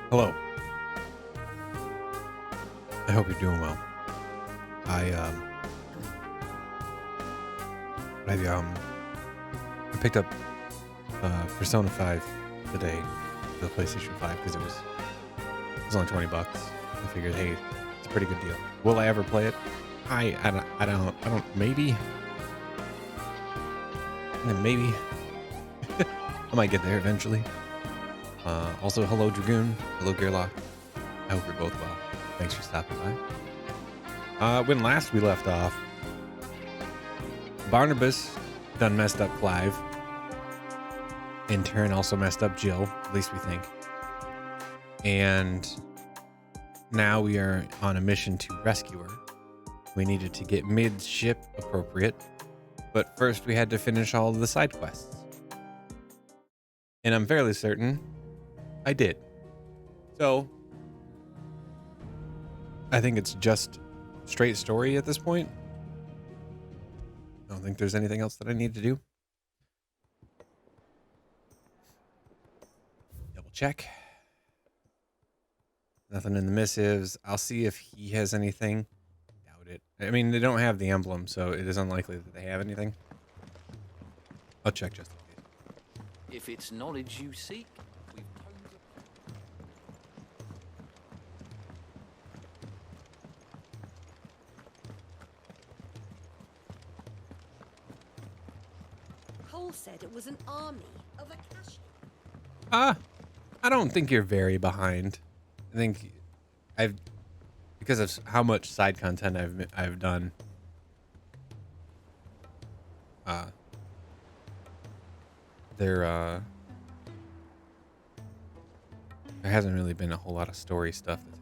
Hello. I hope you're doing well. I I picked up Persona 5 today, the PlayStation 5, because it was only $20. I figured, hey, it's a pretty good deal. Will I ever play it? I don't maybe. Maybe. I might get there eventually. Also, hello Dragoon. Hello Gearlock. I hope you're both well. Thanks for stopping by. When last we left off, Barnabas done messed up Clive. In turn, also messed up Jill, at least we think. And now we are on a mission to rescue her. We needed to get mid-ship appropriate, but first we had to finish all of the side quests. And I'm fairly certain I did. So, I think it's just straight story at this point. I don't think there's anything else that I need to do. Double check. Nothing in the missives. I'll see if he has anything. Doubt it. I mean, they don't have the emblem, so it is unlikely that they have anything. I'll check just in case. If it's knowledge you seek, we've Cole said it was an army of Akashi. I don't think you're very behind. I think because of how much side content I've done. There hasn't really been a whole lot of story stuff that's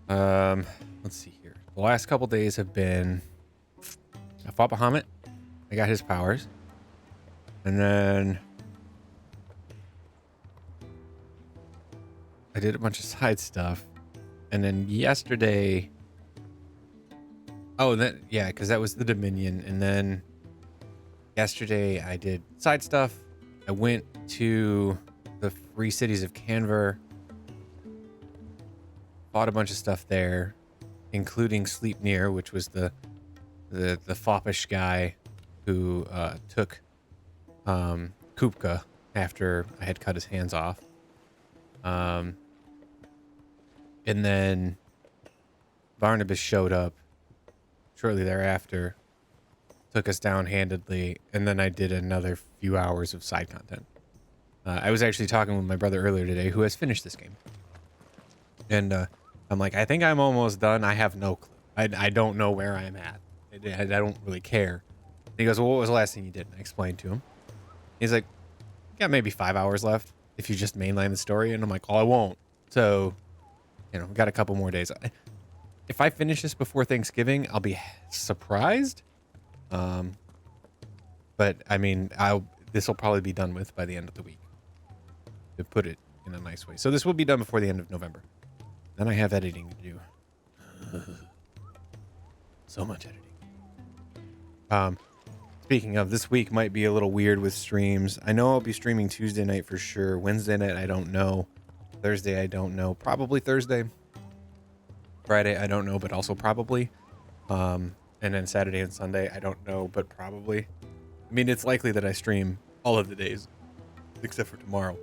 happened. Let's see here. The last couple days have been I fought Bahamut. I got his powers. And then I did a bunch of side stuff. And then yesterday, because that was the Dominion. And then yesterday I did side stuff. I went to the Free Cities of Canver, bought a bunch of stuff there, including Sleipnir, which was the foppish guy who took Kupka after I had cut his hands off. And then Barnabas showed up shortly thereafter, took us down handedly, and then I did another few hours of side content. I was actually talking with my brother earlier today who has finished this game. And I'm like, I think I'm almost done. I have no clue. I don't know where I'm at. I don't really care. And he goes, well, what was the last thing you did? And I explained to him. He's like, you got maybe 5 hours left if you just mainline the story. And I'm like, oh, I won't. So, we got a couple more days. If I finish this before Thanksgiving, I'll be surprised. But I mean, this will probably be done with by the end of the week, to put it in a nice way. So this will be done before the end of November. Then I have editing to do. So much editing. Speaking of, this week might be a little weird with streams. I know I'll be streaming Tuesday night for sure. Wednesday night, I don't know. Thursday, I don't know. Probably Thursday. Friday, I don't know, but also probably. And then Saturday and Sunday, I don't know, but probably. I mean, it's likely that I stream all of the days, except for tomorrow.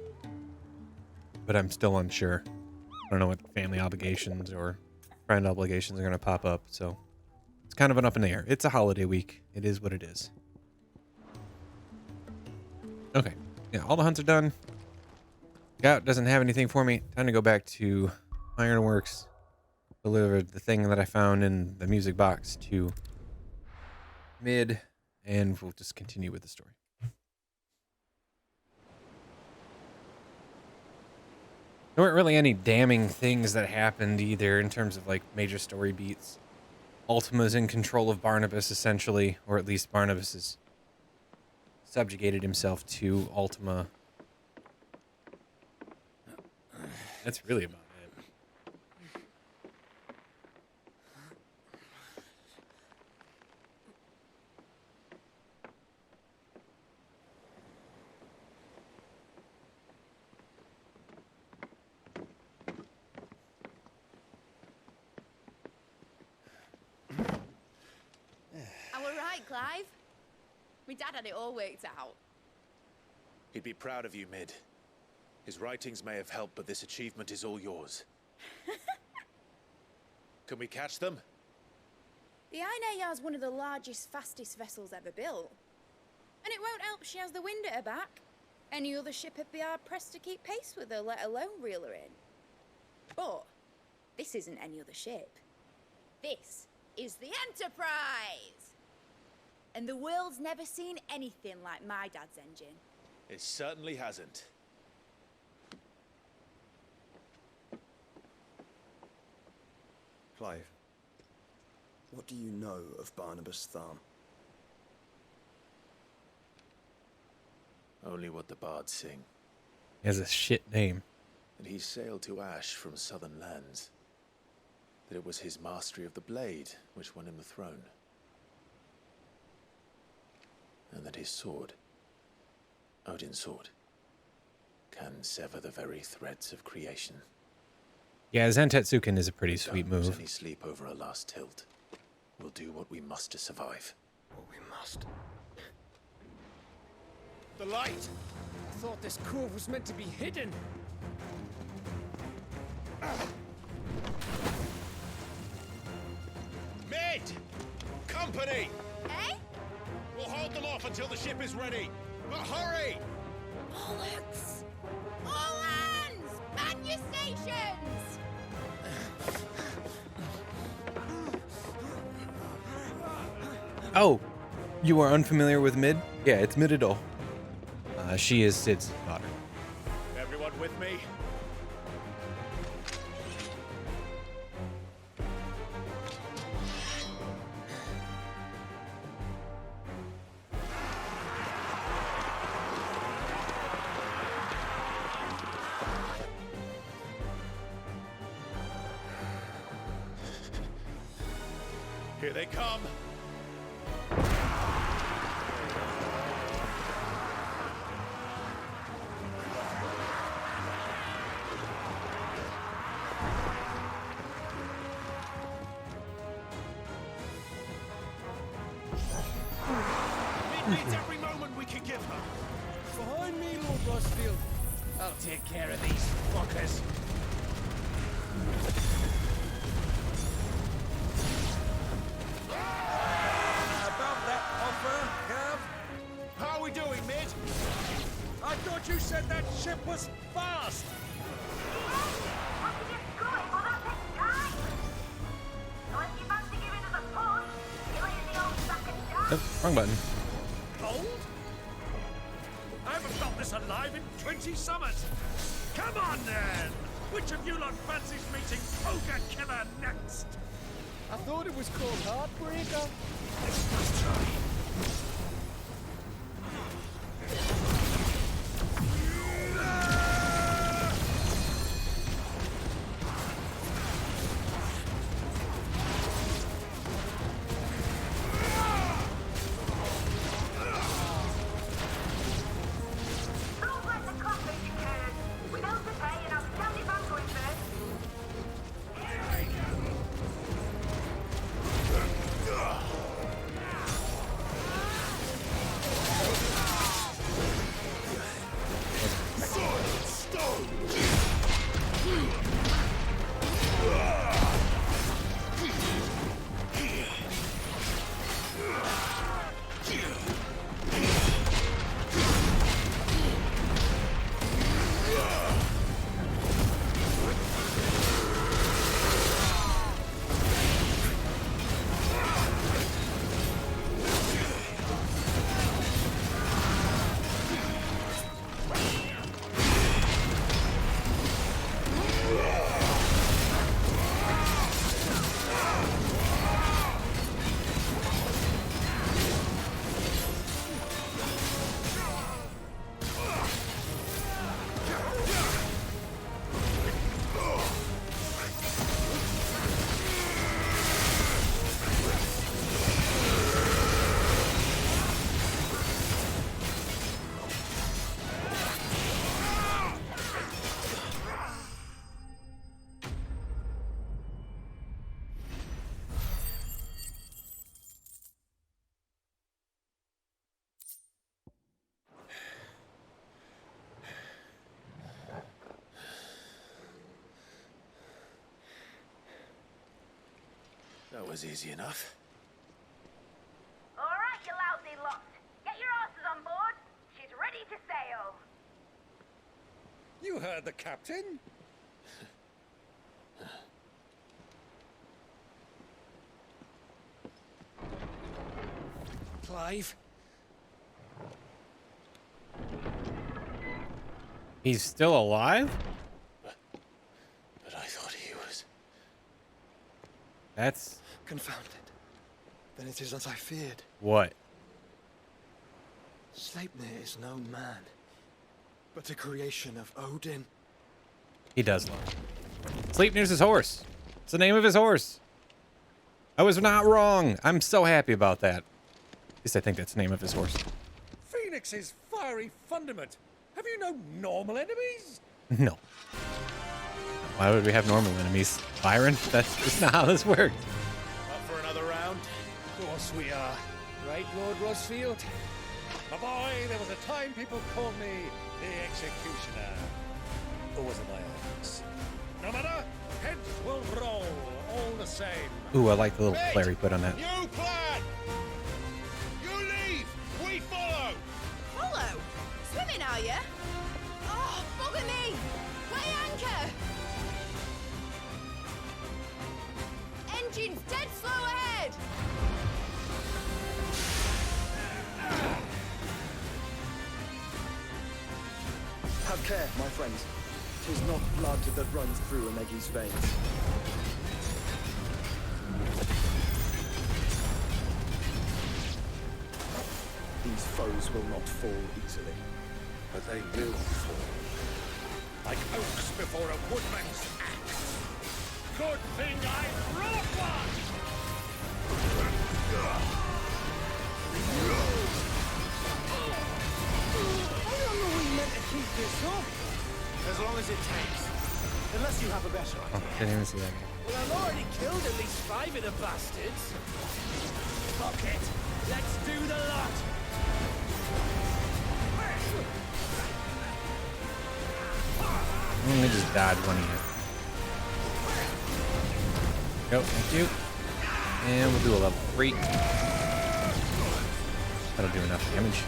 But I'm still unsure. I don't know what family obligations or friend obligations are going to pop up, so it's kind of an up in the air. It's a holiday week. It is what it is. Okay. Yeah, all the hunts are done. Scout doesn't have anything for me. Time to go back to Ironworks. Deliver the thing that I found in the music box to mid, and we'll just continue with the story. There weren't really any damning things that happened either in terms of like major story beats. Ultima's in control of Barnabas essentially, or at least Barnabas has subjugated himself to Ultima. That's really about it. right, Clive. My dad had it all worked out. He'd be proud of you, Mid. His writings may have helped, but this achievement is all yours. Can we catch them? The Aine Yard's one of the largest, fastest vessels ever built. And it won't help she has the wind at her back. Any other ship would be hard-pressed to keep pace with her, let alone reel her in. But this isn't any other ship. This is the Enterprise! And the world's never seen anything like my dad's engine. It certainly hasn't. Clive, what do you know of Barnabas Tharm? Only what the bards sing. He has a shit name. That he sailed to Ash from southern lands. That it was his mastery of the blade which won him the throne. And that his sword, Odin's sword, can sever the very threads of creation. Yeah, Zentetsuken is a pretty sweet Don't lose move. any sleep over a last tilt. We'll do what we must to survive. What we must. The light! I thought this cove was meant to be hidden. Mid! Company! Eh? We'll hold them off until the ship is ready. But hurry! Bollocks! All hands! Man your stations! Oh, you are unfamiliar with Mid? Yeah, it's Mididol. She is Sid's daughter. Everyone with me? Here they come. Mid needs every moment we can give her. Behind me, Lord Rosfield. I'll take care of these fuckers. About that offer, Gav? How are we doing, Mid? I thought you said that ship was fast. Oh, wrong button. Gold? I haven't felt this alive in 20 summers. Come on, then. Which of you lot fancies meeting Ogre Killer next? I thought it was called Heartbreaker. Let's try. was easy enough. All right, you lousy lot. Get your asses on board. She's ready to sail. You heard the captain. Clive? He's still alive? But I thought he was. That's Confounded. Then it is as I feared. what? Sleipnir is no man, but a creation of Odin. He does look. Sleipnir's his horse. It's the name of his horse. I was not wrong. I'm so happy about that. At least I think that's the name of his horse. Phoenix's fiery fundament. Have you no normal enemies? No. Why would we have normal enemies? Byron? That's just not how this works. Up for another round? Of course we are. Right, Lord Rosfield? My boy, there was a time people called me the Executioner. Or was it my ex? No matter, heads will roll all the same. Ooh, I like the little flare he put on that. New plan! You leave! We follow! Follow? Swimming, are you? Oh, bugger me! Weigh anchor! Engine's dead slow ahead! Have care, my friends. 'Tis not blood that runs through a Negi's veins. These foes will not fall easily. But they will fall. Like oaks before a woodman's axe. Good thing I brought one! How long are we meant to keep this up? As long as it takes. Unless you have a better idea. Oh, didn't even see that. Well, I've already killed at least 5 of the bastards. Fuck it. Let's do the lot. Let me just dodge one of you. Go, thank you. And we'll do a level 3. That'll do enough damage.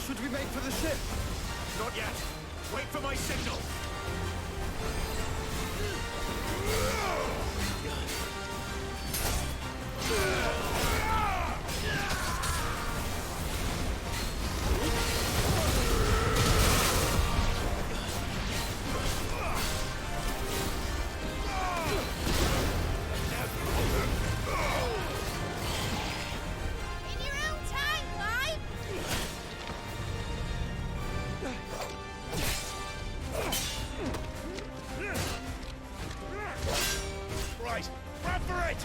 Should we make for the ship? Not yet. Wait for my signal. In your own time, Clive! Right, grab for it!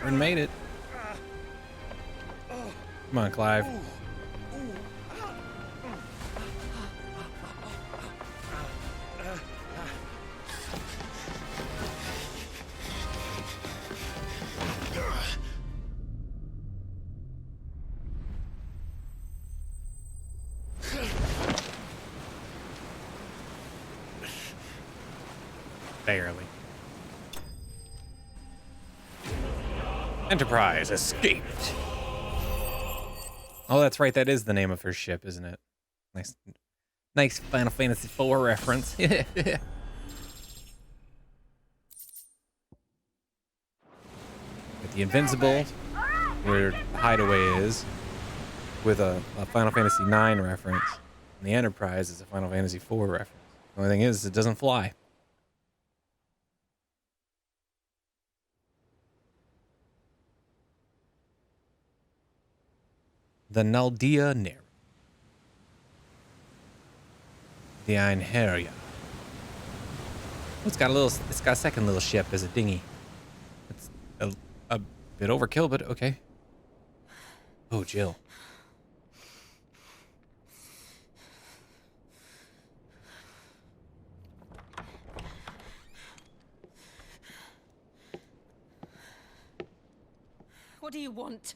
We made it. Come on, Clive. Barely. Enterprise escaped. Oh, that's right. That is the name of her ship, isn't it? Nice, nice Final Fantasy IV reference. With the Invincible, where the Hideaway is, with a Final Fantasy IX reference, and the Enterprise is a Final Fantasy IV reference. Only thing is, it doesn't fly. The Naldea Nera. The Einherja. It's got a second little ship as a dinghy. It's a bit overkill, but okay. Oh, Jill. What do you want?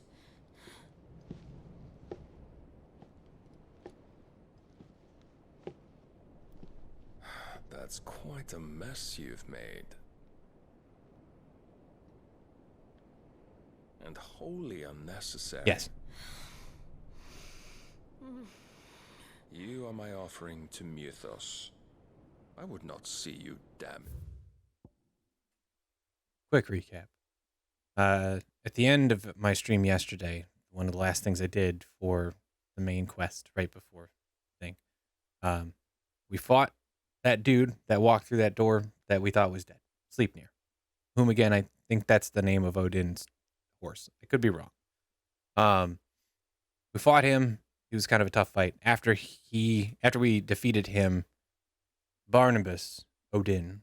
That's quite a mess you've made. And wholly unnecessary. Yes. You are my offering to Mythos. I would not see you, damn it. Quick recap. At the end of my stream yesterday, one of the last things I did for the main quest right before the thing, we fought that dude that walked through that door that we thought was dead, Sleipnir, whom again I think that's the name of Odin's horse. I could be wrong. We fought him. He was kind of a tough fight. After we defeated him, Barnabas Odin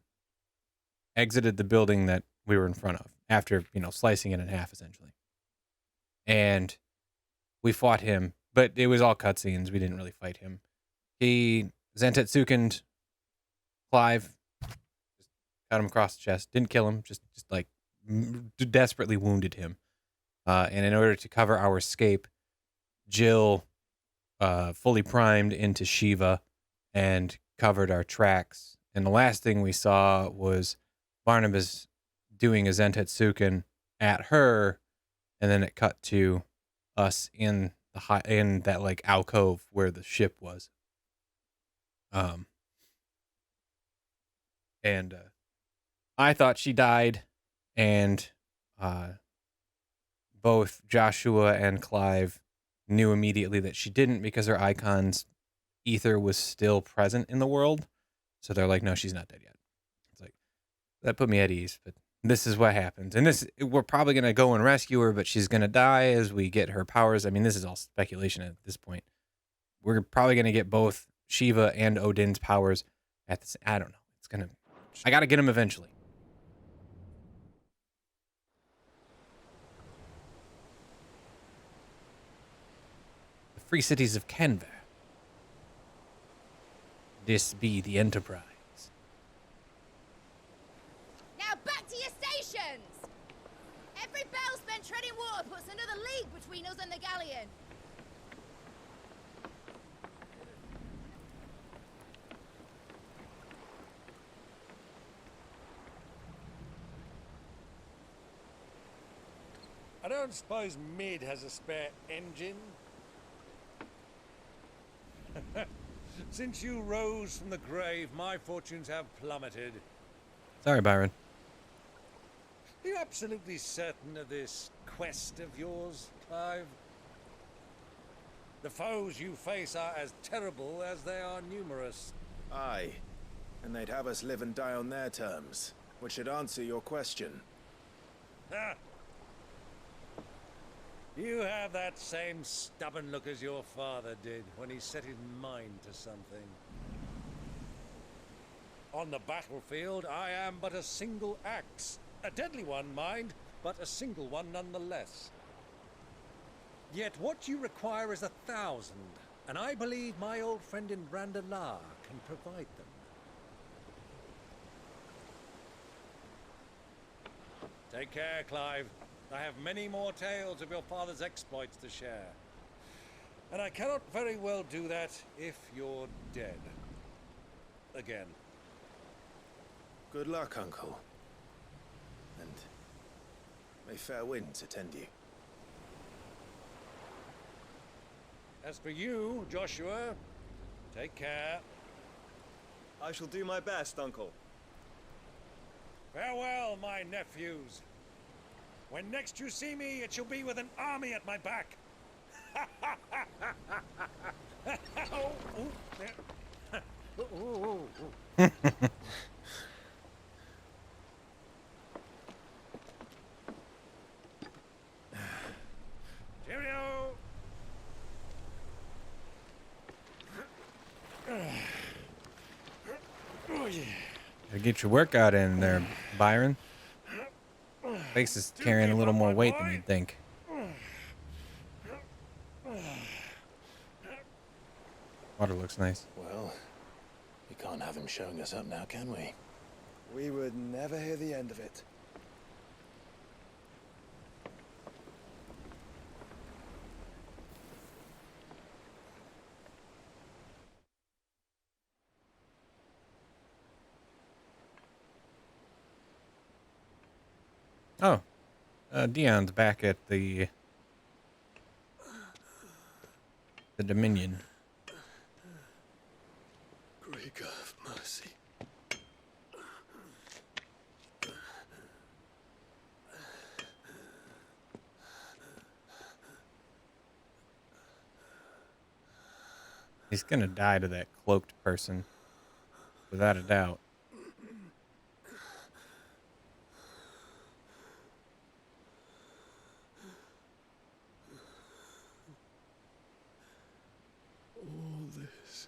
exited the building that we were in front of after, slicing it in half essentially. And we fought him, but it was all cutscenes. We didn't really fight him. He Zantetsukened Clive, just cut him across the chest. Didn't kill him, just like desperately wounded him. And in order to cover our escape, Jill fully primed into Shiva and covered our tracks. And the last thing we saw was Barnabas doing a Zentetsuken at her, and then it cut to us in that like alcove where the ship was. And I thought she died, and both Joshua and Clive knew immediately that she didn't because her icon's ether was still present in the world. So they're like, no, she's not dead yet. It's like, that put me at ease, but this is what happens. And we're probably going to go and rescue her, but she's going to die as we get her powers. I mean, this is all speculation at this point. We're probably going to get both Shiva and Odin's powers at this. I don't know. I got to get them eventually. The free cities of Kenver. This be the Enterprise. Now back to your stations! Every bell spent treading water puts another league between us and the galleon. I don't suppose Mid has a spare engine? Since you rose from the grave, my fortunes have plummeted. Sorry, Byron. Are you absolutely certain of this quest of yours, Clive? The foes you face are as terrible as they are numerous. Aye. And they'd have us live and die on their terms, which should answer your question. Ha! You have that same stubborn look as your father did when he set his mind to something. On the battlefield, I am but a single axe. A deadly one, mind, but a single one nonetheless. Yet what you require is 1,000, and I believe my old friend in Brandalar can provide them. Take care, Clive. I have many more tales of your father's exploits to share. And I cannot very well do that if you're dead. Again. Good luck, Uncle. And may fair winds attend you. As for you, Joshua, take care. I shall do my best, Uncle. Farewell, my nephews. When next you see me, it shall be with an army at my back. Oh, there. Cheerio! Gotta get your workout in there, Byron. Face is carrying a little more weight than you'd think. Water looks nice. Well, we can't have him showing us up now, can we? We would never hear the end of it. Oh, Dion's back at the Dominion. Great God of mercy. He's gonna die to that cloaked person, without a doubt. All this.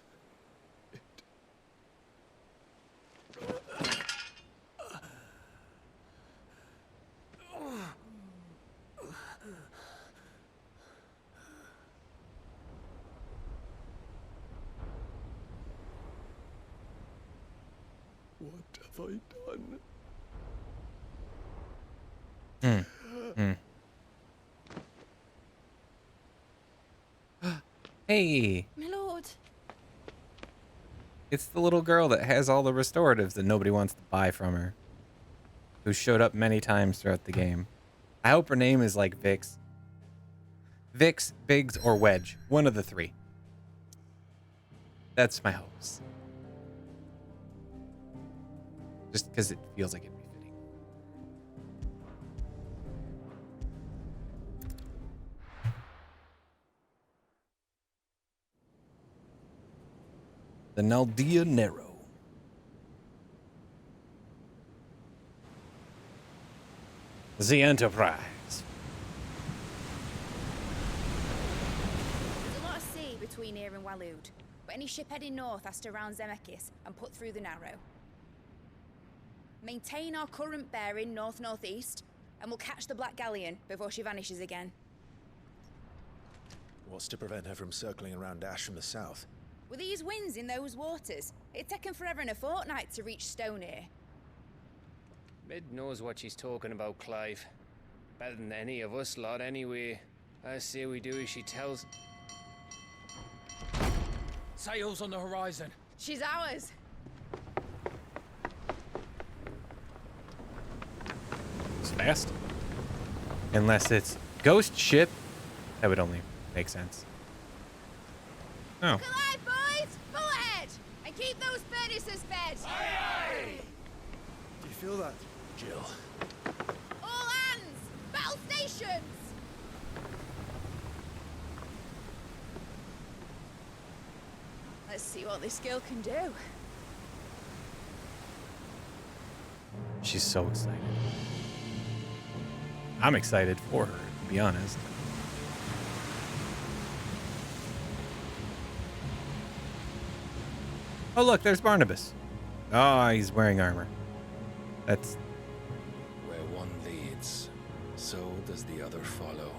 What have I done? Hey, My lord. it's the little girl that has all the restoratives that nobody wants to buy from her, who showed up many times throughout the game. I hope her name is like Vix. Vix, Biggs, or Wedge. One of the three. That's my hopes. Just because it feels like it'd be fitting. The Naldea Nero. The Enterprise. There's a lot of sea between here and Waloed, but any ship heading north has to round Zemeckis and put through the Narrow. Maintain our current bearing north-northeast, and we'll catch the Black Galleon before she vanishes again. What's to prevent her from circling around Ash from the south? With these winds in those waters, it'd taken forever and a fortnight to reach Stonehere. Mid knows what she's talking about, Clive. Better than any of us lot, anyway. I say we do as she tells. Sails on the horizon. She's ours. It's fast. Unless it's ghost ship. That would only make sense. Oh. Collide, boys! Full ahead! And keep those furnaces fed! Do you feel that? Jill. All hands! Battle stations! Let's see what this girl can do. She's so excited. I'm excited for her, to be honest. Oh, look, there's Barnabas. Oh, he's wearing armor. That's... Where one leads, so does the other follow.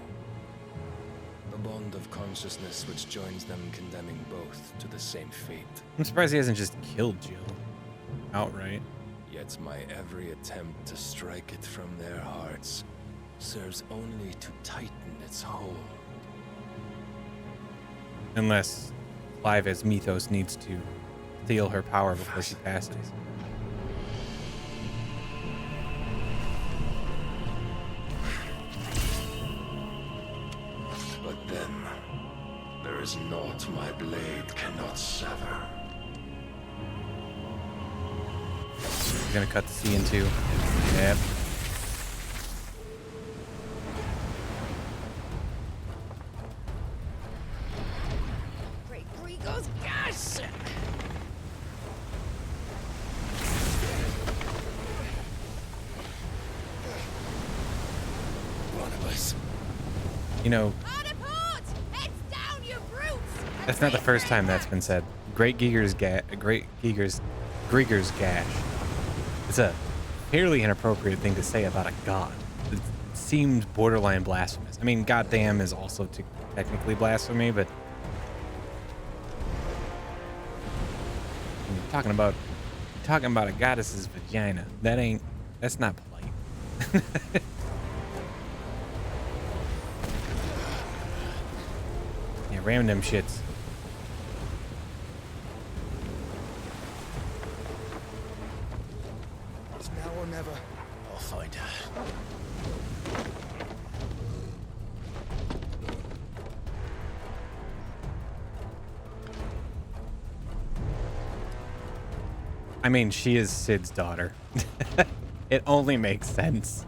The bond of consciousness which joins them condemning both to the same fate. I'm surprised he hasn't just killed Jill outright. Yet my every attempt to strike it from their hearts serves only to tighten its hold. Unless Clive as Mythos needs to steal her power before she passes. But then, there is naught my blade cannot sever. We're gonna cut the sea in two. Yep. Great Gregor's gas! Barnabas. You know, Hard apart! Heads down, you brutes! that's not the first time that's been said. Great Giger's gash. It's a fairly inappropriate thing to say about a god. It seems borderline blasphemous. I mean, goddamn is also technically blasphemy, but when you're talking about a goddess's vagina. That's not polite. Yeah, ram them shits. It's now or never. I'll find her. I mean, she is Sid's daughter. It only makes sense.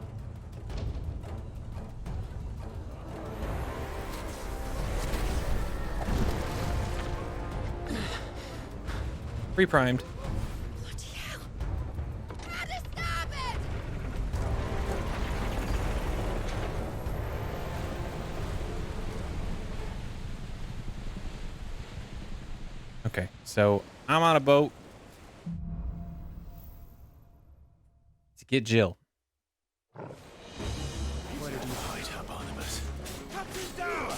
Pre-primed. Bloody hell! Gotta stop it! Okay, so I'm on a boat to get Jill. Where did you hide her, Barnabas? Captain down!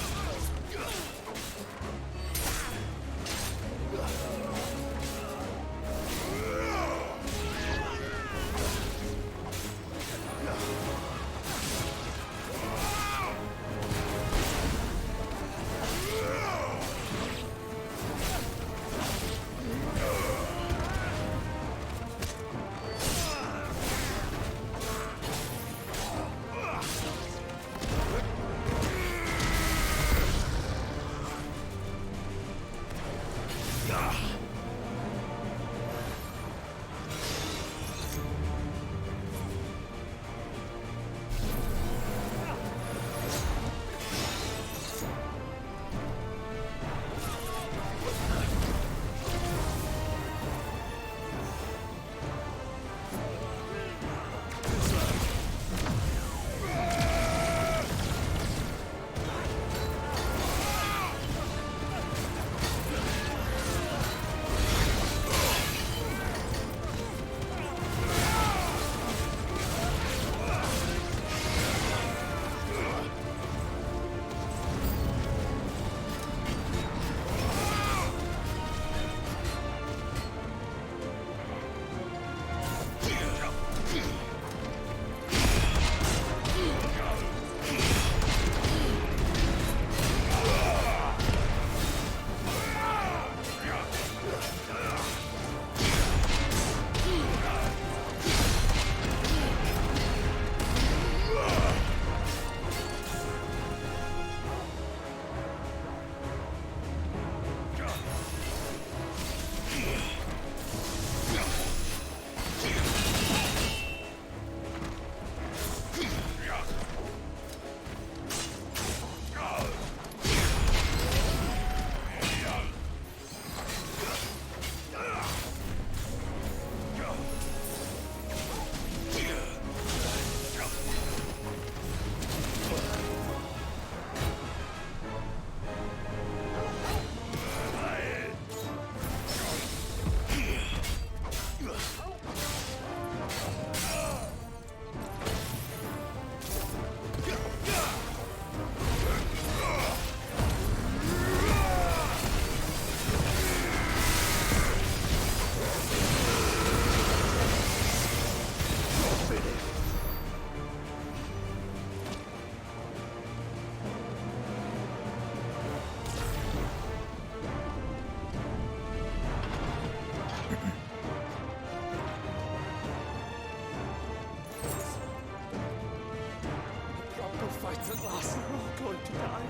Fights at last, we're all going to die.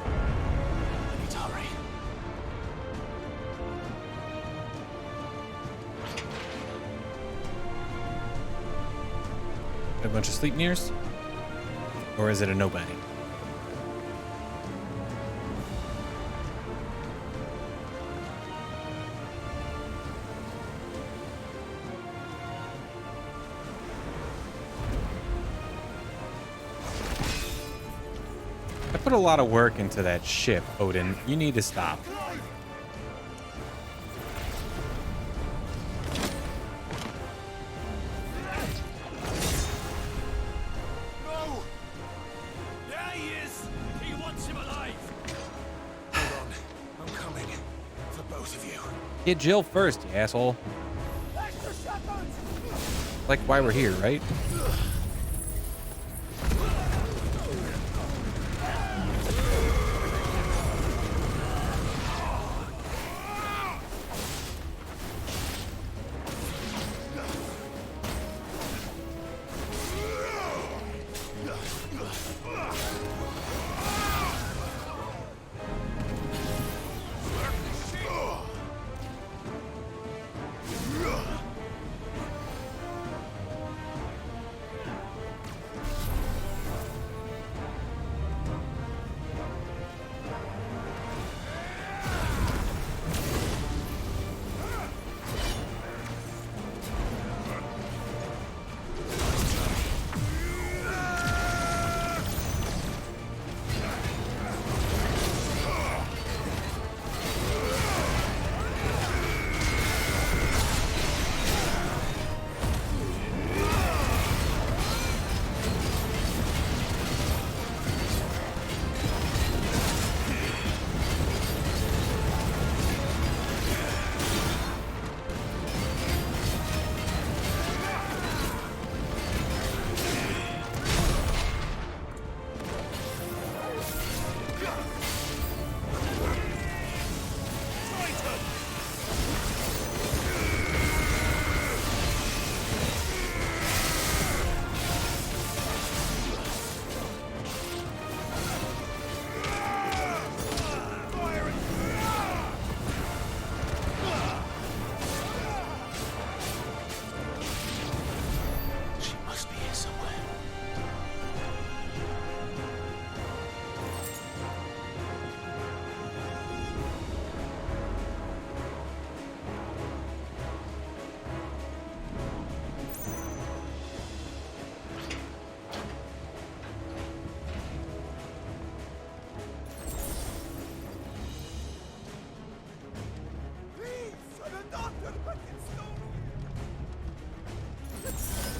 I need to hurry. A bunch of sleep nears? Or is it a nobody? put a lot of work into that ship, Odin. You need to stop. No! There he is! He wants him alive! Hold on. I'm coming. For both of you. Get Jill first, you asshole. Like why we're here, right?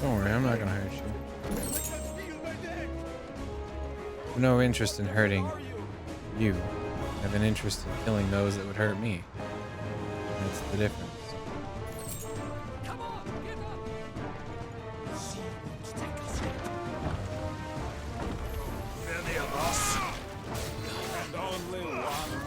Don't worry, I'm not gonna hurt you. I have no interest in hurting you. I have an interest in killing those that would hurt me. That's the difference. Many of us. And only one.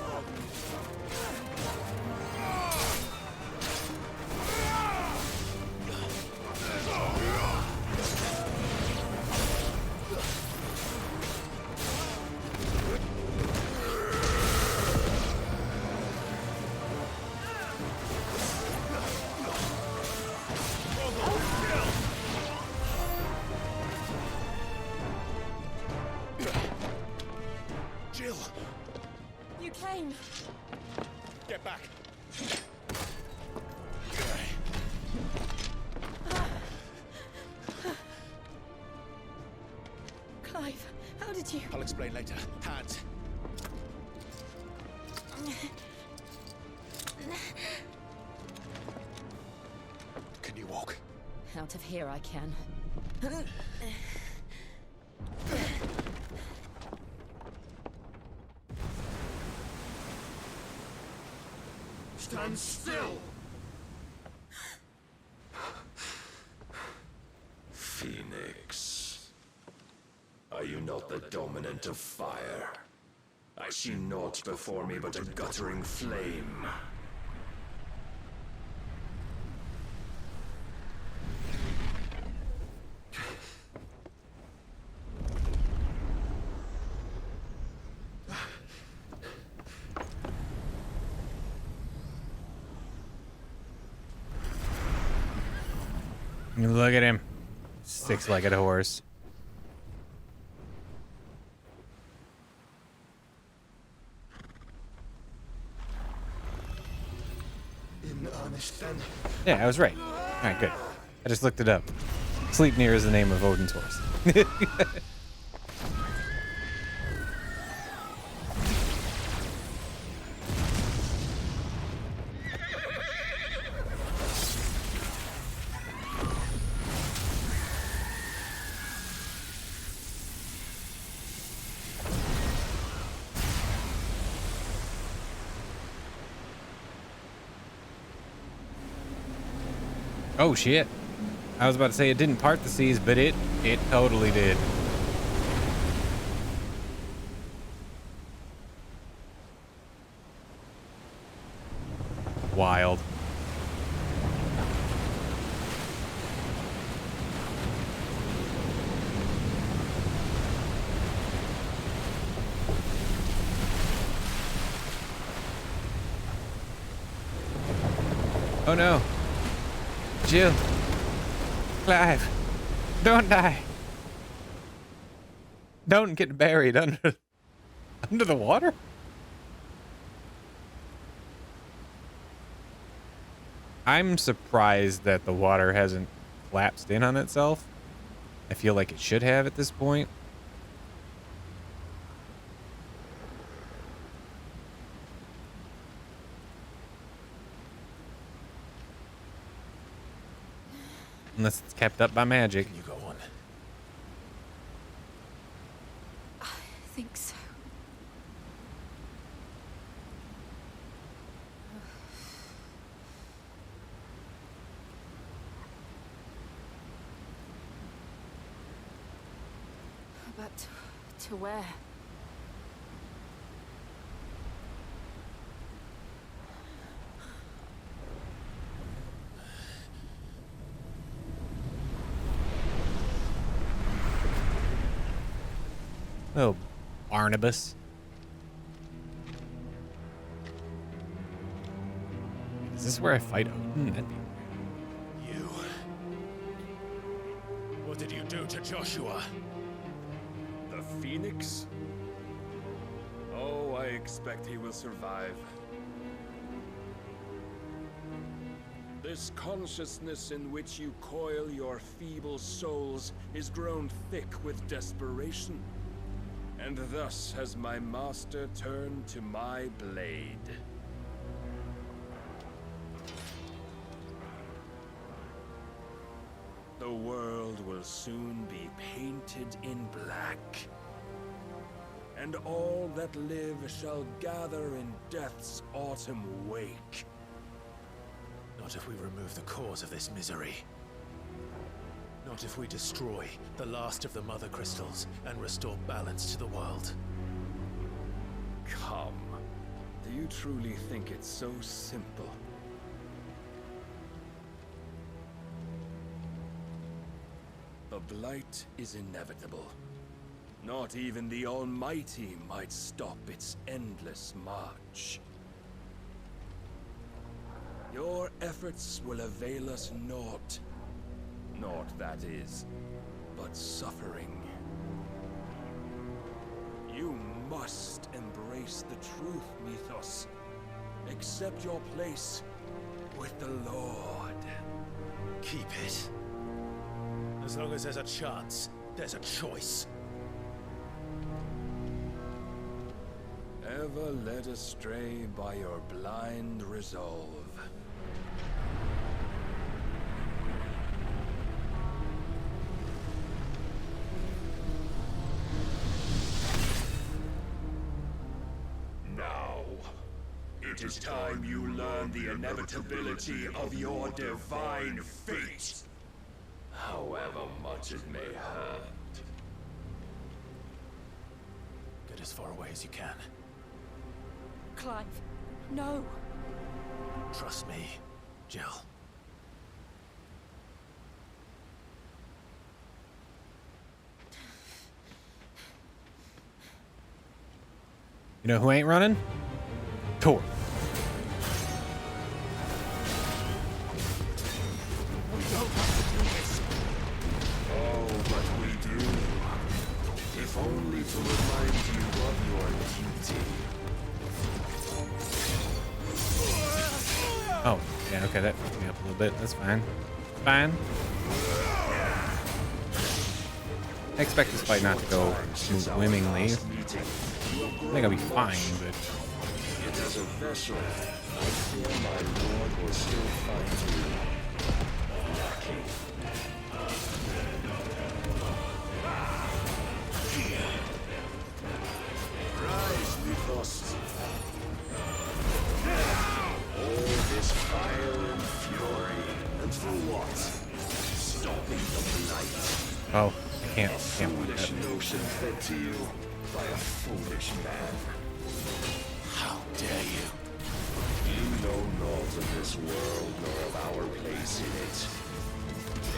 Jill! You came. Get back! Clive, how did you... I'll explain later. Hands. Can you walk? Out of here I can. Stand still! Phoenix. Are you not the dominant of fire? I see naught before me but a guttering flame. Look at him. Six-legged horse. In earnest, then? Yeah, I was right. Alright, good. I just looked it up. Sleipnir is the name of Odin's horse. Oh shit. I was about to say it didn't part the seas, but it totally did. Wild. Oh no. Jill. Clive. Don't die. Don't get buried under the water. I'm surprised that the water hasn't collapsed in on itself. I feel like it should have at this point. Unless it's kept up by magic. You go on. I think so. But to where? Oh, Barnabas. Is this where I fight Odin? That'd be... You. What did you do to Joshua? The Phoenix? Oh, I expect he will survive. This consciousness in which you coil your feeble souls is grown thick with desperation. And thus has my master turned to my blade. The world will soon be painted in black. And all that live shall gather in death's autumn wake. Not if we remove the cause of this misery. Not if we destroy the last of the Mother Crystals and restore balance to the world. Come. Do you truly think it's so simple? The blight is inevitable. Not even the Almighty might stop its endless march. Your efforts will avail us naught. Naught, that is, but suffering. You must embrace the truth, Mythos. Accept your place with the Lord. Keep it. As long as there's a chance, there's a choice. Ever led astray by your blind resolve. It is time you learn the inevitability of your divine fate. However much it may hurt. Get as far away as you can. Clive, no. Trust me, Jill. You know who ain't running? Tor. Oh, but we do. If only to remind you of your duty. Oh, yeah, okay, that fucked me up a little bit. That's fine. Fine. I expect this fight not to go swimmingly. I think I'll be fine, but... As a vessel, I fear my lord will still find you lacking. Rise, Mythos. All this fire and fury, And for what? Oh, I can't block Foolish that. notion fed to you by a foolish man. How dare you? You know naught of this world nor of our place in it.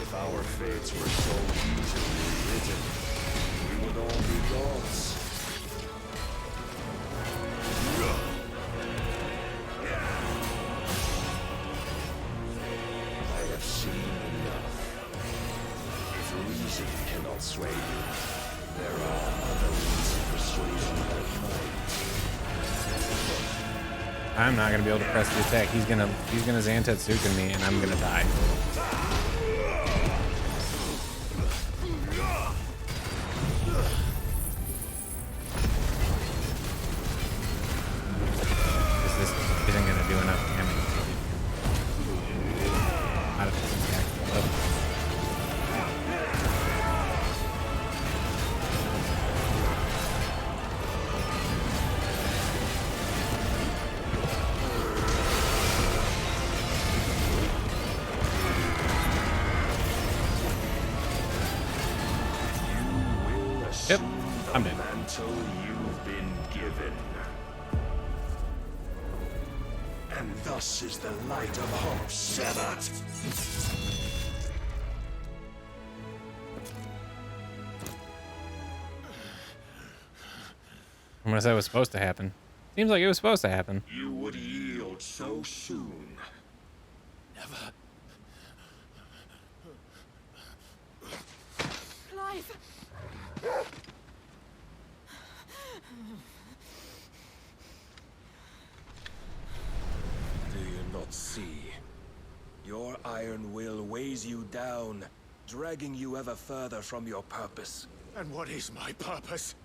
If our fates were so easily written, we would all be gods. I have seen enough. If reason cannot sway you, there are other means of persuasion that might. I'm not gonna be able to press the attack. He's gonna Zantetsuken me, and I'm gonna die. This isn't gonna do enough damage. Out of this attack. Oh. Yep, I'm dead. Mantle you've been given. And thus is the light of hope severed. Unless that was supposed to happen. Seems like it was supposed to happen. You would yield so soon. Never. Clive! Do you not see? Your iron will weighs you down, dragging you ever further from your purpose. And what is my purpose?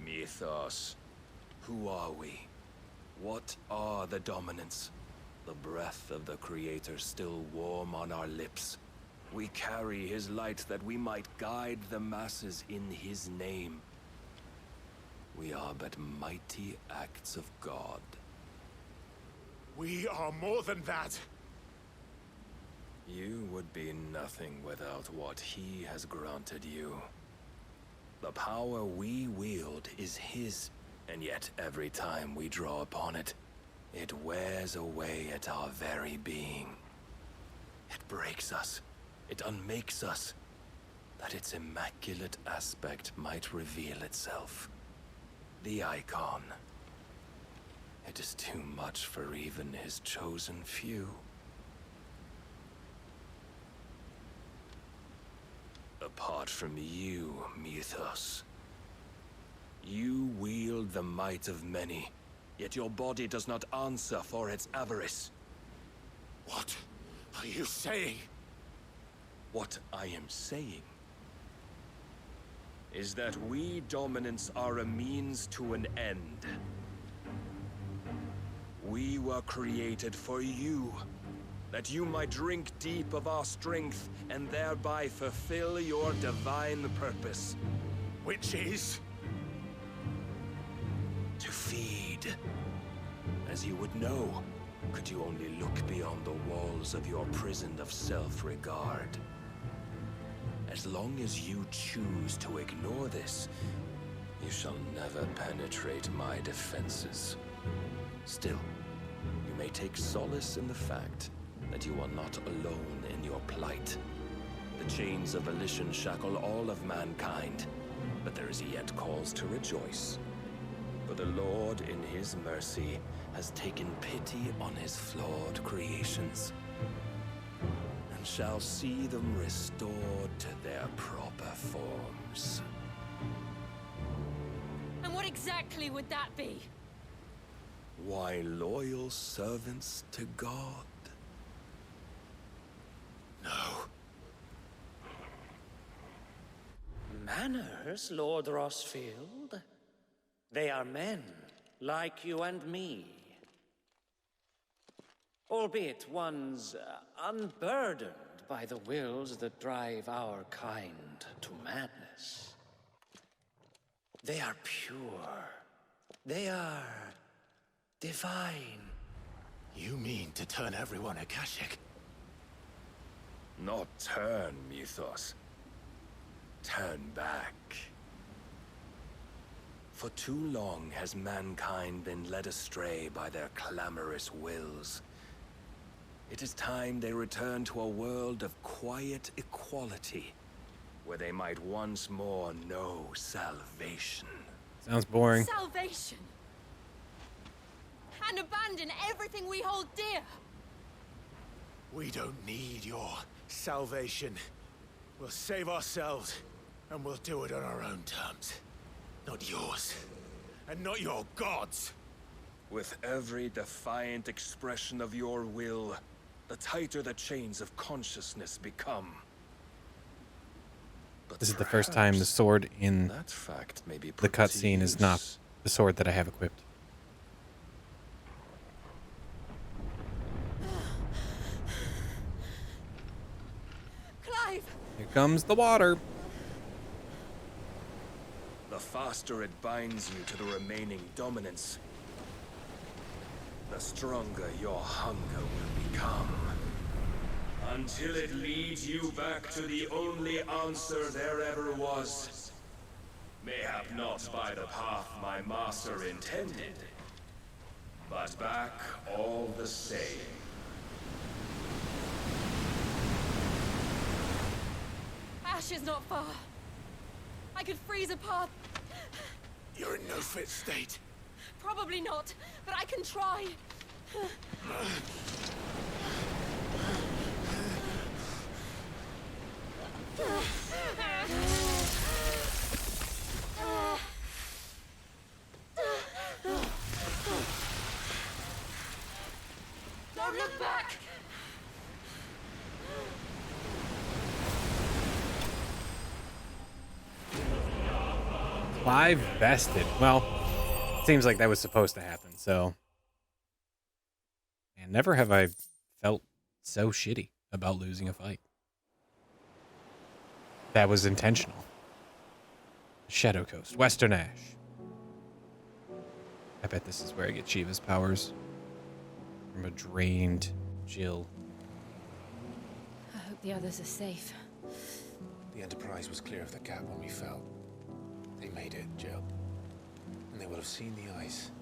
Mythos. Who are we? What are the dominants? The breath of the Creator still warm on our lips. We carry his light that we might guide the masses in his name. We are but mighty acts of God. We are more than that. You would be nothing without what he has granted you. The power we wield is his, and yet every time we draw upon it, it wears away at our very being. It breaks us. It unmakes us, that its immaculate aspect might reveal itself. The icon. It is too much for even his chosen few. Apart from you, Mythos, you wield the might of many, yet your body does not answer for its avarice. What are you saying? What I am saying is that we dominants are a means to an end. We were created for you, that you might drink deep of our strength and thereby fulfill your divine purpose. Which is? To feed. As you would know, could you only look beyond the walls of your prison of self-regard. As long as you choose to ignore this, you shall never penetrate my defenses. Still, you may take solace in the fact that you are not alone in your plight. The chains of volition shackle all of mankind, but there is yet cause to rejoice. For the Lord, in his mercy, has taken pity on his flawed creations, and shall see them restored to their proper forms. And what exactly would that be? Why, loyal servants to God. No. Manners, Lord Rossfield? They are men, like you and me. Albeit ones unburdened by the wills that drive our kind to madness. They are pure. They are divine. You mean to turn everyone Akashic? Not turn, Mythos. turn back. For too long has mankind been led astray by their clamorous wills. It is time they return to a world of quiet equality, where they might once more know salvation. Sounds boring. Salvation! And abandon everything we hold dear! We don't need your salvation. We'll save ourselves, and we'll do it on our own terms. Not yours, and not your gods. With every defiant expression of your will, the tighter the chains of consciousness become. But This is the first time the sword in that fact may be the put to cutscene is not use. the sword that I have equipped. Clive! Here comes the water. The faster it binds you to the remaining dominance, the stronger your hunger will become. Until it leads you back to the only answer there ever was. Mayhap not by the path my master intended, but back all the same. Ash is not far. I could freeze a path. You're in no fit state. Probably not, but I can try. Don't look back! Clive bested. Well, seems like that was supposed to happen, so. And never have I felt so shitty about losing a fight. That was intentional. Shadow Coast, Western Ash. I bet this is where I get Shiva's powers. From a drained Jill. I hope the others are safe. The Enterprise was clear of the gap when we fell. They made it, Jill. And they will have seen the ice.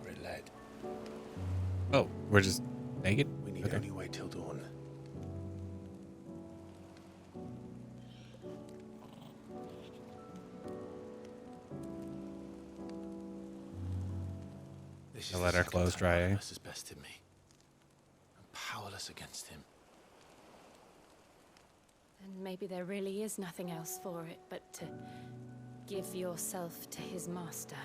Where it led. Oh, we're just naked? We need only wait till dawn. This I'll let our clothes dry, eh? Has bested me. I'm powerless against him. And maybe there really is nothing else for it but to give yourself to his master.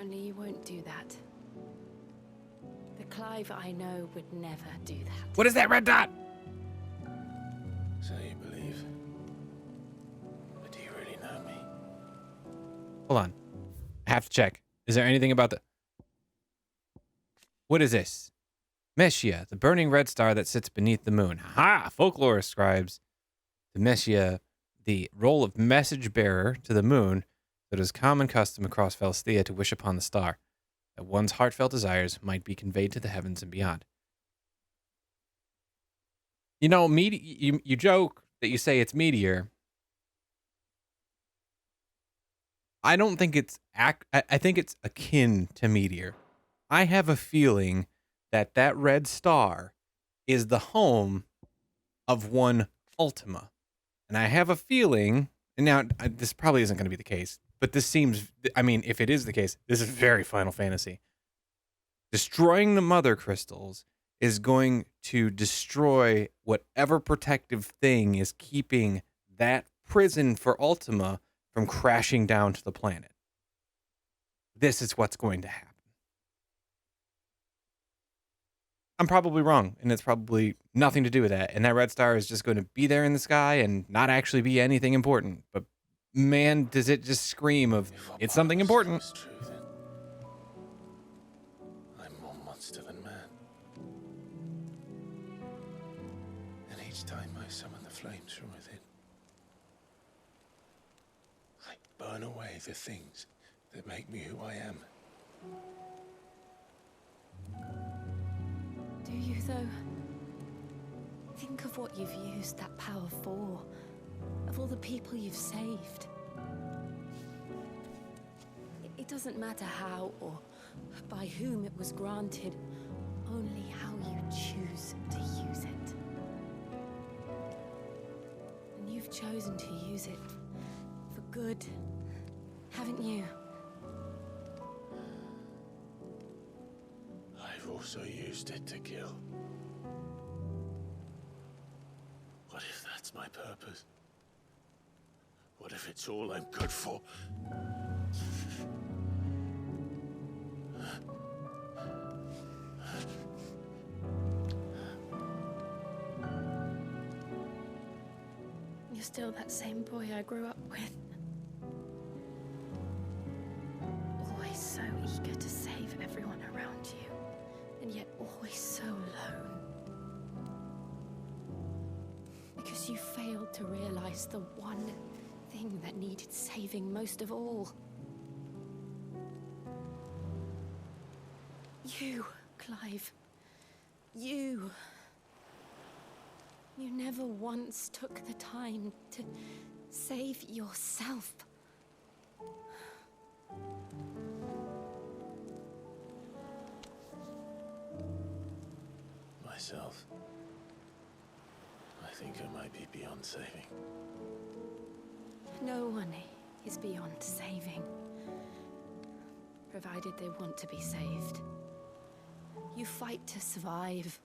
Only you won't do that. The Clive I know would never do that. What is that red dot? So you believe. But do you really know me? Hold on. I have to check. Is there anything about the... What is this? Messiah, the burning red star that sits beneath the moon. Ha! Folklore ascribes to Messiah the role of message bearer to the moon, that it is common custom across Phalistia to wish upon the star, that one's heartfelt desires might be conveyed to the heavens and beyond. You know, you joke that you say it's meteor. I don't think it's... I think it's akin to meteor. I have a feeling that that red star is the home of one Ultima. And I have a feeling, and now this probably isn't going to be the case, but this seems, I mean, if it is the case, this is very Final Fantasy. Destroying the mother crystals is going to destroy whatever protective thing is keeping that prison for Ultima from crashing down to the planet. This is what's going to happen. I'm probably wrong, and it's probably nothing to do with that. And that red star is just going to be there in the sky and not actually be anything important. But man, does it just scream of, it's something important. True, then. I'm more monster than man. And each time I summon the flames from within, I burn away the things that make me who I am. though. Think of what you've used that power for. Of all the people you've saved. It doesn't matter how or by whom it was granted, only how you choose to use it. And you've chosen to use it for good, haven't you? I've also used it to kill. What if that's my purpose? What if it's all I'm good for? You're still that same boy I grew up with. Always so eager to save everyone around you, and yet always so alone. Because you failed to realize the one thing that needed saving most of all. You, Clive. You. You never once took the time to save yourself. Myself. I think I might be beyond saving. No one is beyond saving, provided they want to be saved. You fight to survive.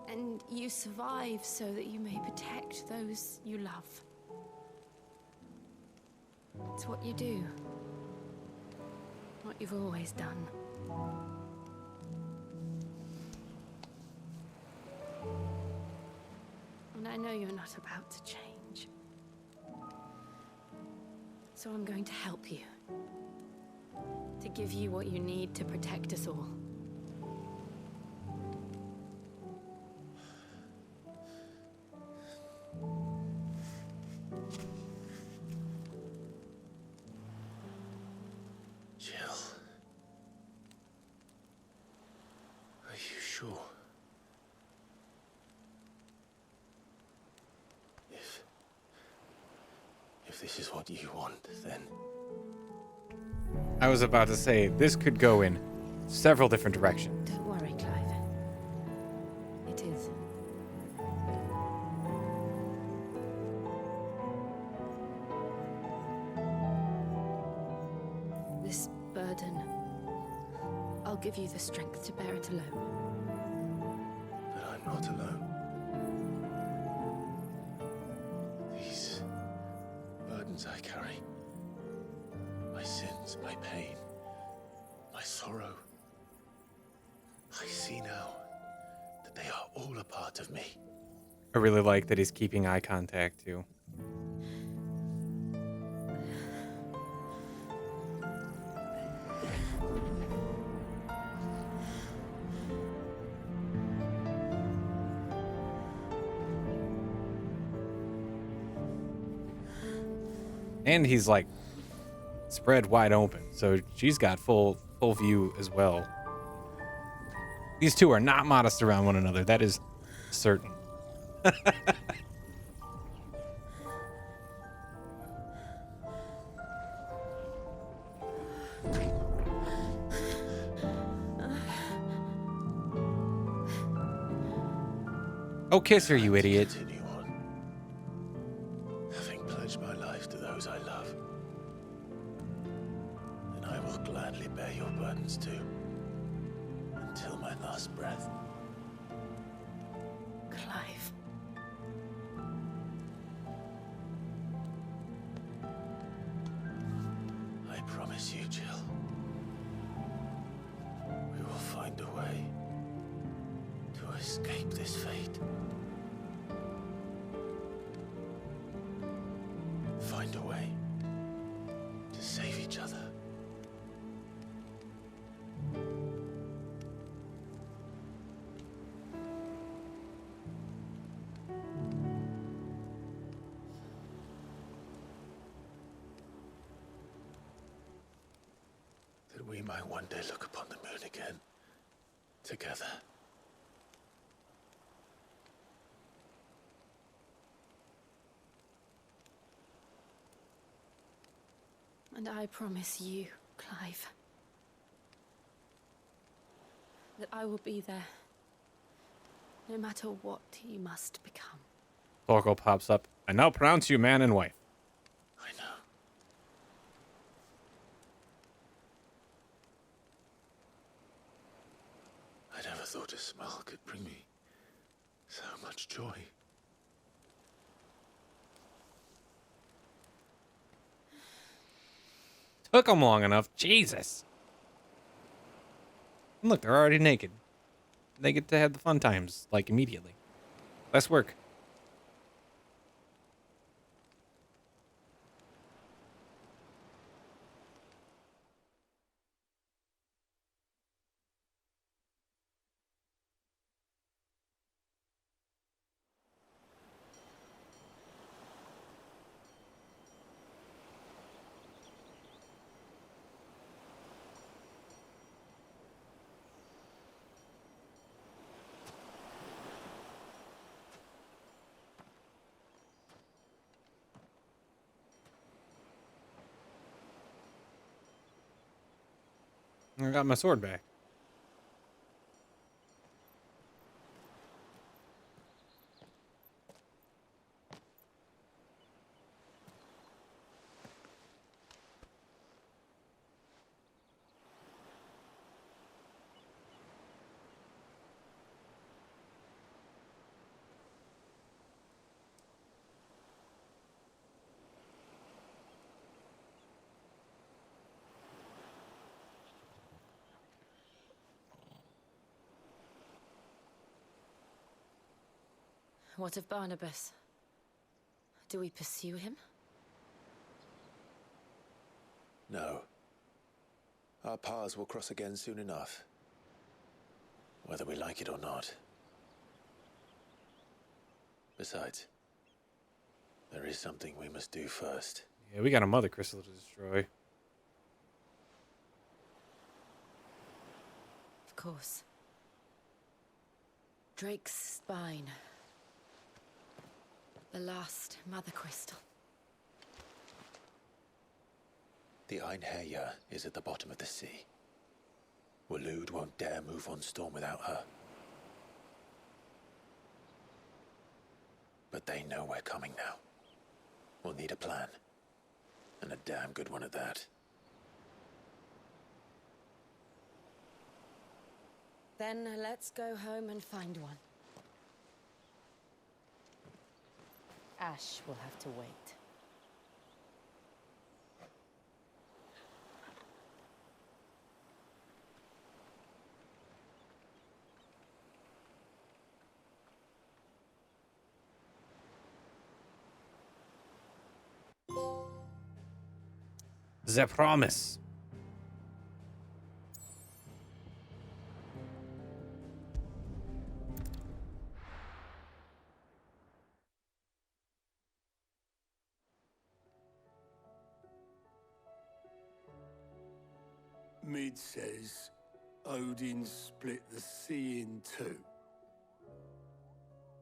And you survive so that you may protect those you love. It's what you do. What you've always done. And I know you're not about to change. So I'm going to help you. To give you what you need to protect us all. Jill. Are you sure? If this is what you want, then... I was about to say, this could go in several different directions. Don't worry, Clive. It is. This burden, I'll give you the strength to bear it alone. But I'm not alone. These burdens I carry, my sins, my pain, my sorrow, I see now that they are all a part of me. I really like that he's keeping eye contact too. And he's like spread wide open, so she's got full view as well. These two are not modest around one another, that is certain. Oh, kiss her, you idiot. Continue on, having pledged my life to those I love. Then I will gladly bear your burdens too, until my last breath. Clive. I promise you, Jill, we will find a way to escape this fate. Find a way to save each other. That we might one day look upon the moon again together. And I promise you, Clive, that I will be there, no matter what you must become. Torkel pops up. I now pronounce you man and wife. I know. I never thought a smile could bring me so much joy. Took them long enough. Jesus. And look, they're already naked. They get to have the fun times, like, immediately. Less work. I got my sword back. What of Barnabas? Do we pursue him? No. Our paths will cross again soon enough. Whether we like it or not. Besides, there is something we must do first. Yeah, we got a mother crystal to destroy. Of course. Drake's spine. The last mother crystal. The Einherjar is at the bottom of the sea. Waloed won't dare move on Storm without her. But they know we're coming now. We'll need a plan. And a damn good one at that. Then let's go home and find one. Ash will have to wait. The promise. Mid says Odin split the sea in two.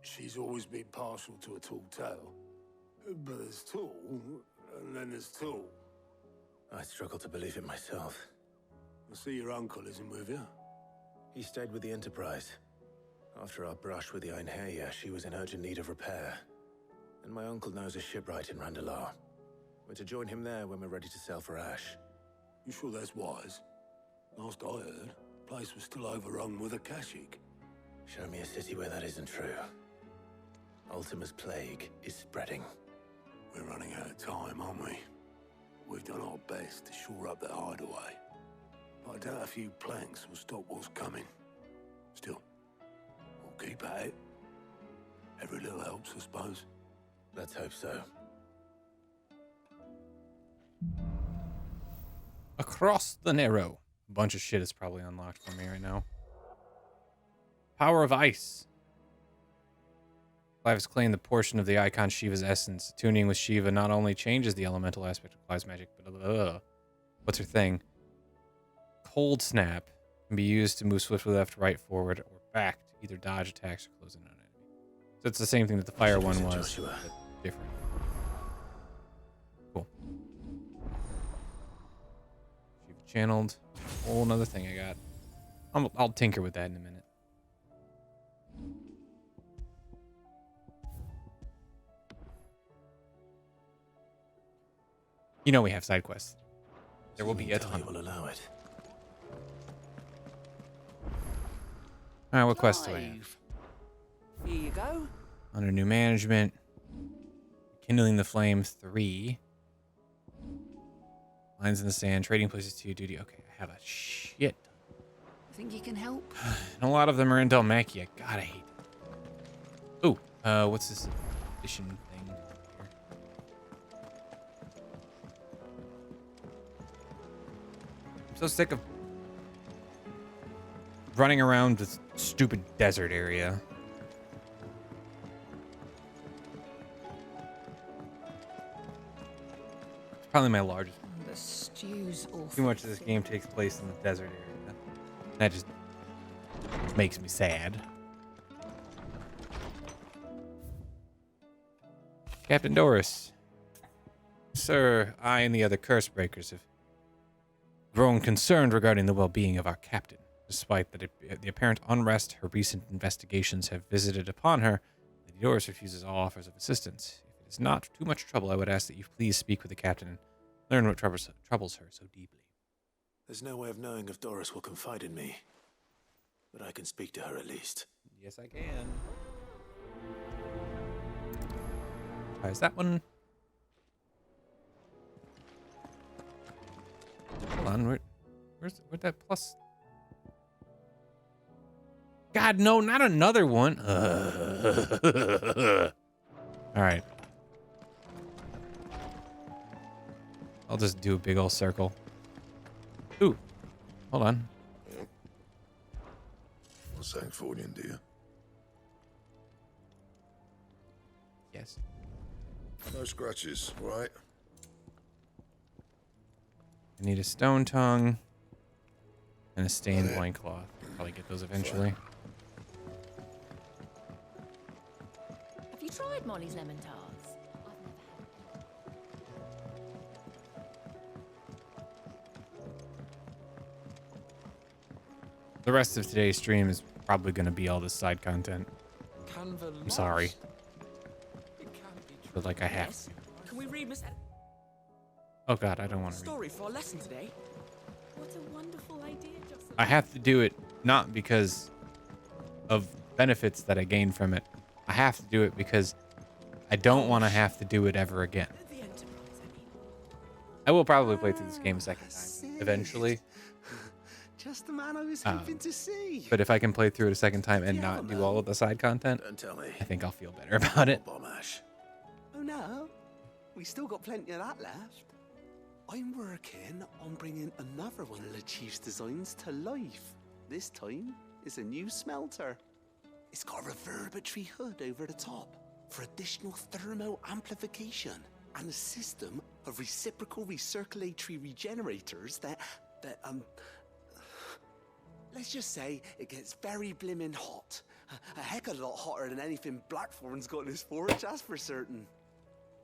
She's always been partial to a tall tale. But there's tall, and then there's tall. I struggle to believe it myself. I see your uncle isn't with you. He stayed with the Enterprise. After our brush with the Einherjar, she was in urgent need of repair. And my uncle knows a shipwright in Randalar. We're to join him there when we're ready to sail for Ash. You sure that's wise? Last I heard, the place was still overrun with Akashic. Show me a city where that isn't true. Ultima's plague is spreading. We're running out of time, aren't we? We've done our best to shore up that hideaway. But I doubt a few planks will stop what's coming. Still, we'll keep at it. Every little helps, I suppose. Let's hope so. Across the Narrow. A bunch of shit is probably unlocked for me right now. Power of Ice. Clive has claimed the portion of the icon Shiva's essence. Tuning with Shiva not only changes the elemental aspect of Clive's magic, but what's her thing? Cold Snap Can be used to move swiftly left, right, forward, or back to either dodge attacks or close in on enemy. So it's the same thing that the fire one was, but different. Cool. You've channeled a whole nother thing I got. I'll tinker with that in a minute. You know we have side quests. There will be a ton. Will allow it. All right, what quest do I have? Here you go. Under new management, kindling the flame 3. Lines in the sand, trading places 2, duty. Okay, I have a shit. Think you can help? And a lot of them are in Dalmacia. God, I hate it. Ooh, what's this mission thing here? I'm so sick of running around this stupid desert area. It's probably my largest. The stew's awful. Too much of this game takes place in the desert area. That just makes me sad. Captain Doris. Sir, I and the other curse breakers have grown concerned regarding the well-being of our captain. Despite the apparent unrest her recent investigations have visited upon her, Lady Doris refuses all offers of assistance. If it is not too much trouble, I would ask that you please speak with the captain and learn what troubles her so deeply. There's no way of knowing if Doris will confide in me, but I can speak to her at least. Yes, I can. Is that one? Hold on, where's that plus? God, no, not another one. All right. I'll just do a big old circle. Ooh, hold on. What's Sancfordian, do you? Yes. No scratches, right? I need a stone tongue and a stained loincloth. Probably get those eventually. Have you tried Molly's lemon tarts? The rest of today's stream is probably going to be all this side content. I'm sorry. But like I have to. Can we read Miss Oh god, I don't want to read. story for our lesson today? What a wonderful idea, Jocelyn. I have to do it not because of benefits that I gain from it. I have to do it because I don't want to have to do it ever again. I will probably play through this game a second time eventually. Just the man I was hoping to see. But if I can play through it a second time and not do all of the side content, I think I'll feel better about it. Oh no, we still got plenty of that left. I'm working on bringing another one of the Chief's designs to life. This time, it's a new smelter. It's got a reverberatory hood over the top for additional thermal amplification and a system of reciprocal recirculatory regenerators that let's just say it gets very blimmin' hot. A heck of a lot hotter than anything Blackthorn's got in his forge, that's for certain.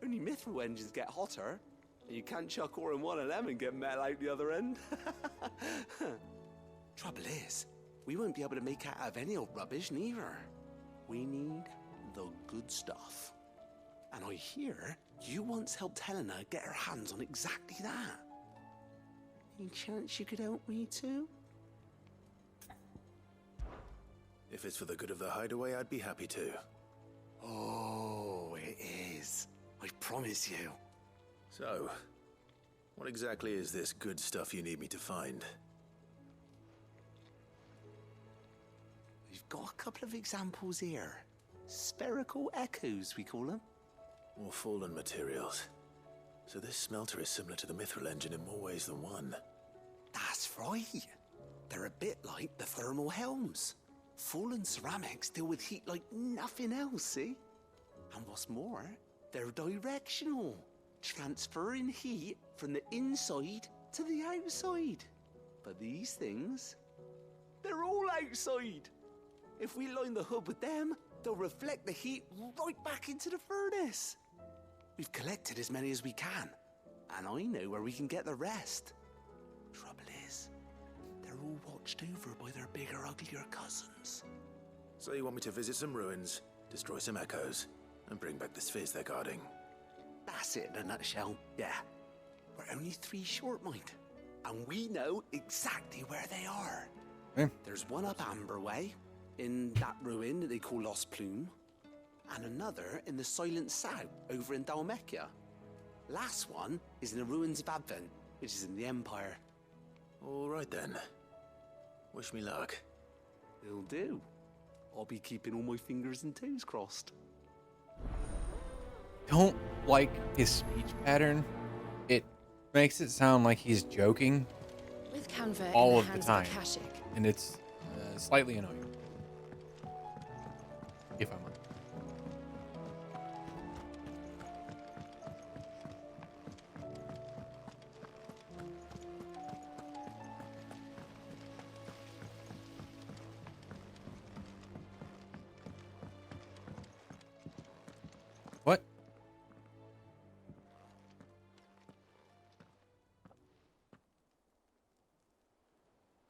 Only mithril engines get hotter, and you can't chuck ore in one of them and get metal out the other end. Trouble is, we won't be able to make out of any old rubbish neither. We need the good stuff. And I hear you once helped Helena get her hands on exactly that. Any chance you could help me too? If it's for the good of the hideaway, I'd be happy to. Oh, it is. I promise you. So, what exactly is this good stuff you need me to find? We've got a couple of examples here. Spherical echoes, we call them. More fallen materials. So this smelter is similar to the mithril engine in more ways than one. That's right. They're a bit like the thermal helms. Fallen ceramics deal with heat like nothing else, see? And what's more, they're directional, transferring heat from the inside to the outside. But these things, They're all outside. If we line the hub with them, they'll reflect the heat right back into the furnace. We've collected as many as we can, and I know where we can get the rest. Trouble is, they're all watched over by their bigger, uglier cousins. So you want me to visit some ruins, destroy some echoes, and bring back the spheres they're guarding? That's it in a nutshell, yeah. We're only 3 short, mind. And we know exactly where they are. Okay. There's one up Amber Way, in that ruin that they call Lost Plume, and another in the Silent South, over in Dalmekia. Last one is in the ruins of Advent, which is in the Empire. All right then. Wish me luck. Will do. I'll be keeping all my fingers and toes crossed. Don't like his speech pattern. It makes it sound like he's joking With Canva all in of the the hands time, of Akashic, and it's slightly annoying. If I'm honest. What?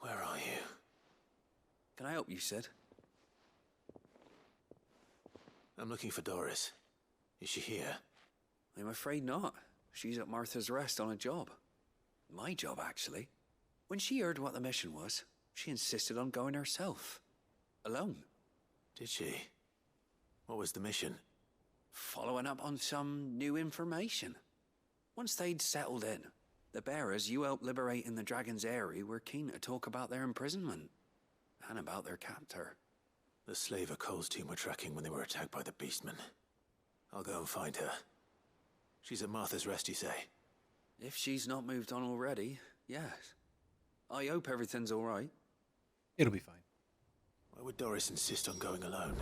Where are you? Can I help you, Sid? I'm looking for Doris. Is she here? I'm afraid not. She's at Martha's Rest on a job. My job, actually. When she heard what the mission was, she insisted on going herself. Alone. Did she? What was the mission? Following up on some new information. Once they'd settled in, the bearers you helped liberate in the Dragon's Eyrie were keen to talk about their imprisonment. And about their captor. The slaver Cole's team were tracking when they were attacked by the Beastmen. I'll go and find her. She's at Martha's Rest, you say? If she's not moved on already, yes. I hope everything's all right. It'll be fine. Why would Doris insist on going alone?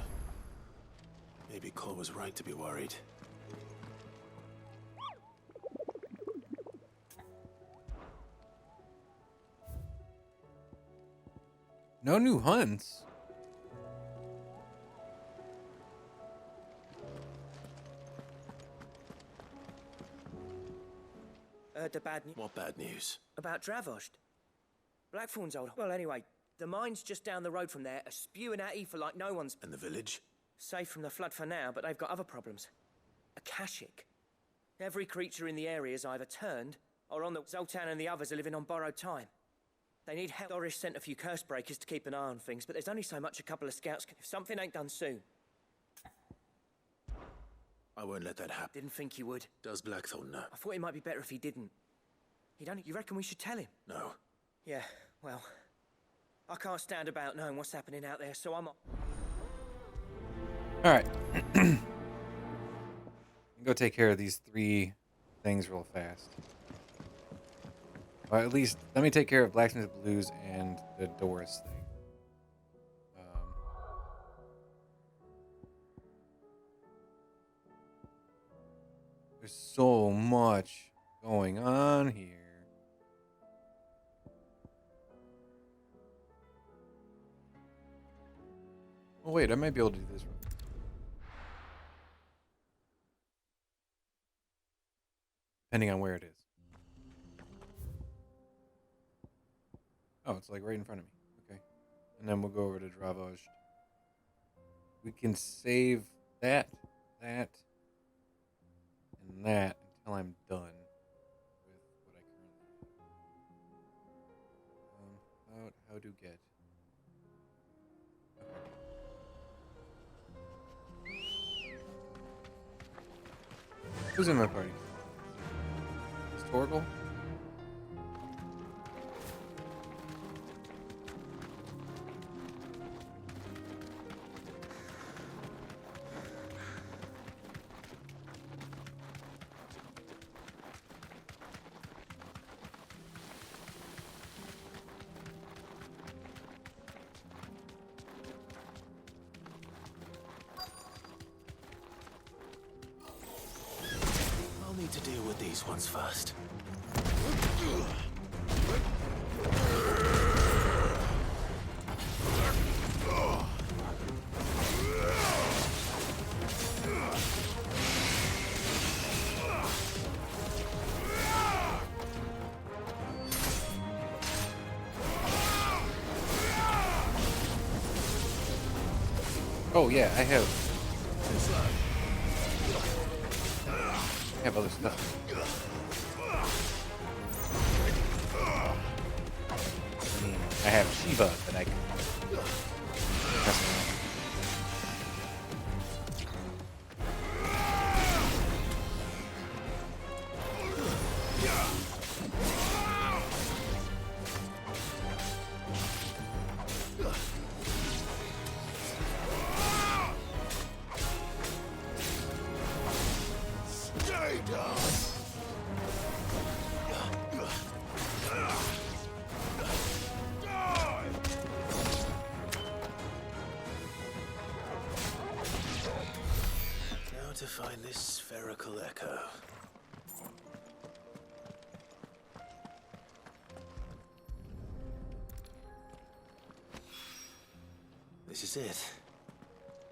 Maybe Cole was right to be worried. No new hunts. The bad news. What bad news? About Dravost. Blackthorn's old. Well, anyway, the mine's just down the road from there, are spewing out ether like no one's. And the village? Safe from the flood for now, but they've got other problems. Akashic. Every creature in the area is either turned, or on the Zoltan and the others are living on borrowed time. They need help. Doris sent a few curse breakers to keep an eye on things, but there's only so much a couple of scouts can. If something ain't done soon. I won't let that happen. Didn't think you would. Does Blackthorn know? I thought it might be better if he didn't. You reckon we should tell him? No. Yeah, well, I can't stand about knowing what's happening out there, so I'm... Alright. Go take care of these 3 things real fast. Or at least, let me take care of Blacksmith Blues and the Doris thing. There's so much going on here. Oh wait, I might be able to do this real quick. Depending on where it is. Oh, it's like right in front of me. Okay. And then we'll go over to Dravost. We can save that, and that until I'm done with what I currently have. How to get. Okay. Who's in my party? Is Torgal? To deal with these ones first. Oh yeah, I have other stuff. I mean, I have Shiva that I can mess around. Now to find this spherical echo. This is it.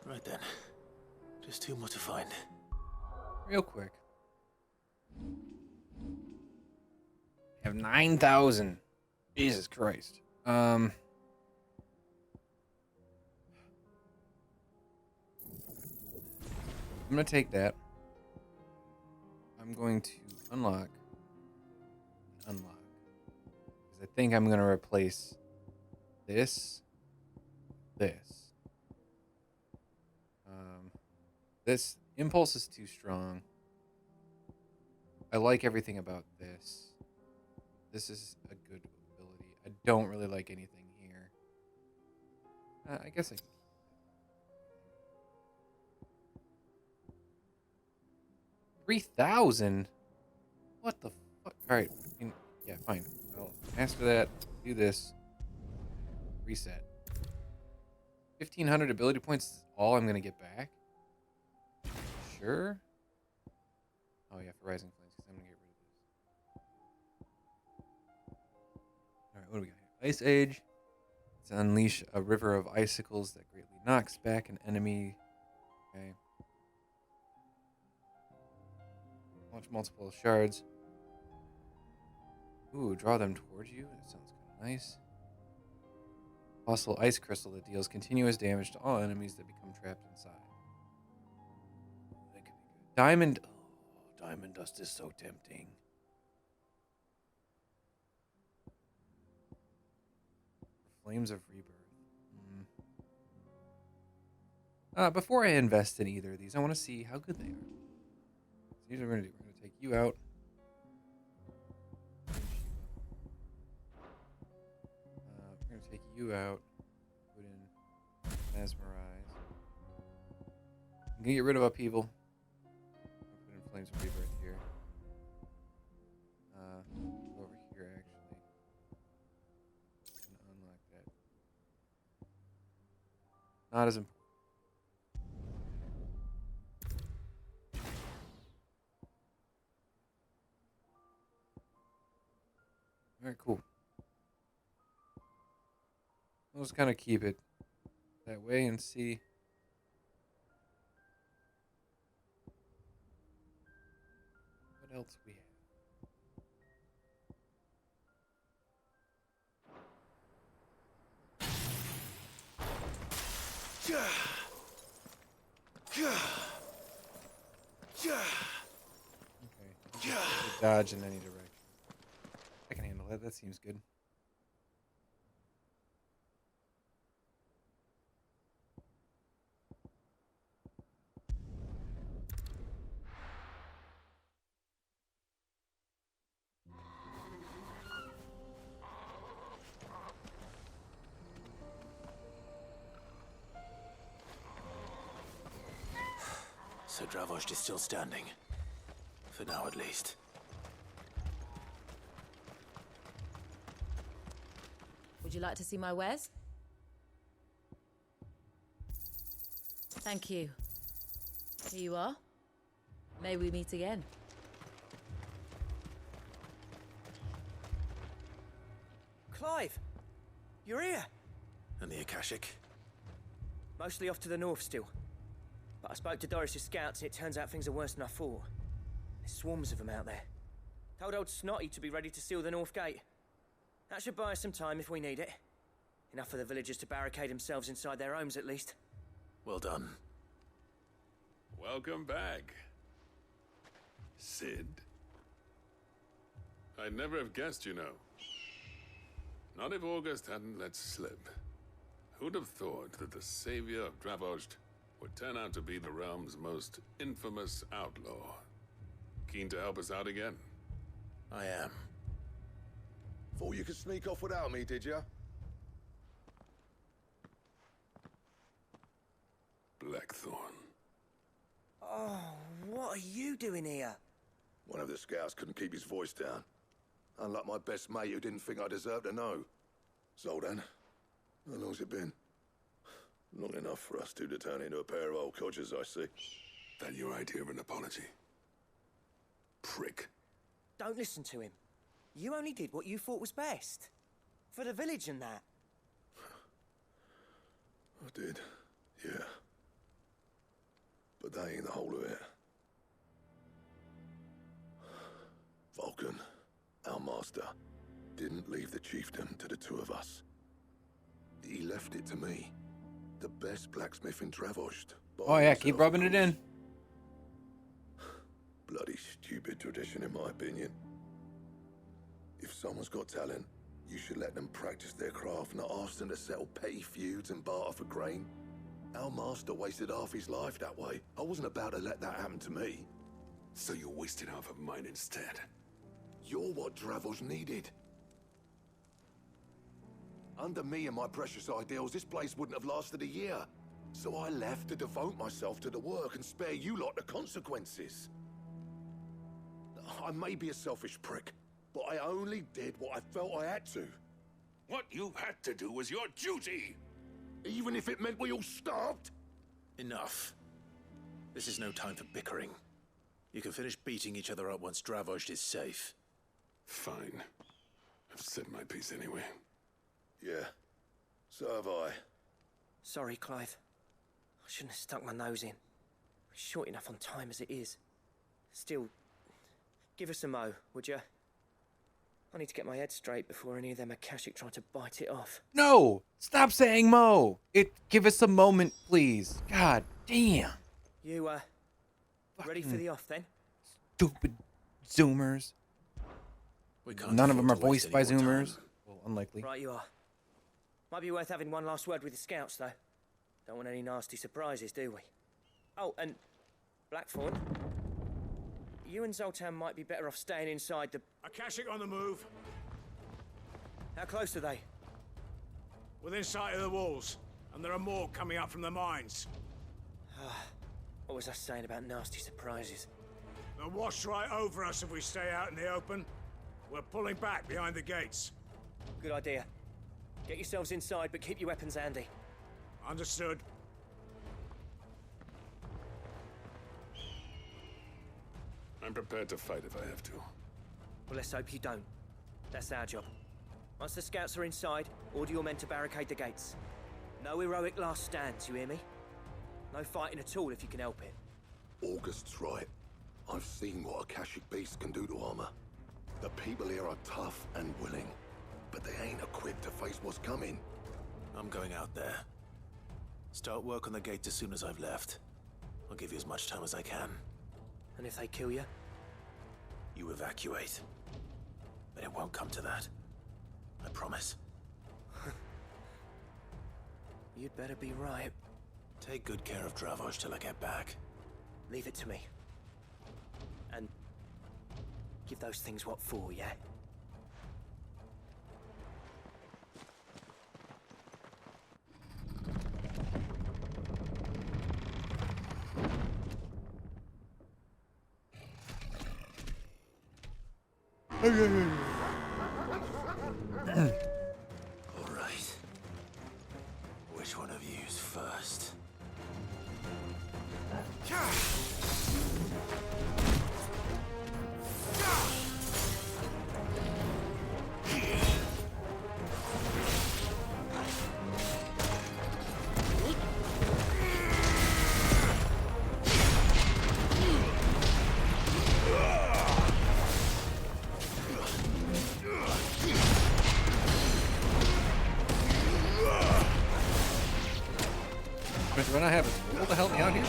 Right then. Just two more to find. Real quick. I have 9,000. Jesus Christ. I'm gonna take that. I'm going to unlock. Because I think I'm gonna replace this. This impulse is too strong. I like everything about this. This is a good ability. I don't really like anything here. I guess I can. 3,000? What the fuck? Alright. Yeah, fine. I'll master that. Do this. Reset. 1,500 ability points is all I'm going to get back? Sure? Oh yeah, for Rising Flames, because I'm going to get rid of this. Alright, what do we got here? Ice Age. It's unleash a river of icicles that greatly knocks back an enemy. Okay. Launch multiple shards. Ooh, draw them towards you. That sounds kind of nice. Hostile ice crystal that deals continuous damage to all enemies that become trapped inside. That could be good. Diamond. Oh, diamond dust is so tempting. Flames of Rebirth. Before I invest in either of these, I want to see how good they are. So here's what we're going to do. We're going to take you out. We're going to take you out. Put in Mesmerize. I'm going to get rid of Upheaval. Put in Flames of Rebirth here. Over here, actually. Unlock that. Not as important. Alright, cool. We'll just kind of keep it that way and see. What else we have. Okay. Dodge in any direction. I can handle that. That seems good. So Dravost is still standing. For now, at least. Would you like to see my wares? Thank you. Here you are. May we meet again. Clive! You're here! And the Akashic? Mostly off to the north still. But I spoke to Doris's scouts and it turns out things are worse than I thought. There's swarms of them out there. Told old Snotty to be ready to seal the north gate. That should buy us some time if we need it. Enough for the villagers to barricade themselves inside their homes at least. Well done. Welcome back, Sid. I'd never have guessed, you know. Not if August hadn't let slip. Who'd have thought that the savior of Dravost would turn out to be the realm's most infamous outlaw? Keen to help us out again? I am. Thought you could sneak off without me, did ya? Blackthorn. Oh, what are you doing here? One of the scouts couldn't keep his voice down. Unlike my best mate who didn't think I deserved to know. Zoltan, how long's it been? Long enough for us two to turn into a pair of old codgers, I see. That your idea of an apology? Prick. Don't listen to him. You only did what you thought was best. For the village and that. I did, yeah. But that ain't the whole of it. Vulcan, our master, didn't leave the chiefdom to the two of us. He left it to me. The best blacksmith in Dravost. Oh yeah, keep rubbing it in. Bloody stupid tradition, in my opinion. If someone's got talent, you should let them practice their craft, not ask them to settle petty feuds and barter for grain. Our master wasted half his life that way. I wasn't about to let that happen to me. So you wasted half of mine instead. You're what Dravost needed. Under me and my precious ideals, this place wouldn't have lasted a year. So I left to devote myself to the work and spare you lot the consequences. I may be a selfish prick, but I only did what I felt I had to. What you had to do was your duty! Even if it meant we all starved? Enough. This is no time for bickering. You can finish beating each other up once Dravost is safe. Fine. I've said my piece anyway. Yeah, so have I. Sorry, Clive. I shouldn't have stuck my nose in. We're short enough on time as it is. Still, give us a mo, would you? I need to get my head straight before any of them Akashic try to bite it off. No! Stop saying Mo! Give us a moment, please. God damn. You, ready for the off, then? Stupid Zoomers. None of them are voiced by Zoomers. Well, unlikely. Right you are. Might be worth having one last word with the scouts, though. Don't want any nasty surprises, do we? Oh, and Blackthorn, you and Zoltan might be better off staying inside the... Akashic on the move. How close are they? Within sight of the walls. And there are more coming up from the mines. What was I saying about nasty surprises? They'll wash right over us if we stay out in the open. We're pulling back behind the gates. Good idea. Get yourselves inside, but keep your weapons handy. Understood. I'm prepared to fight if I have to. Well, let's hope you don't. That's our job. Once the scouts are inside, order your men to barricade the gates. No heroic last stands, you hear me? No fighting at all if you can help it. August's right. I've seen what Akashic beasts can do to armor. The people here are tough and willing, but they ain't equipped to face what's coming. I'm going out there. Start work on the gate as soon as I've left. I'll give you as much time as I can. And if they kill you? You evacuate. But it won't come to that. I promise. You'd better be right. Take good care of Dravost till I get back. Leave it to me. And give those things what for, yeah? All right. Which one of you's first? Do I not have a tool to help me out here?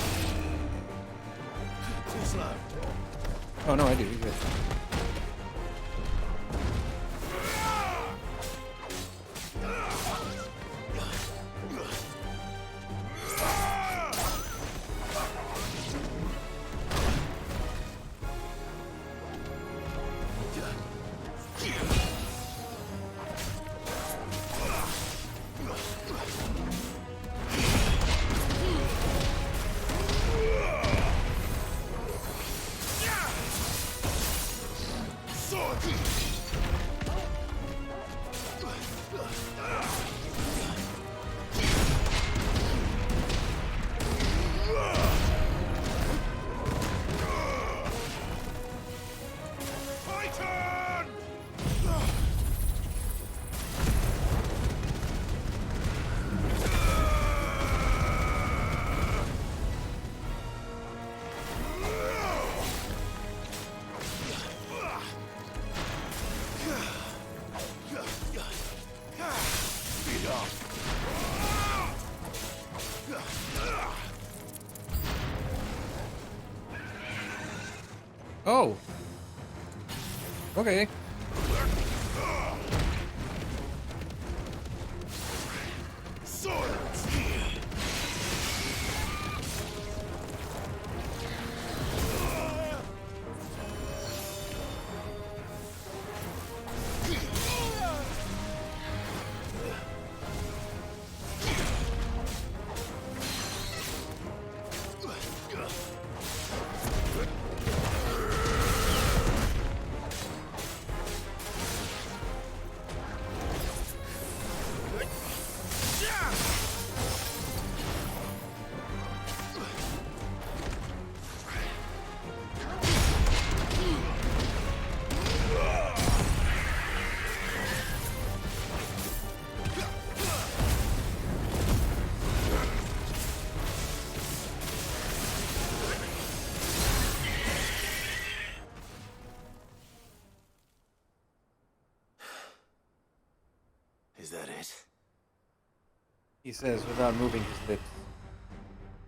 Too slow. Oh no, I do. You're good. Oh. Okay. Is that it? He says without moving his lips.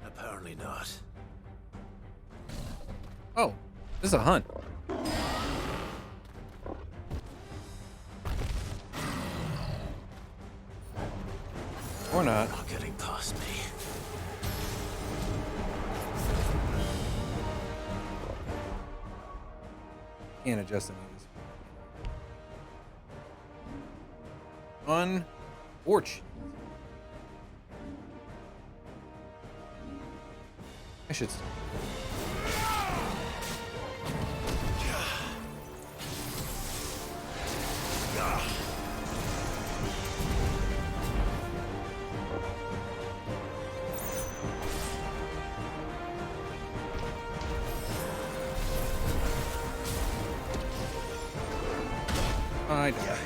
Apparently not. Oh, this is a hunt. Or not. Not getting past me. Can't adjust any of this. Unfortunate. I should stop. I die.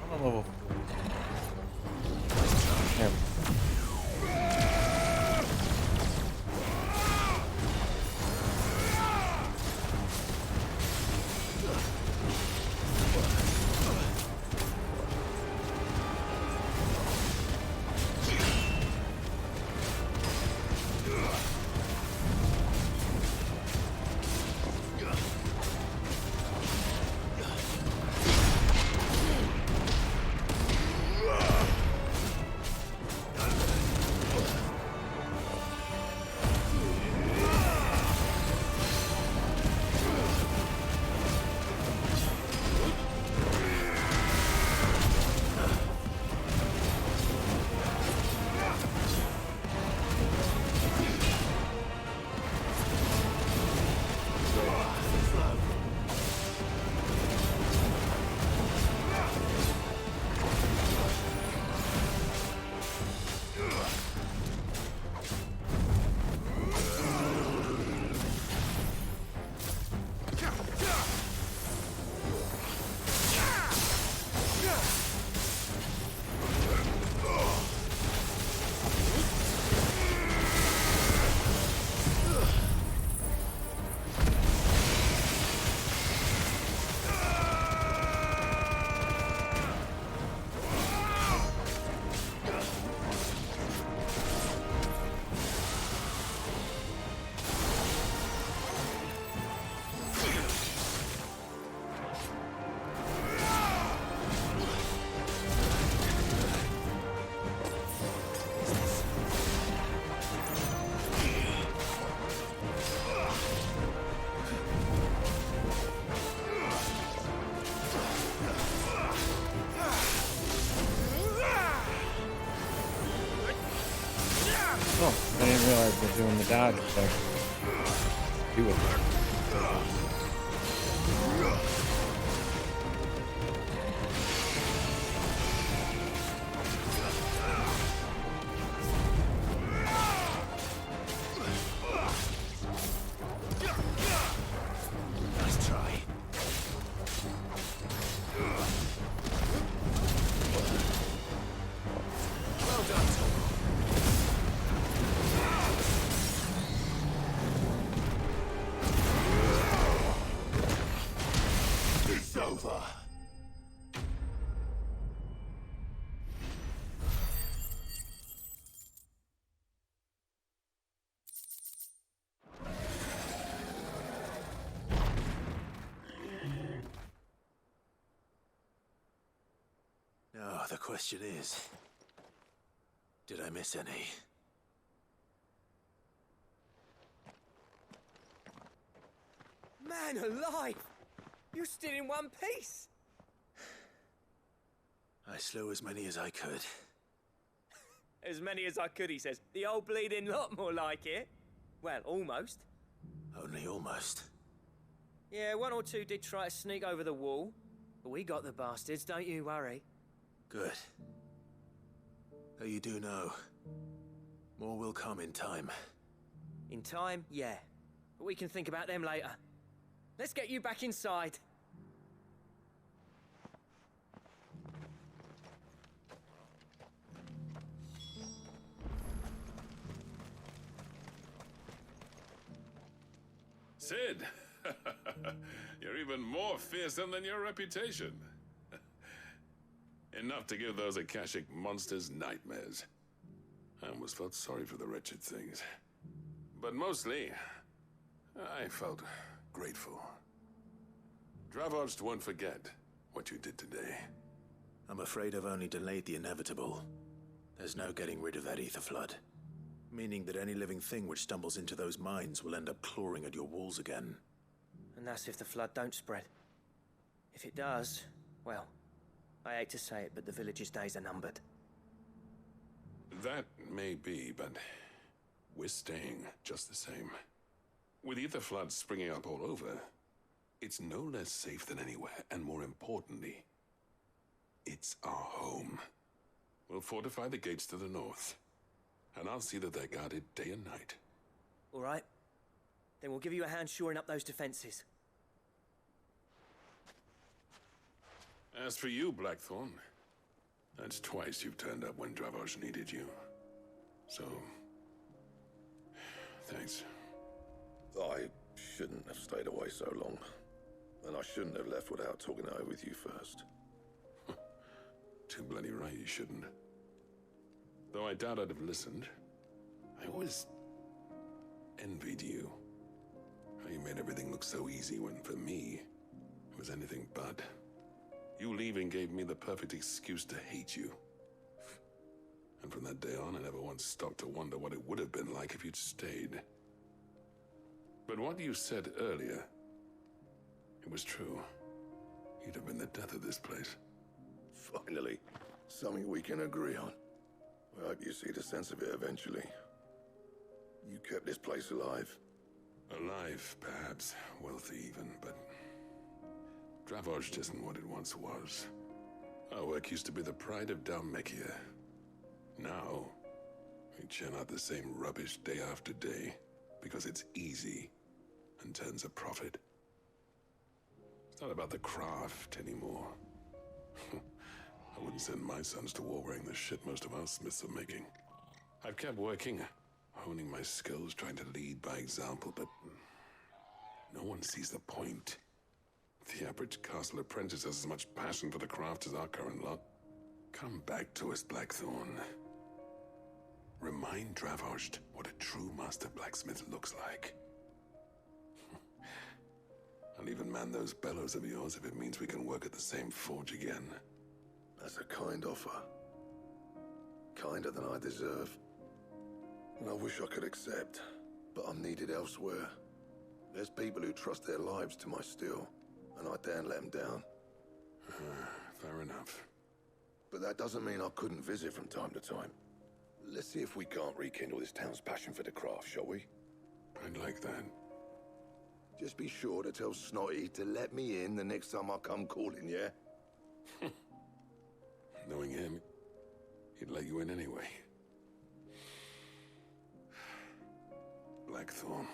I'm on level 4. There we go. didn't realize they're doing the dodge, but do it. Nice try. Well done, Tom. It's over. Now, the question is, did I miss any? Man alive! You're still in one piece! I slew as many as I could. As many as I could, he says. The old bleeding lot, more like it. Well, almost. Only almost. Yeah, one or two did try to sneak over the wall. But we got the bastards, don't you worry. Good. Though you do know, more will come in time. In time, yeah. But we can think about them later. Let's get you back inside. Sid, you're even more fearsome than your reputation. Enough to give those Akashic monsters nightmares. I almost felt sorry for the wretched things. But mostly, I felt grateful. Dravoged won't forget what you did today. I'm afraid I've only delayed the inevitable. There's no getting rid of that ether flood. Meaning that any living thing which stumbles into those mines will end up clawing at your walls again. And that's if the flood don't spread. If it does, well, I hate to say it, but the village's days are numbered. That may be, but we're staying just the same. With ether floods springing up all over, it's no less safe than anywhere, and more importantly, it's our home. We'll fortify the gates to the north, and I'll see that they're guarded day and night. All right. Then we'll give you a hand shoring up those defenses. As for you, Blackthorn, that's twice you've turned up when Dravos needed you. So, thanks. I shouldn't have stayed away so long. And I shouldn't have left without talking it over with you first. Too bloody right you shouldn't. Though I doubt I'd have listened. I always envied you. How you made everything look so easy when, for me, it was anything but. You leaving gave me the perfect excuse to hate you. And from that day on, I never once stopped to wonder what it would have been like if you'd stayed. But what you said earlier, it was true. You'd have been the death of this place. Finally, something we can agree on. I hope you see the sense of it eventually. You kept this place alive. Alive, perhaps. Wealthy even, but Dravoged isn't what it once was. Our work used to be the pride of Dalmekia. Now, we churn out the same rubbish day after day because it's easy and turns a profit. It's not about the craft anymore. I wouldn't send my sons to war wearing the shit most of our smiths are making. I've kept working, honing my skills, trying to lead by example, but no one sees the point. The average castle apprentice has as much passion for the craft as our current lot. Come back to us, Blackthorn. Remind Dravoged what a true master blacksmith looks like. I'll even man those bellows of yours if it means we can work at the same forge again. That's a kind offer. Kinder than I deserve. And I wish I could accept, but I'm needed elsewhere. There's people who trust their lives to my steel, and I daren't let them down. Fair enough. But that doesn't mean I couldn't visit from time to time. Let's see if we can't rekindle this town's passion for the craft, shall we? I'd like that. Just be sure to tell Snotty to let me in the next time I come calling, yeah? Knowing him, he'd let you in anyway. Blackthorn.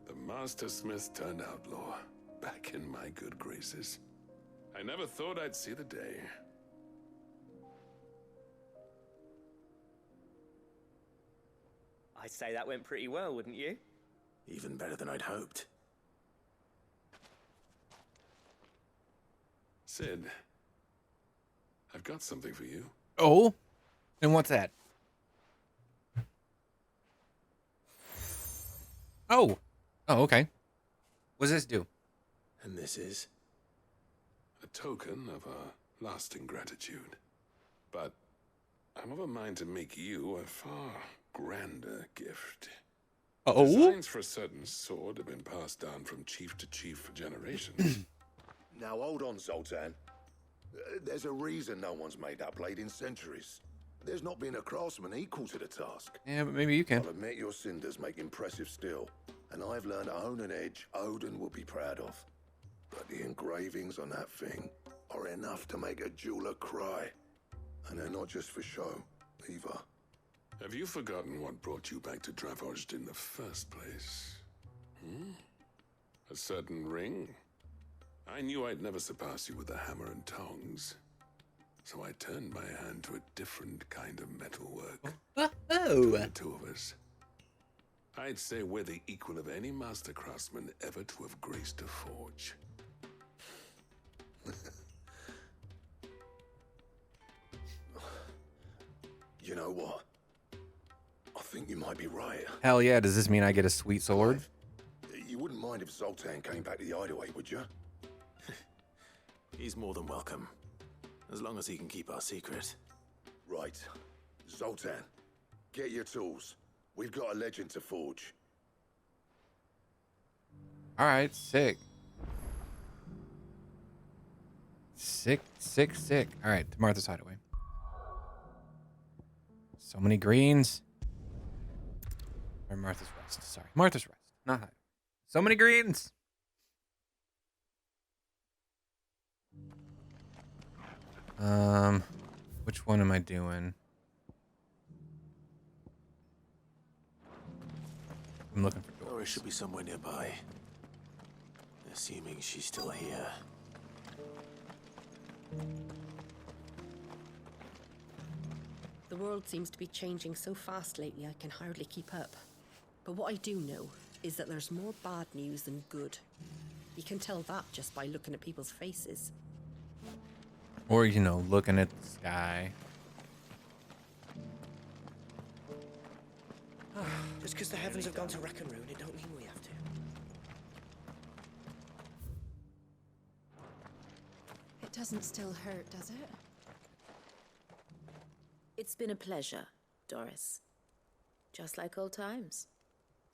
The Master Smith turned outlaw, back in my good graces. I never thought I'd see the day. I'd say that went pretty well, wouldn't you? Even better than I'd hoped. Sid, I've got something for you. Oh? And what's that? Oh. Oh, okay. What does this do? And this is? A token of our lasting gratitude. But I'm of a mind to make you a far grander gift. Oh? Designs for a certain sword have been passed down from chief to chief for generations. Now hold on, Zoltan. There's a reason no one's made that blade in centuries. There's not been a craftsman equal to the task. Yeah, but maybe you can. I'll admit your cinders make impressive steel, and I've learned to own an edge Odin will be proud of. But the engravings on that thing are enough to make a jeweler cry. And they're not just for show, either. Have you forgotten what brought you back to Dravozd in the first place? A certain ring? I knew I'd never surpass you with a hammer and tongs. So I turned my hand to a different kind of metalwork. Between the two of us, I'd say we're the equal of any master craftsman ever to have graced a forge. You know what? I think you might be right. Hell yeah, does this mean I get a sweet sword? You wouldn't mind if Zoltan came back to the hideaway, would you? He's more than welcome. As long as he can keep our secret. Right. Zoltan, get your tools. We've got a legend to forge. Alright, sick. Sick. Alright, to Martha's Hideaway. So many greens. Or Martha's Rest. Sorry. Martha's Rest. Not Hideaway. So many greens. Which one am I doing? I'm looking for Doris should be somewhere nearby. Assuming she's still here. The world seems to be changing so fast lately I can hardly keep up. But what I do know is that there's more bad news than good. You can tell that just by looking at people's faces. Or, you know, looking at the sky. Just because the heavens have gone to rack and ruin, it don't mean we have to. It doesn't still hurt, does it? It's been a pleasure, Doris. Just like old times.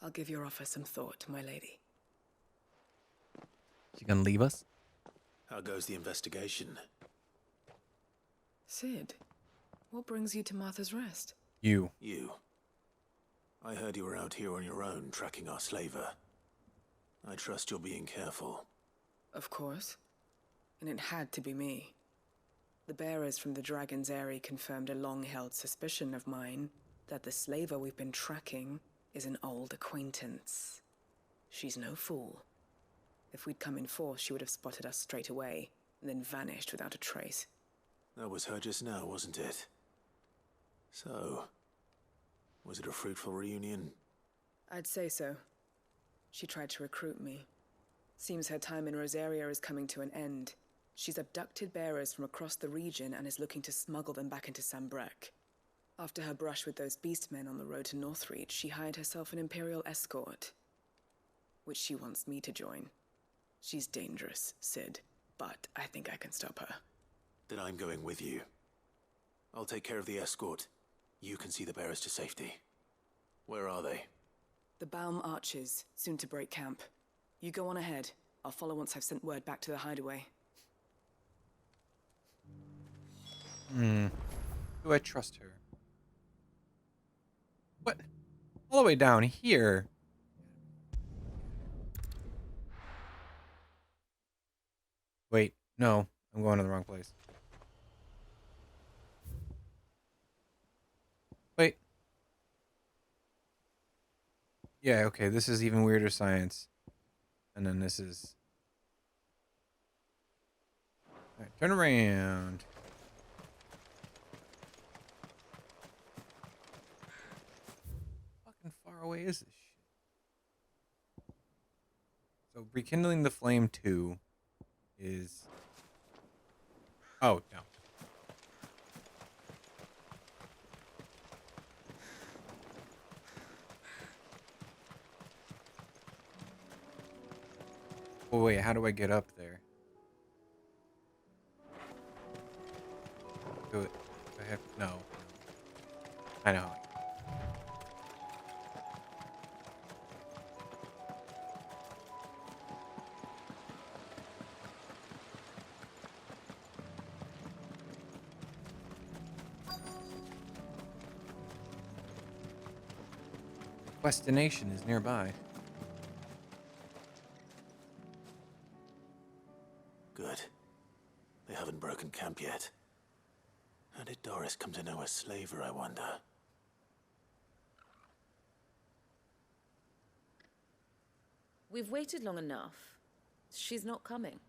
I'll give your offer some thought, my lady. You gonna leave us? How goes the investigation? Sid, what brings you to Martha's Rest? You. I heard you were out here on your own, tracking our slaver. I trust you're being careful. Of course. And it had to be me. The bearers from the Dragon's Eyrie confirmed a long-held suspicion of mine that the slaver we've been tracking is an old acquaintance. She's no fool. If we'd come in force, she would have spotted us straight away, and then vanished without a trace. That was her just now, wasn't it? So, was it a fruitful reunion? I'd say so. She tried to recruit me. Seems her time in Rosaria is coming to an end. She's abducted bearers from across the region and is looking to smuggle them back into Sambrek. After her brush with those beastmen on the road to Northreach, she hired herself an Imperial escort, which she wants me to join. She's dangerous, Sid, but I think I can stop her. Then I'm going with you. I'll take care of the escort. You can see the bearers to safety. Where are they? The Baum Archers, soon to break camp. You go on ahead. I'll follow once I've sent word back to the hideaway. Do I trust her? What? All the way down here. Wait, no. I'm going to the wrong place. Wait. Yeah, okay, this is even weirder science. And then this is... Alright, turn around. How fucking far away is this shit? So, rekindling the flame 2 is... Oh, no. Oh, wait, how do I get up there? Do it. Do I have... No. I know. Destination is nearby. Good. They haven't broken camp yet. How did Doris come to know a slaver, I wonder? We've waited long enough. She's not coming.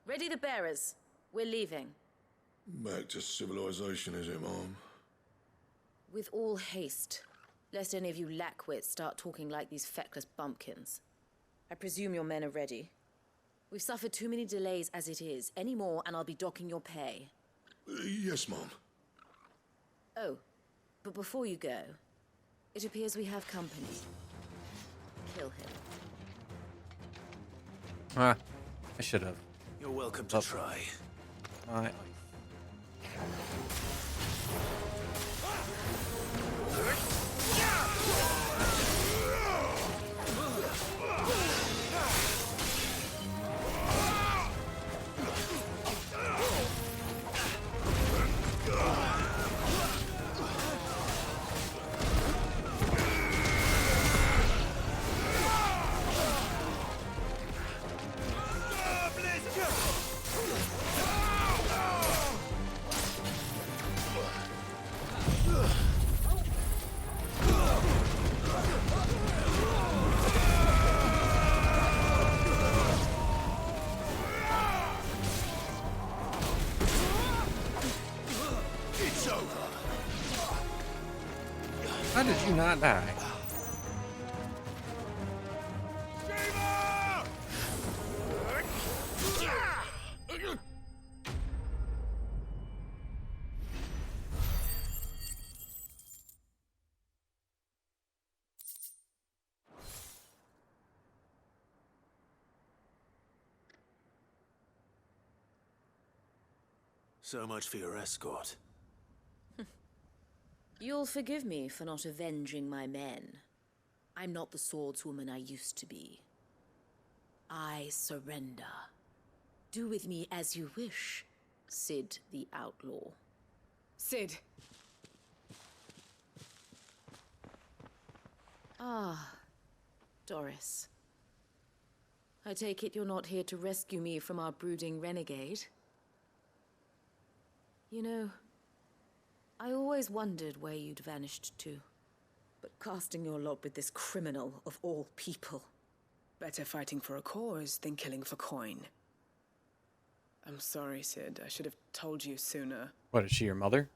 Ready the bearers. We're leaving. Back to civilization, is it, Mom? With all haste. Lest any of you lackwits start talking like these feckless bumpkins. I presume your men are ready. We've suffered too many delays as it is. Any more and I'll be docking your pay. Yes, Mom. Oh, but before you go, it appears we have company. Kill him. Ah, I should have. You're welcome to try. My... How did you not die? So much for your escort. You'll forgive me for not avenging my men. I'm not the swordswoman I used to be. I surrender. Do with me as you wish, Sid the Outlaw. Sid! Ah, Doris. I take it you're not here to rescue me from our brooding renegade? You know, I always wondered where you'd vanished to. But casting your lot with this criminal of all people. Better fighting for a cause than killing for coin. I'm sorry, Sid. I should have told you sooner. What, is she your mother?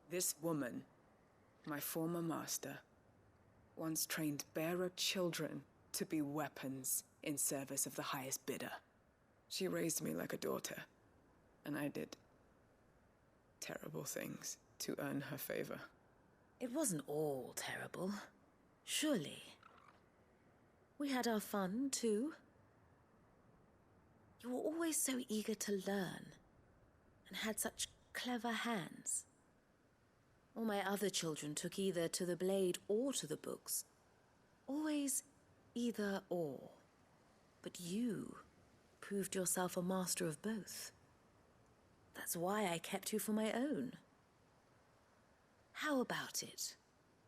This woman, my former master, once trained bearer children to be weapons in service of the highest bidder. She raised me like a daughter, and I did terrible things to earn her favor. It wasn't all terrible, surely. We had our fun, too. You were always so eager to learn, and had such clever hands. All my other children took either to the blade or to the books. Always either or. But you proved yourself a master of both. That's why I kept you for my own. How about it,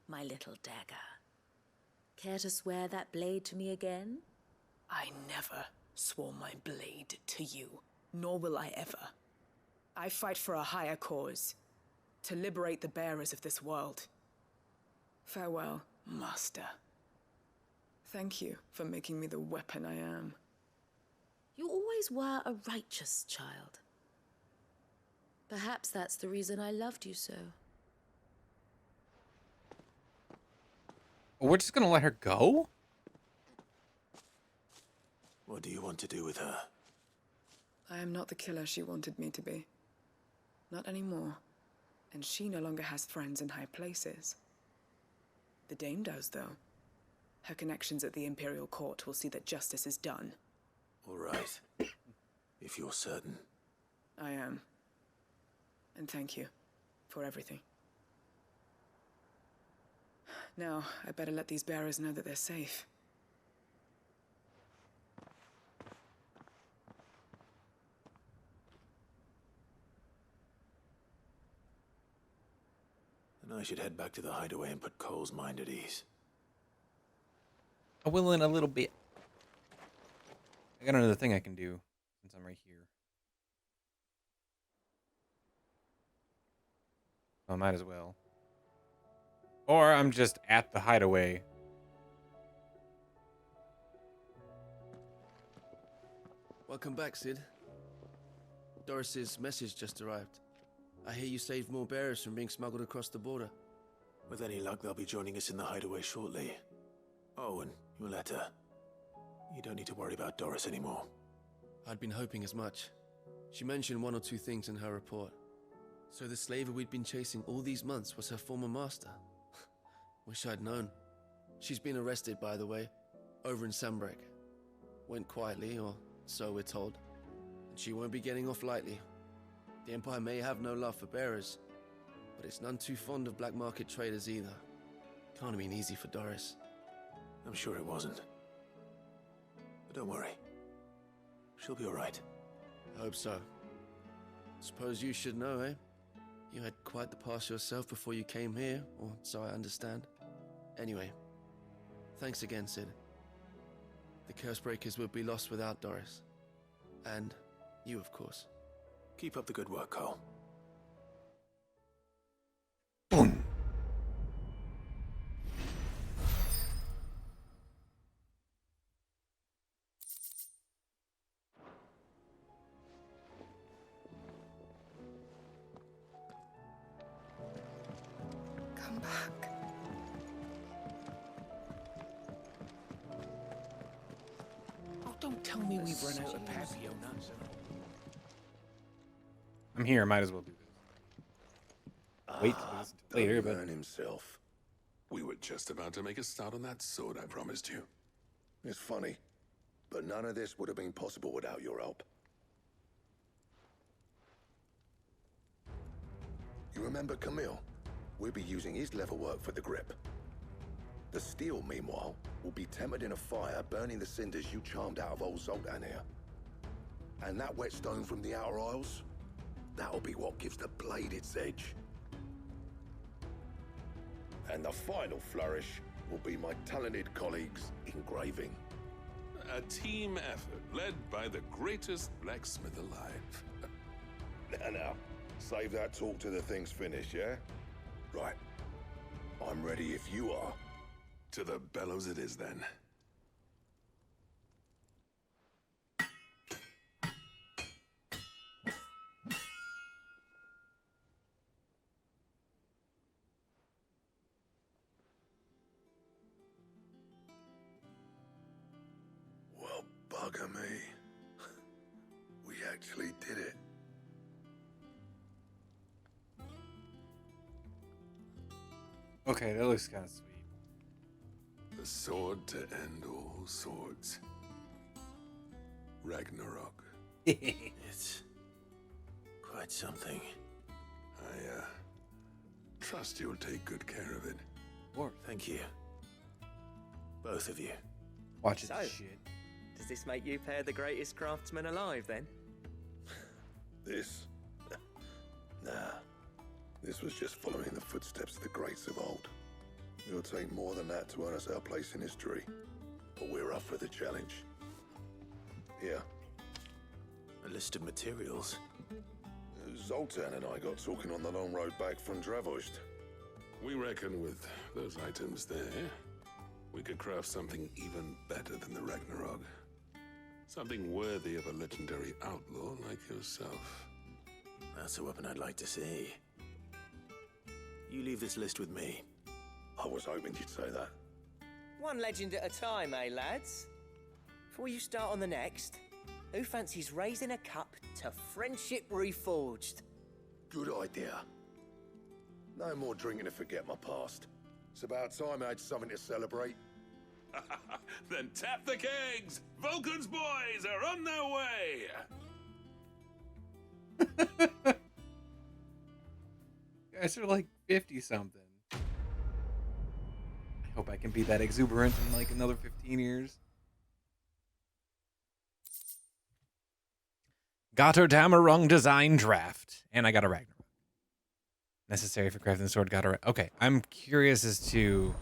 my little dagger? Care to swear that blade to me again? I never swore my blade to you, nor will I ever. I fight for a higher cause, to liberate the bearers of this world. Farewell, Master. Thank you for making me the weapon I am. You always were a righteous child. Perhaps that's the reason I loved you so. We're just gonna let her go? What do you want to do with her? I am not the killer she wanted me to be. Not anymore. And she no longer has friends in high places. The Dame does, though. Her connections at the Imperial Court will see that justice is done. All right. If you're certain. I am. And thank you for everything. Now, I better let these bearers know that they're safe. Then I should head back to the hideaway and put Cole's mind at ease. I will in a little bit. I got another thing I can do since I'm right here. I might as well. Or I'm just at the hideaway. Welcome back, Sid. Doris's message just arrived. I hear you saved more bearers from being smuggled across the border. With any luck, they'll be joining us in the hideaway shortly. Oh, and your letter. You don't need to worry about Doris anymore. I'd been hoping as much. She mentioned one or two things in her report. So the slaver we'd been chasing all these months was her former master. Wish I'd known. She's been arrested, by the way, over in Sambrek. Went quietly, or so we're told. And she won't be getting off lightly. The Empire may have no love for bearers, but it's none too fond of black market traders either. Can't have been easy for Doris. I'm sure it wasn't. But don't worry. She'll be all right. I hope so. Suppose you should know, eh? You had quite the past yourself before you came here, or so I understand. Anyway, thanks again, Sid. The Cursebreakers would be lost without Doris. And you, of course. Keep up the good work, Cole. Boom. Come back. Oh, don't tell me we've run out of Papio nuts. I'm here. I might as well do this. Wait to do this later, but Learn himself. We were just about to make a start on that sword I promised you. It's funny, but none of this would have been possible without your help. You remember Camille? We'll be using his leather work for the grip. The steel, meanwhile, will be tempered in a fire, burning the cinders you charmed out of old Zoltan here. And that whetstone from the Outer Isles, that'll be what gives the blade its edge. And the final flourish will be my talented colleagues' engraving. A team effort led by the greatest blacksmith alive. Now, save that talk till the thing's finished, yeah? Right. I'm ready if you are. To the bellows it is then. Well, bugger me. We actually did it. okay, that looks kind of sweet. The sword to end all swords. Ragnarok. It's quite something. I trust you'll take good care of it. Thank you. Both of you. Watch it, So, shit. does this make you pair the greatest craftsman alive, then? This? Nah. This was just following the footsteps of the greats of old. It'll take more than that to earn us our place in history. But we're up for the challenge. Here. A list of materials. Zoltan and I got talking on the long road back from Dravozd. We reckon with those items there, we could craft something even better than the Ragnarok. Something worthy of a legendary outlaw like yourself. That's a weapon I'd like to see. You leave this list with me. I was hoping you'd say that. One legend at a time, eh, lads? Before you start on the next, who fancies raising a cup to friendship reforged? Good idea. No more drinking to forget my past. It's about time I had something to celebrate. Then tap the kegs! Vulcan's boys are on their way! You guys are like 50-something. I hope I can be that exuberant in like another 15 years. Gotterdamerung design draft. And I got a Ragnarok. Necessary for crafting the sword. Got a... Okay, I'm curious as to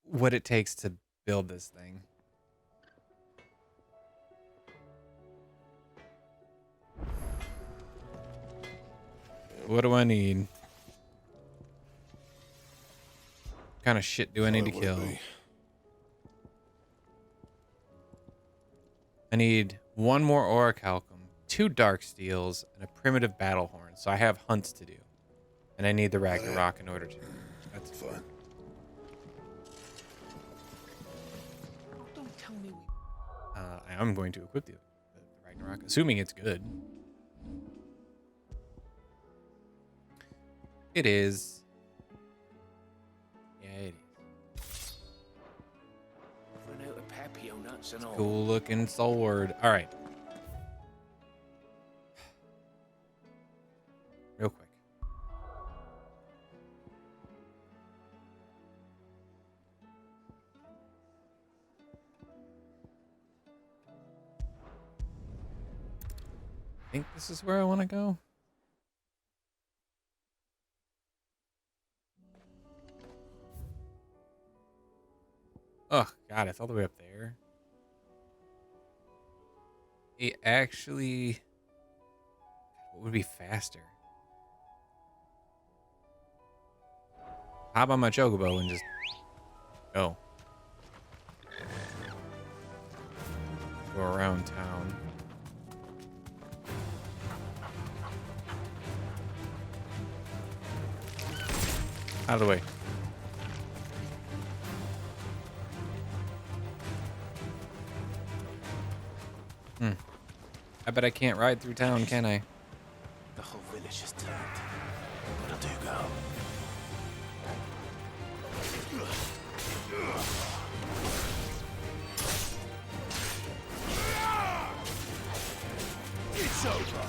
what it takes to build this thing. What do I need? What kind of shit do I need to kill? I need one more orichalcum, 2 dark steels, and a primitive battle horn. So I have hunts to do. And I need the Ragnarok in order to. That's fine. Don't tell me I am going to equip the Ragnarok, assuming it's good. It is. Yeah, it is. Run out of papio nuts and all. Cool looking sword. All right. Real quick. I think this is where I want to go. Oh, God, it's all the way up there. It actually... What would be faster? Hop on my chocobo and just go. Go around town. Out of the way. I bet I can't ride through town, can I? The whole village is turned. But I do go. It's over.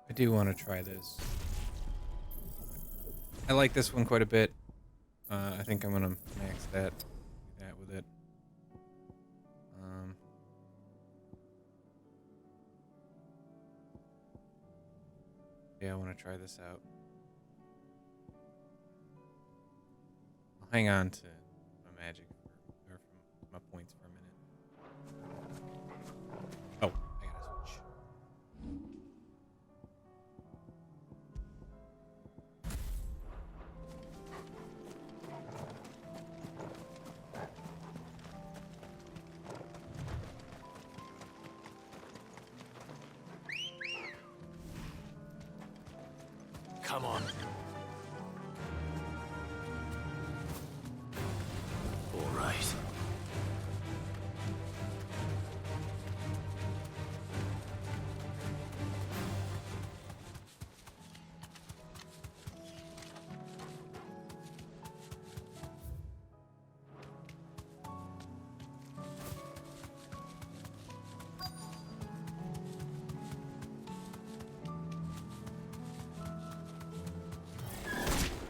I do want to try this. I like this one quite a bit. I think I'm gonna max that with it. Yeah, I want to try this out. I'll hang on to my magic or my points for a minute. Oh, I gotta switch. Come on. All right.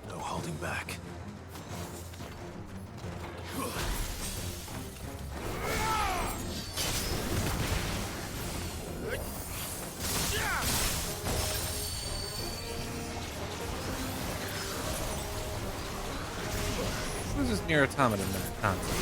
No holding back. What is this near automaton concept?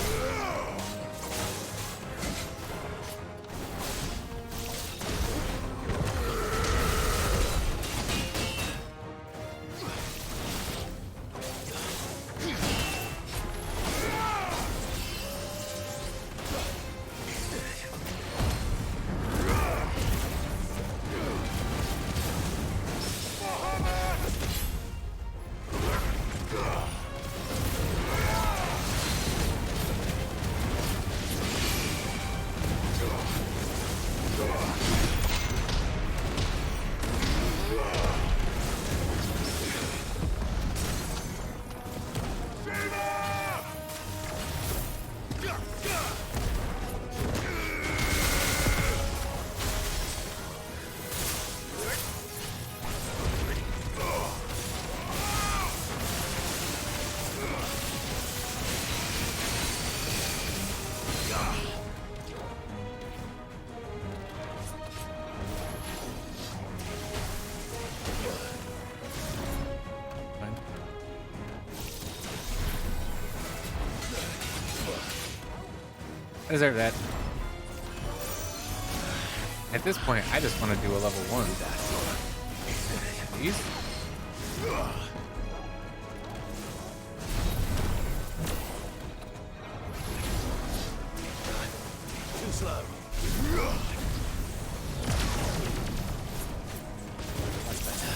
I deserve that. At this point, I just want to do a level 1. Please? Too slow. That's better.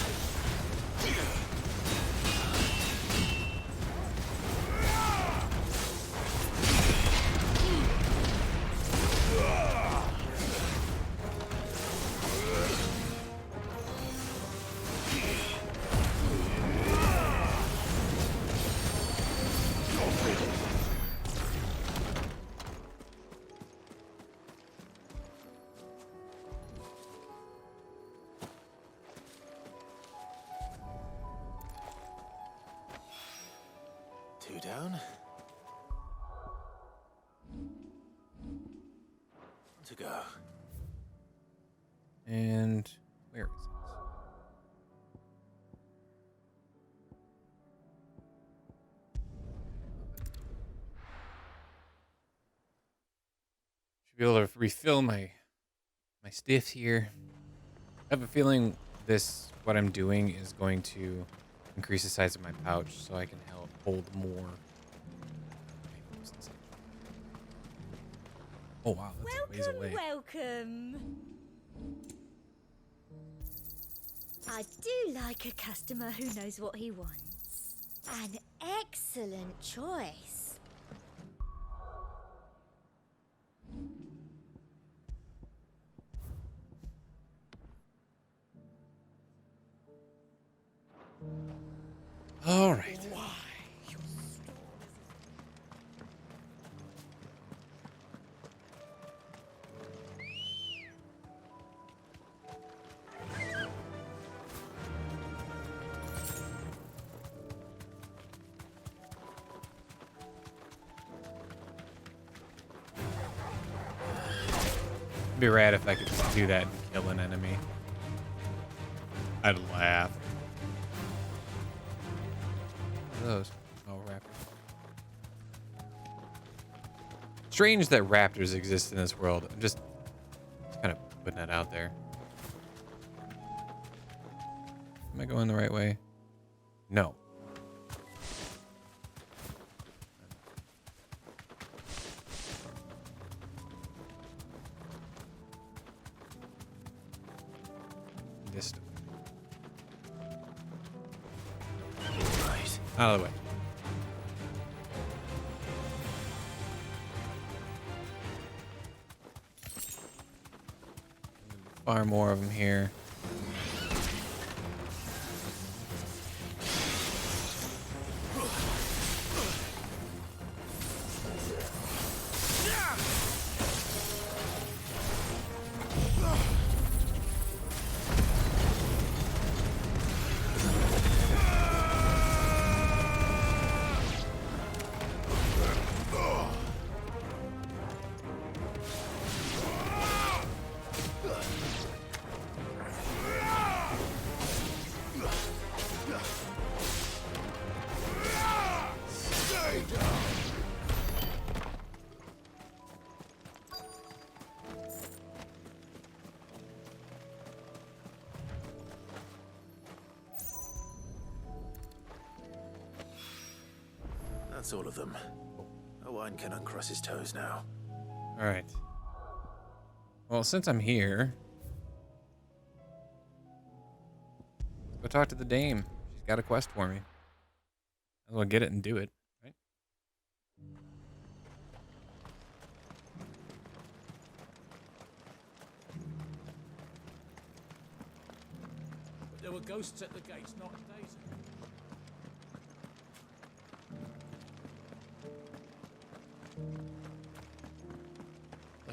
Two down. One to go. And where is it? Should be able to refill my stiff here. I have a feeling what I'm doing is going to increase the size of my pouch so I can hold more. Oh wow, that's a ways away. Welcome. I do like a customer who knows what he wants. An excellent choice. All right. It'd be rad if I could just do that and kill an enemy. I'd laugh. What are those? Oh, raptors. Strange that raptors exist in this world. I'm just kind of putting that out there. Am I going the right way? No. This. Out of the way. Far more of them here. That's all of them. Owain can uncross his toes now. All right. Well, since I'm here, let's go talk to the dame. She's got a quest for me. I'll well get it and do it, right? But there were ghosts at the gates, not Daisy.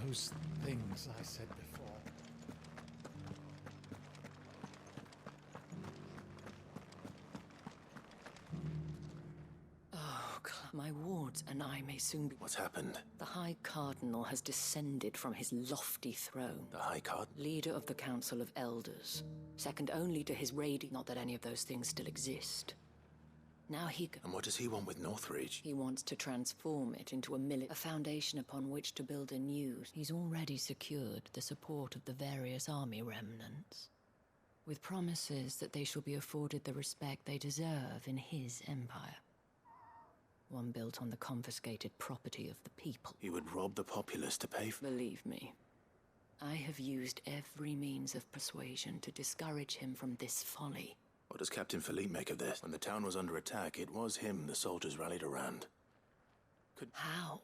Those things I said before. Oh, my wards and I may soon be... What's happened? The High Cardinal has descended from his lofty throne. The High Cardinal? Leader of the Council of Elders. Second only to his radiant... Not that any of those things still exist. Now he can... And what does he want with Northreach? He wants to transform it into a foundation upon which to build anew. He's already secured the support of the various army remnants, with promises that they shall be afforded the respect they deserve in his empire. One built on the confiscated property of the people. He would rob the populace to pay for... Believe me, I have used every means of persuasion to discourage him from this folly. What does Captain Philippe make of this? When the town was under attack, it was him the soldiers rallied around. How?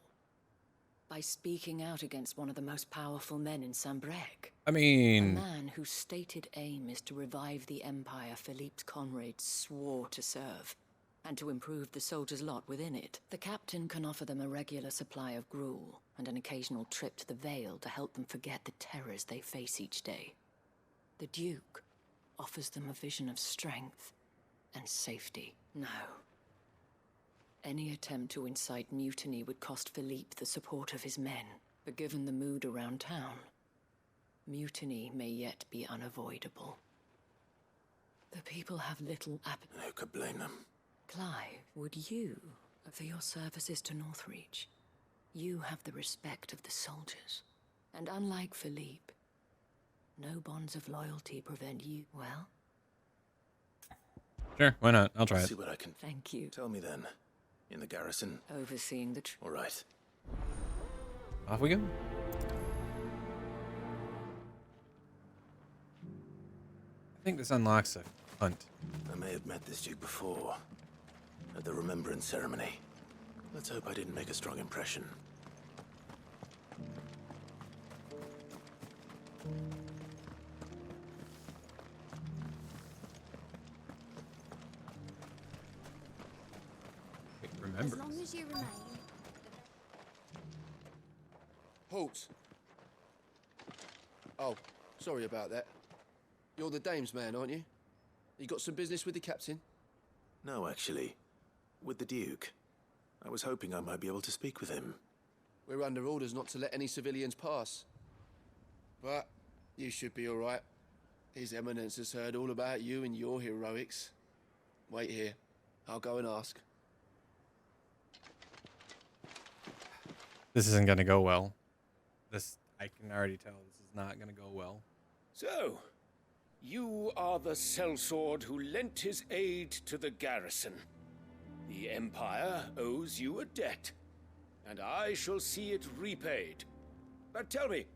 By speaking out against one of the most powerful men in Sambrec. I mean... A man whose stated aim is to revive the empire Philippe's comrades swore to serve, and to improve the soldiers' lot within it. The captain can offer them a regular supply of gruel, and an occasional trip to the Vale to help them forget the terrors they face each day. The Duke offers them a vision of strength and safety. No. Any attempt to incite mutiny would cost Philippe the support of his men. But given the mood around town, mutiny may yet be unavoidable. The people have little appetite. Who could blame them? Clive, would you, for your services to Northreach, you have the respect of the soldiers. And unlike Philippe, no bonds of loyalty prevent you. Well? Sure, why not? I'll try it. See what I can... Thank you. Tell me then. In the garrison? Overseeing the... All right. Off we go. I think this unlocks a hunt. I may have met this duke before. At the remembrance ceremony. Let's hope I didn't make a strong impression. As long as you remain. Halt! Oh, sorry about that. You're the dame's man, aren't you? You got some business with the captain? No, actually. With the Duke. I was hoping I might be able to speak with him. We're under orders not to let any civilians pass. But you should be all right. His Eminence has heard all about you and your heroics. Wait here. I'll go and ask. This isn't going to go well. I can already tell this is not going to go well. So, you are the sellsword who lent his aid to the garrison. The Empire owes you a debt, and I shall see it repaid. But tell me,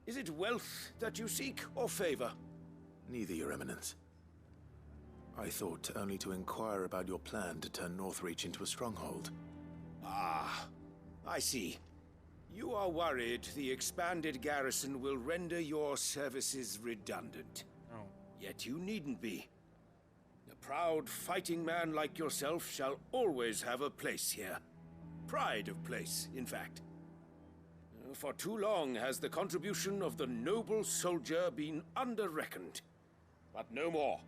is it wealth that you seek, or favor? Neither, Your Eminence. I thought only to inquire about your plan to turn Northreach into a stronghold. Ah, I see. You are worried the expanded garrison will render your services redundant. Oh. Yet you needn't be. A proud fighting man like yourself shall always have a place here. Pride of place, in fact. For too long has the contribution of the noble soldier been under-reckoned. But no more.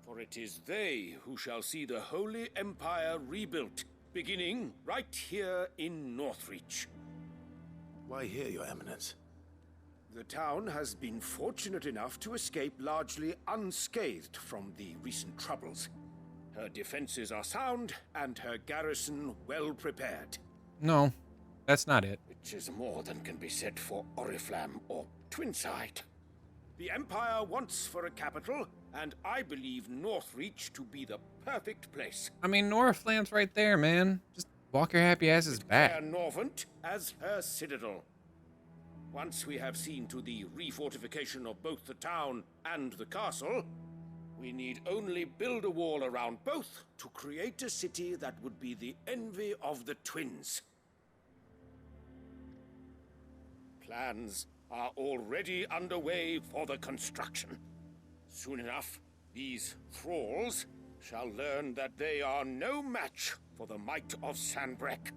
For it is they who shall see the Holy Empire rebuilt, beginning right here in Northreach. Why here, Your Eminence? The town has been fortunate enough to escape largely unscathed from the recent troubles. Her defenses are sound, and her garrison well prepared. No, that's not it. Which is more than can be said for Oriflamme or Twinside. The Empire wants for a capital, and I believe Northreach to be the perfect place. I mean, Northland's right there, man. Just walk your happy asses back. Norvant as her citadel. Once we have seen to the refortification of both the town and the castle, we need only build a wall around both to create a city that would be the envy of the twins. Plans are already underway for the construction. Soon enough, these thralls shall learn that they are no match for the might of Sanbreque.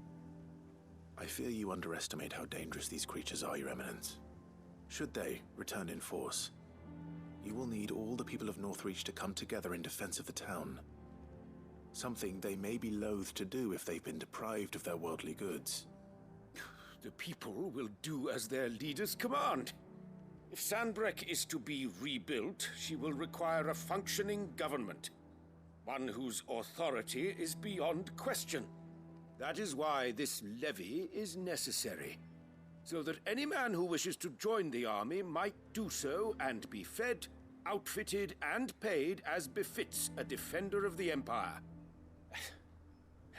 I fear you underestimate how dangerous these creatures are, Your Eminence. Should they return in force, you will need all the people of Northreach to come together in defense of the town. Something they may be loath to do if they've been deprived of their worldly goods. The people will do as their leaders command. If Sanbreque is to be rebuilt, she will require a functioning government. One whose authority is beyond question. That is why this levy is necessary. So that any man who wishes to join the army might do so and be fed, outfitted, and paid as befits a defender of the Empire.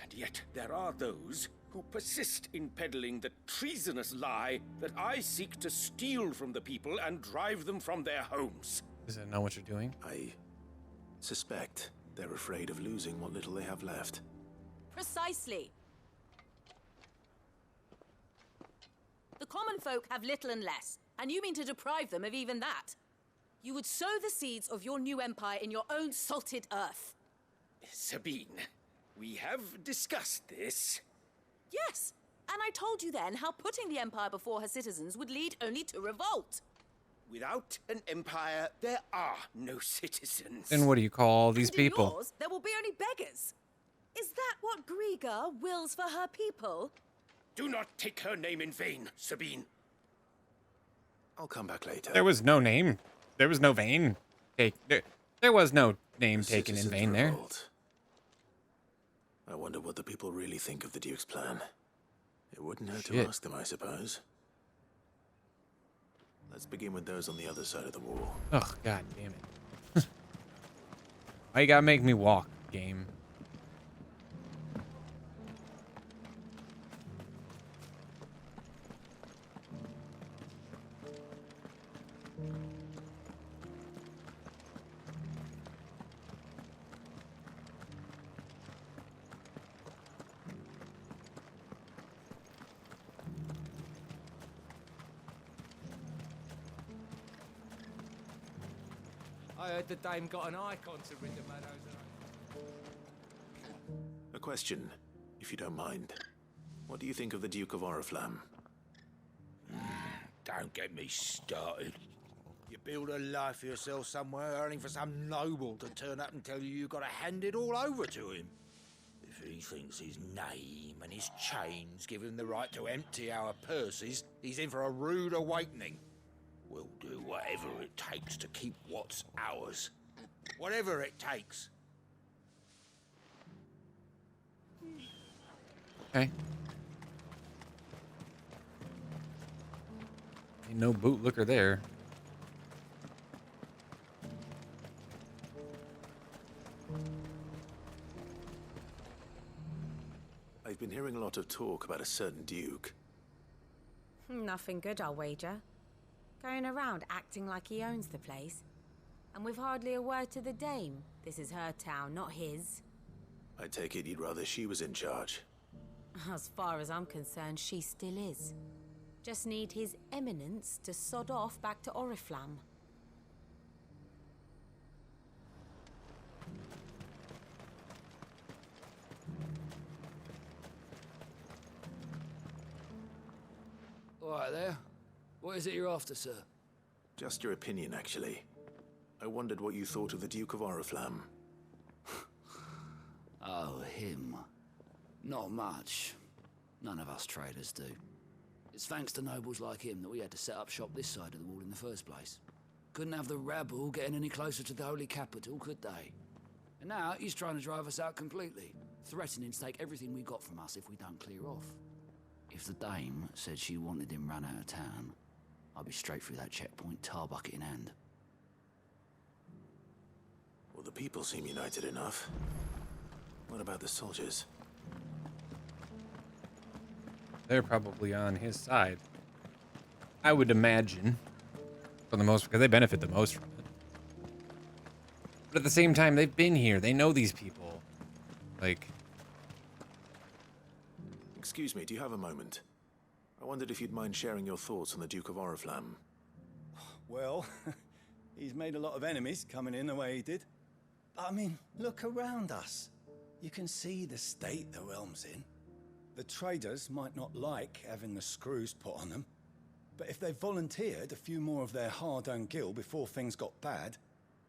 And yet there are those who persist in peddling the treasonous lie that I seek to steal from the people and drive them from their homes. Does it know what you're doing? I suspect they're afraid of losing what little they have left. Precisely. The common folk have little and less, and you mean to deprive them of even that. You would sow the seeds of your new empire in your own salted earth. Sabine, we have discussed this. Yes, and I told you then how putting the empire before her citizens would lead only to revolt. Without an empire, there are no citizens. Then what do you call all these And in people? yours, there will be only beggars. Is that what Griga wills for her people? Do not take her name in vain, Sabine. I'll come back later. There was no name. There was no vein. There was no name taken in vain there. I wonder what the people really think of the Duke's plan. It wouldn't hurt to Shit. ask them, I suppose. Let's begin with those on the other side of the wall. Ugh, god damn it. Why you gotta make me walk, game? I heard the dame got an icon to rid the meadows. A question, if you don't mind. What do you think of the Duke of Oriflamme? Don't get me started. You build a life for yourself somewhere, earning for some noble to turn up and tell you you've got to hand it all over to him. If he thinks his name and his chains give him the right to empty our purses, he's in for a rude awakening. We'll do whatever it takes to keep what's ours. Whatever it takes. Okay. Ain't no bootlicker there. I've been hearing a lot of talk about a certain Duke. Nothing good, I'll wager. Going around acting like he owns the place. And with hardly a word to the dame. This is her town, not his. I take it you'd rather she was in charge. As far as I'm concerned, she still is. Just need his eminence to sod off back to Oriflamme. All right there. What is it you're after, sir? Just your opinion, actually. I wondered what you thought of the Duke of Oriflamme. Oh, him. Not much. None of us traders do. It's thanks to nobles like him that we had to set up shop this side of the wall in the first place. Couldn't have the rabble getting any closer to the holy capital, could they? And now he's trying to drive us out completely, threatening to take everything we got from us if we don't clear off. If the dame said she wanted him run out of town, I'd be straight through that checkpoint, tar bucket in hand. Well, the people seem united enough. What about the soldiers? They're probably on his side. I would imagine, for the most, because they benefit the most from it. But at the same time, they've been here. They know these people. Like, Excuse me, do you have a moment? I wondered if you'd mind sharing your thoughts on the Duke of Oriflamme. Well, he's made a lot of enemies coming in the way he did. I mean, look around us. You can see the state the realm's in. The traders might not like having the screws put on them, but if they volunteered a few more of their hard-earned gil before things got bad,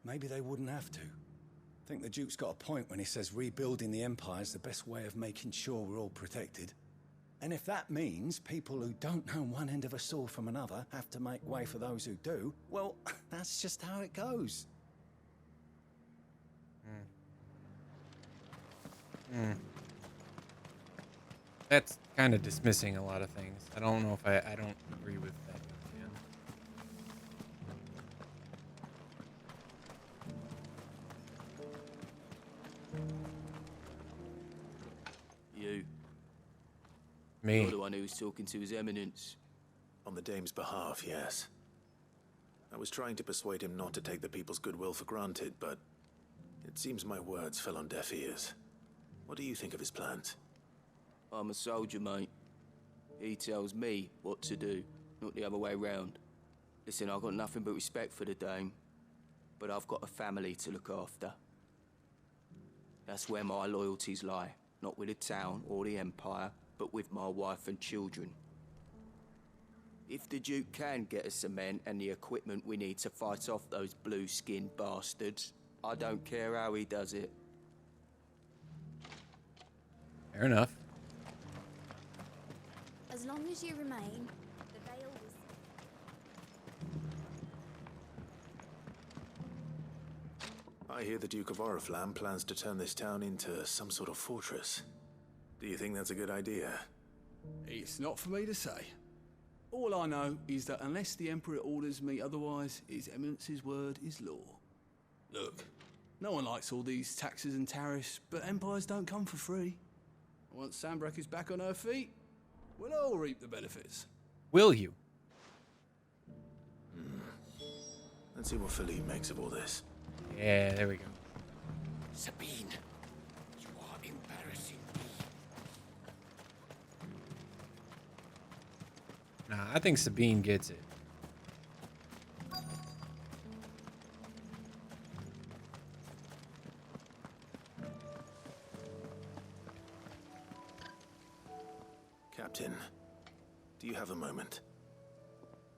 maybe they wouldn't have to. I think the Duke's got a point when he says rebuilding the Empire's the best way of making sure we're all protected. And if that means people who don't know one end of a sword from another have to make way for those who do, well, that's just how it goes. That's kind of dismissing a lot of things. I don't know if I don't agree with that. You. Me. You're the one who was talking to His Eminence. On the dame's behalf, yes. I was trying to persuade him not to take the people's goodwill for granted, but it seems my words fell on deaf ears. What do you think of his plans? I'm a soldier, mate. He tells me what to do, not the other way round. Listen, I've got nothing but respect for the dame, but I've got a family to look after. That's where my loyalties lie, not with the town or the Empire, but with my wife and children. If the Duke can get us cement and the equipment we need to fight off those blue-skinned bastards, I don't care how he does it. Fair enough. As long as you remain, the veil is... I hear the Duke of Oriflamme plans to turn this town into some sort of fortress. Do you think that's a good idea? It's not for me to say. All I know is that unless the Emperor orders me otherwise, His Eminence's word is law. Look, no one likes all these taxes and tariffs, but empires don't come for free. Once Sandbreck is back on her feet, we'll all reap the benefits. Will you? Let's see what Philippe makes of all this. Yeah, there we go. Sabine, you are embarrassing me. Nah, I think Sabine gets it. Captain, do you have a moment?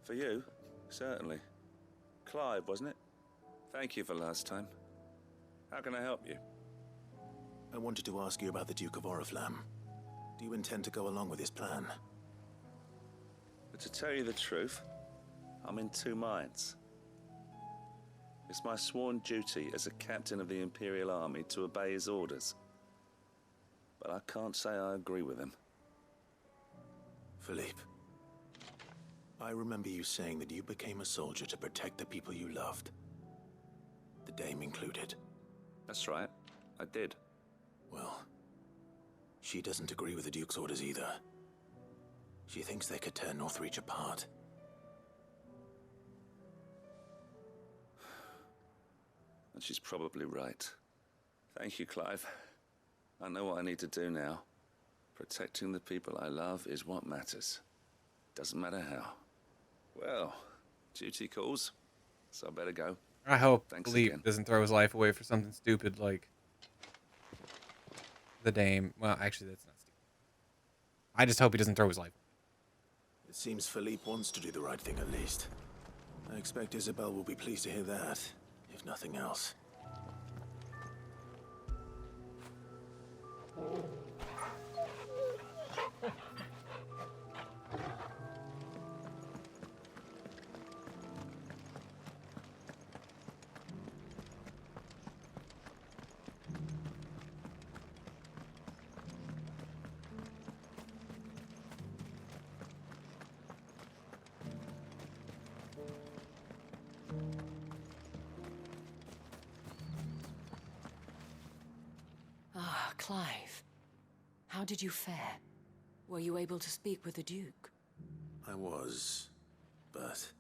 For you? Certainly. Clive, wasn't it? Thank you for last time. How can I help you? I wanted to ask you about the Duke of Oriflamme. Do you intend to go along with his plan? But to tell you the truth, I'm in two minds. It's my sworn duty as a captain of the Imperial Army to obey his orders. But I can't say I agree with him. Philippe, I remember you saying that you became a soldier to protect the people you loved. The dame included. That's right, I did. Well, she doesn't agree with the Duke's orders either. She thinks they could tear Northreach apart. she's probably right. Thank you, Clive. I know what I need to do now. Protecting the people I love is what matters. Doesn't matter how. Well, duty calls, so I better go. I hope Thanks Philippe again. doesn't throw his life away for something stupid like the dame. Well, actually, that's not stupid. I just hope he doesn't throw his life. It seems Philippe wants to do the right thing at least. I expect Isabel will be pleased to hear that, if nothing else. Ah, Clive. How did you fare? Were you able to speak with the Duke? I was, but...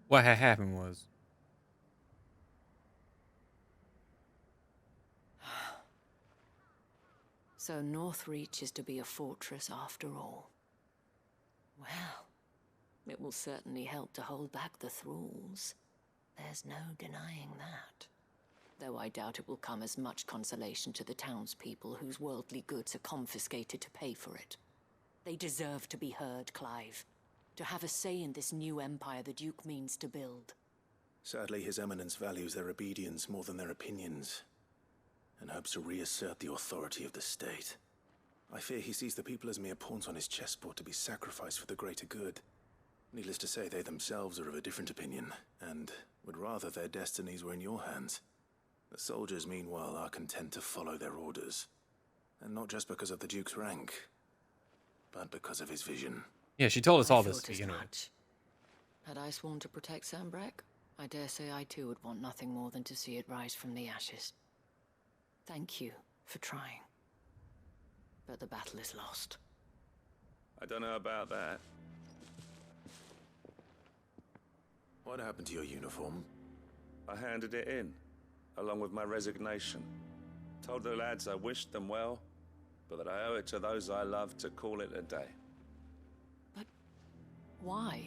What had happened was... So Northreach is to be a fortress after all. Well, it will certainly help to hold back the thralls. There's no denying that. Though I doubt it will come as much consolation to the townspeople whose worldly goods are confiscated to pay for it. They deserve to be heard, Clive. To have a say in this new empire the Duke means to build. Sadly, His Eminence values their obedience more than their opinions, and hopes to reassert the authority of the state. I fear he sees the people as mere pawns on his chessboard to be sacrificed for the greater good. Needless to say, they themselves are of a different opinion, and would rather their destinies were in your hands. The soldiers, meanwhile, are content to follow their orders. And not just because of the Duke's rank, but because of his vision. Yeah, she told us all I this thought to as begin with. much. Had I sworn to protect Sambrek, I dare say I too would want nothing more than to see it rise from the ashes. Thank you for trying. But the battle is lost. I don't know about that. What happened to your uniform? I handed it in, along with my resignation. Told the lads I wished them well, but that I owe it to those I love to call it a day. Why?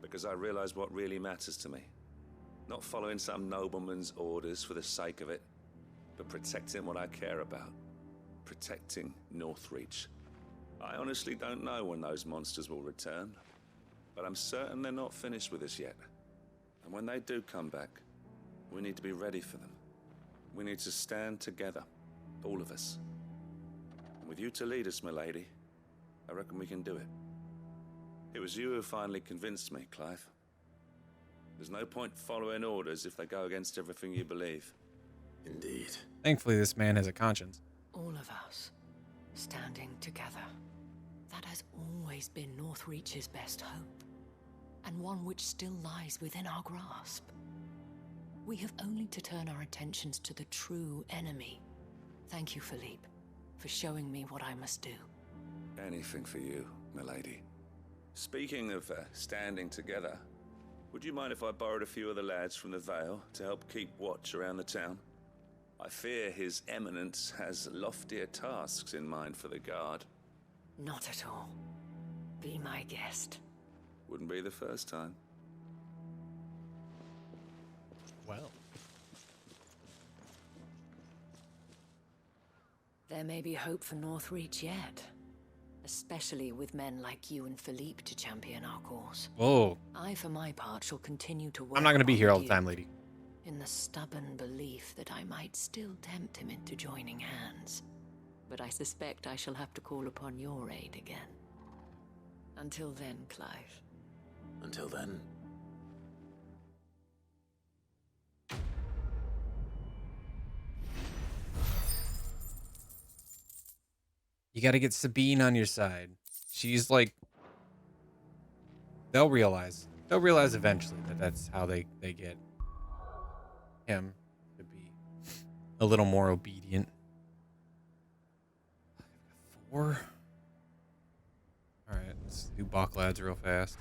Because I realized what really matters to me. Not following some nobleman's orders for the sake of it, but protecting what I care about. Protecting Northreach. I honestly don't know when those monsters will return, but I'm certain they're not finished with us yet. And when they do come back, we need to be ready for them. We need to stand together, all of us. And with you to lead us, milady, I reckon we can do it. It was you who finally convinced me, Clive. There's no point following orders if they go against everything you believe. Indeed. Thankfully, this man has a conscience. All of us, standing together. That has always been Northreach's best hope, and one which still lies within our grasp. We have only to turn our attentions to the true enemy. Thank you, Philippe, for showing me what I must do. Anything for you, milady. Speaking of standing together, would you mind if I borrowed a few of the lads from the Vale to help keep watch around the town? I fear His Eminence has loftier tasks in mind for the guard. Not at all. Be my guest. Wouldn't be the first time. Well. There may be hope for Northreach yet. Especially with men like you and Philippe to champion our cause. Whoa. I, for my part, shall continue to work. I'm not going to be on here all you, the time, lady. in the stubborn belief that I might still tempt him into joining hands. But I suspect I shall have to call upon your aid again. Until then, Clive. Until then. You got to get Sabine on your side. She's like... They'll realize. They'll realize eventually that that's how they get him to be a little more obedient. 4. Alright, let's do Bach lads real fast.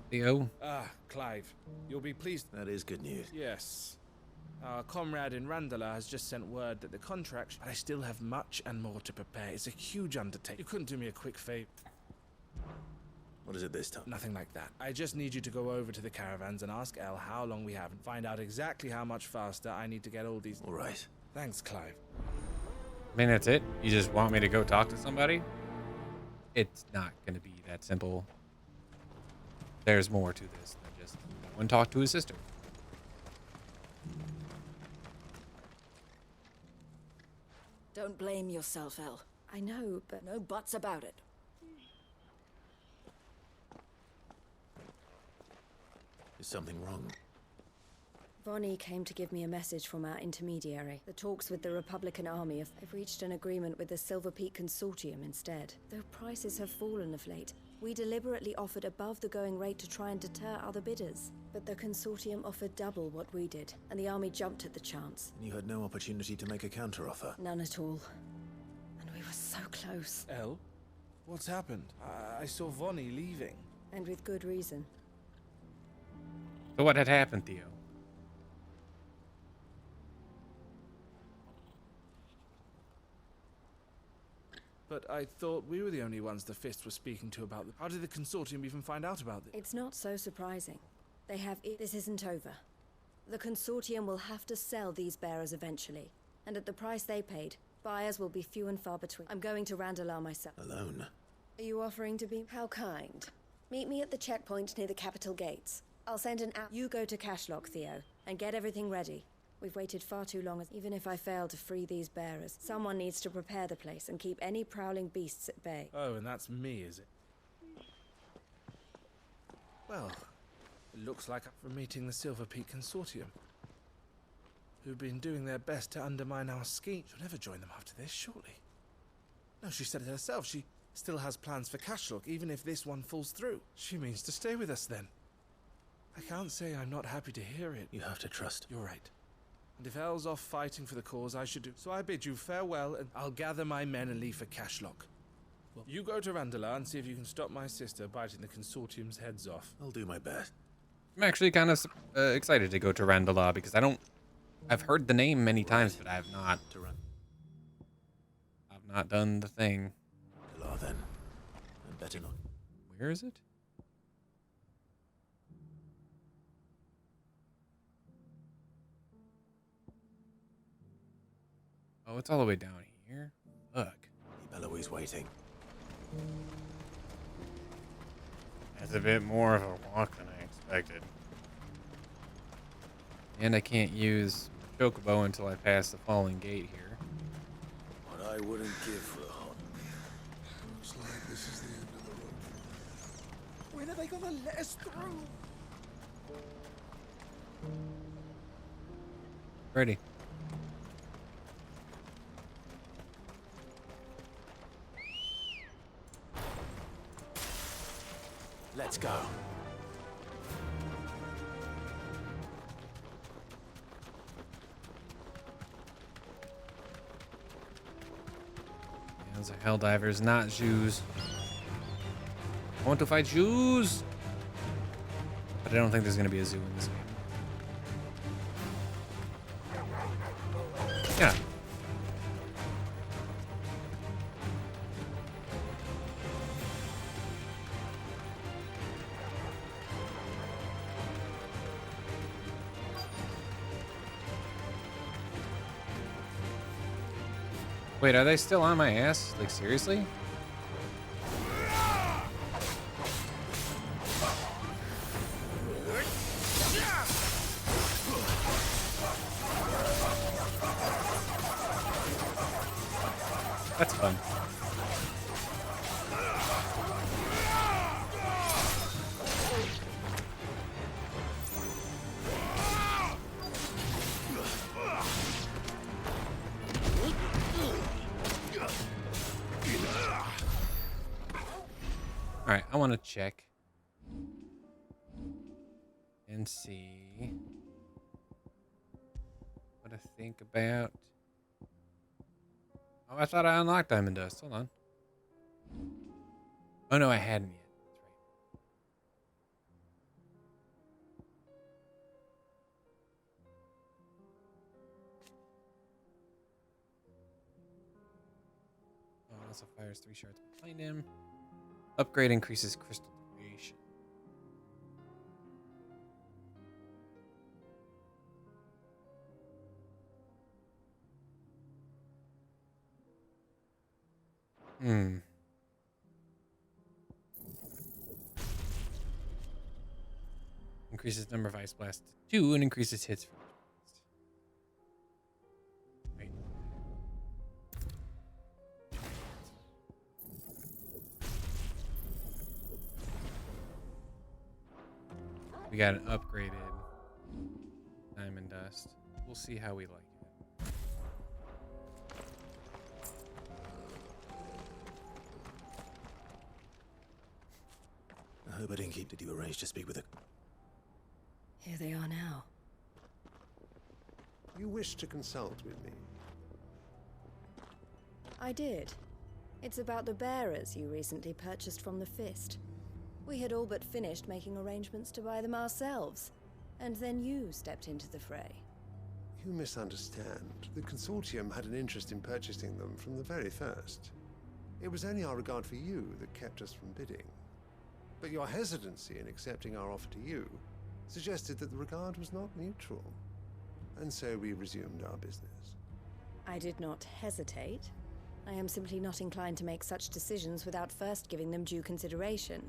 Theo? Ah, Clive. You'll be pleased. That is good news. Yes. Our comrade in Randala has just sent word that the contract, but I still have much and more to prepare. It's a huge undertaking. You couldn't do me a quick favor. What is it this time? Nothing like that. I just need you to go over to the caravans and ask Elle how long we have and find out exactly how much faster I need to get all these. All right. Thanks, Clive. I mean, that's it? You just want me to go talk to somebody? It's not going to be that simple. There's more to this than just go and talk to his sister. Don't blame yourself, Elle. I know, but No buts about it. Is something wrong? Vonnie came to give me a message from our intermediary. The talks with the Republican Army have reached an agreement with the Silver Peak Consortium instead. Though prices have fallen of late, we deliberately offered above the going rate to try and deter other bidders. But the Consortium offered double what we did, and the Army jumped at the chance. You had no opportunity to make a counteroffer? None at all. And we were so close. Elle? What's happened? I saw Vonnie leaving. And with good reason. So what had happened, Theo? But I thought we were the only ones the Fist was speaking to about How did the Consortium even find out about this? It's not so surprising. They have This isn't over. The Consortium will have to sell these bearers eventually. And at the price they paid, buyers will be few and far between. I'm going to Randalar myself. Alone? Are you offering to be? How kind. Meet me at the checkpoint near the capital gates. I'll send an app. You go to Cashlock, Theo, and get everything ready. We've waited far too long. Even if I fail to free these bearers, someone needs to prepare the place and keep any prowling beasts at bay. Oh, and that's me, is it? Well, it looks like I'm meeting the Silver Peak Consortium, who've been doing their best to undermine our scheme. She'll never join them after this, surely. No, she said it herself. She still has plans for Cashlock, even if this one falls through. She means to stay with us then. I can't say I'm not happy to hear it. You have to trust. You're right. And if Elle's off fighting for the cause, I should do. So I bid you farewell, and I'll gather my men and leave for Cashlock. Well, you go to Randalar and see if you can stop my sister biting the Consortium's heads off. I'll do my best. I'm actually kind of excited to go to Randalar because I've heard the name many times, but I have not. I've not done the thing. Galar, then. I'd better not. Where is it? Oh, it's all the way down here. Look. Eloise waiting. That's a bit more of a walk than I expected. And I can't use Chocobo until I pass the falling gate here. What I wouldn't give for a hot. Looks like this is the end of the road. When are they gonna let us through? Ready. Let's go. Those are Helldivers, not Jews. I want to fight Jews! But I don't think there's going to be a zoo in this game. Yeah. Wait, are they still on my ass? Like, seriously? That's fun. Alright, I want to check and see what I think about. Oh, I thought I unlocked Diamond Dust. Hold on. Oh no, I hadn't yet. also fires 3 shards behind him. Upgrade increases crystal duration. Increases number of ice blasts to 2 and increases hits for each blast. Wait. We got an upgraded diamond dust. We'll see how we like it. I hope I didn't keep. Did you arrange to speak with her? Here they are now. You wish to consult with me? I did. It's about the bearers you recently purchased from the Fist. We had all but finished making arrangements to buy them ourselves, and then you stepped into the fray. You misunderstand. The Consortium had an interest in purchasing them from the very first. It was only our regard for you that kept us from bidding. But your hesitancy in accepting our offer to you suggested that the regard was not mutual. And so we resumed our business. I did not hesitate. I am simply not inclined to make such decisions without first giving them due consideration.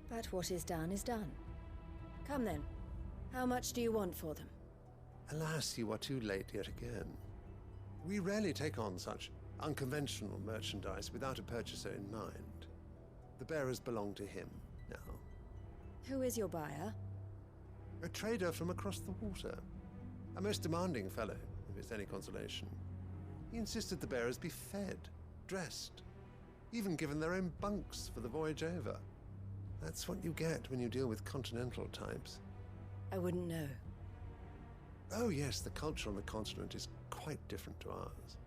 But what is done is done. Come then. How much do you want for them? Alas, you are too late yet again. We rarely take on such unconventional merchandise without a purchaser in mind. The bearers belong to him now. Who is your buyer? A trader from across the water. A most demanding fellow, if it's any consolation. He insisted the bearers be fed, dressed, even given their own bunks for the voyage over. That's what you get when you deal with continental types. I wouldn't know. Oh yes, the culture on the continent is quite different to ours.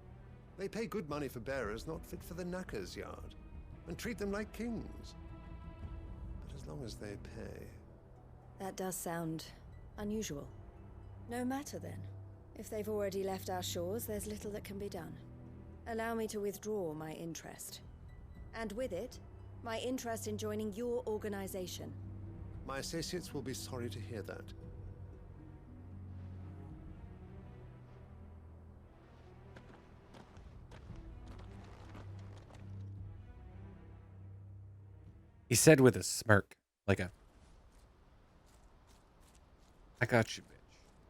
They pay good money for bearers not fit for the knacker's yard, and treat them like kings. But as long as they pay... That does sound unusual. No matter then. If they've already left our shores, there's little that can be done. Allow me to withdraw my interest. And with it, my interest in joining your organization. My associates will be sorry to hear that. He said with a smirk, like a... I got you, bitch.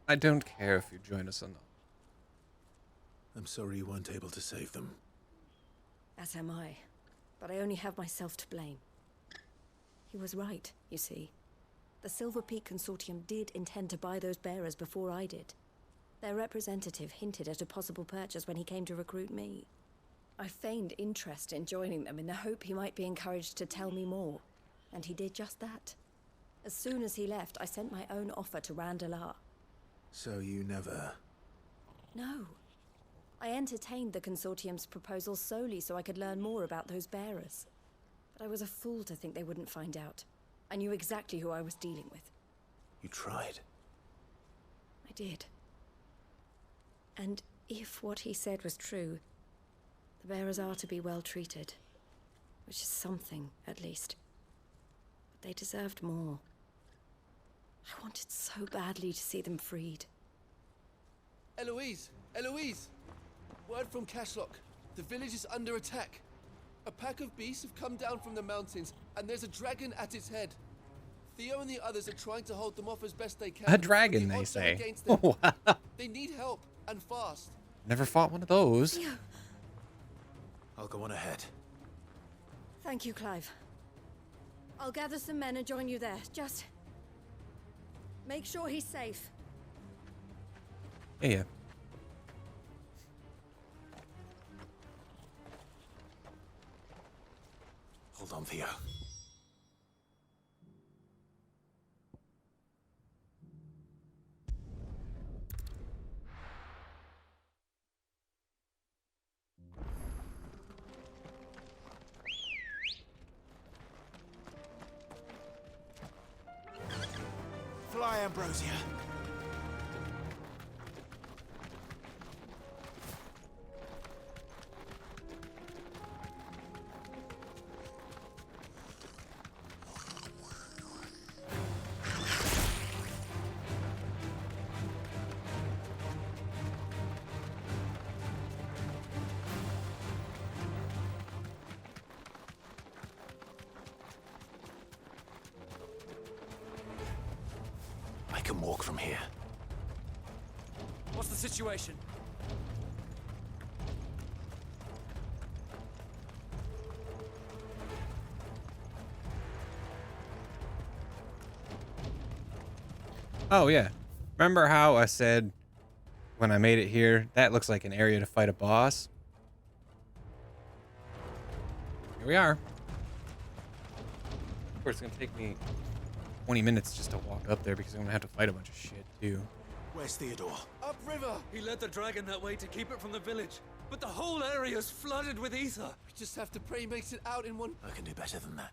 I don't care if you join us or not. I'm sorry you weren't able to save them. As am I. But I only have myself to blame. He was right, you see. The Silver Peak Consortium did intend to buy those bearers before I did. Their representative hinted at a possible purchase when he came to recruit me. I feigned interest in joining them in the hope he might be encouraged to tell me more, and he did just that. As soon as he left, I sent my own offer to Randalar. So you never... No. I entertained the Consortium's proposal solely so I could learn more about those bearers. But I was a fool to think they wouldn't find out. I knew exactly who I was dealing with. You tried. I did. And if what he said was true, the bearers are to be well treated. Which is something, at least. But they deserved more. I wanted so badly to see them freed. Eloise! Eloise! Word from Cashlock. The village is under attack. A pack of beasts have come down from the mountains, and there's a dragon at its head. Theo and the others are trying to hold them off as best they can. A dragon, The they odds are say. against them. Wow. They need help, and fast. Never fought one of those. Yeah. I'll go on ahead. Thank you, Clive. I'll gather some men and join you there. Just... make sure he's safe. Yeah. Hold on, Theo. Fly, Ambrosia. I can walk from here. What's the situation? Oh, yeah. Remember how I said when I made it here, that looks like an area to fight a boss? Here we are. Of course, it's going to take me 20 minutes just to walk up there because I'm going to have to fight a bunch of shit, too. Where's Theodore? Upriver! He led the dragon that way to keep it from the village. But the whole area's flooded with ether. We just have to pray he makes it out in one. I can do better than that.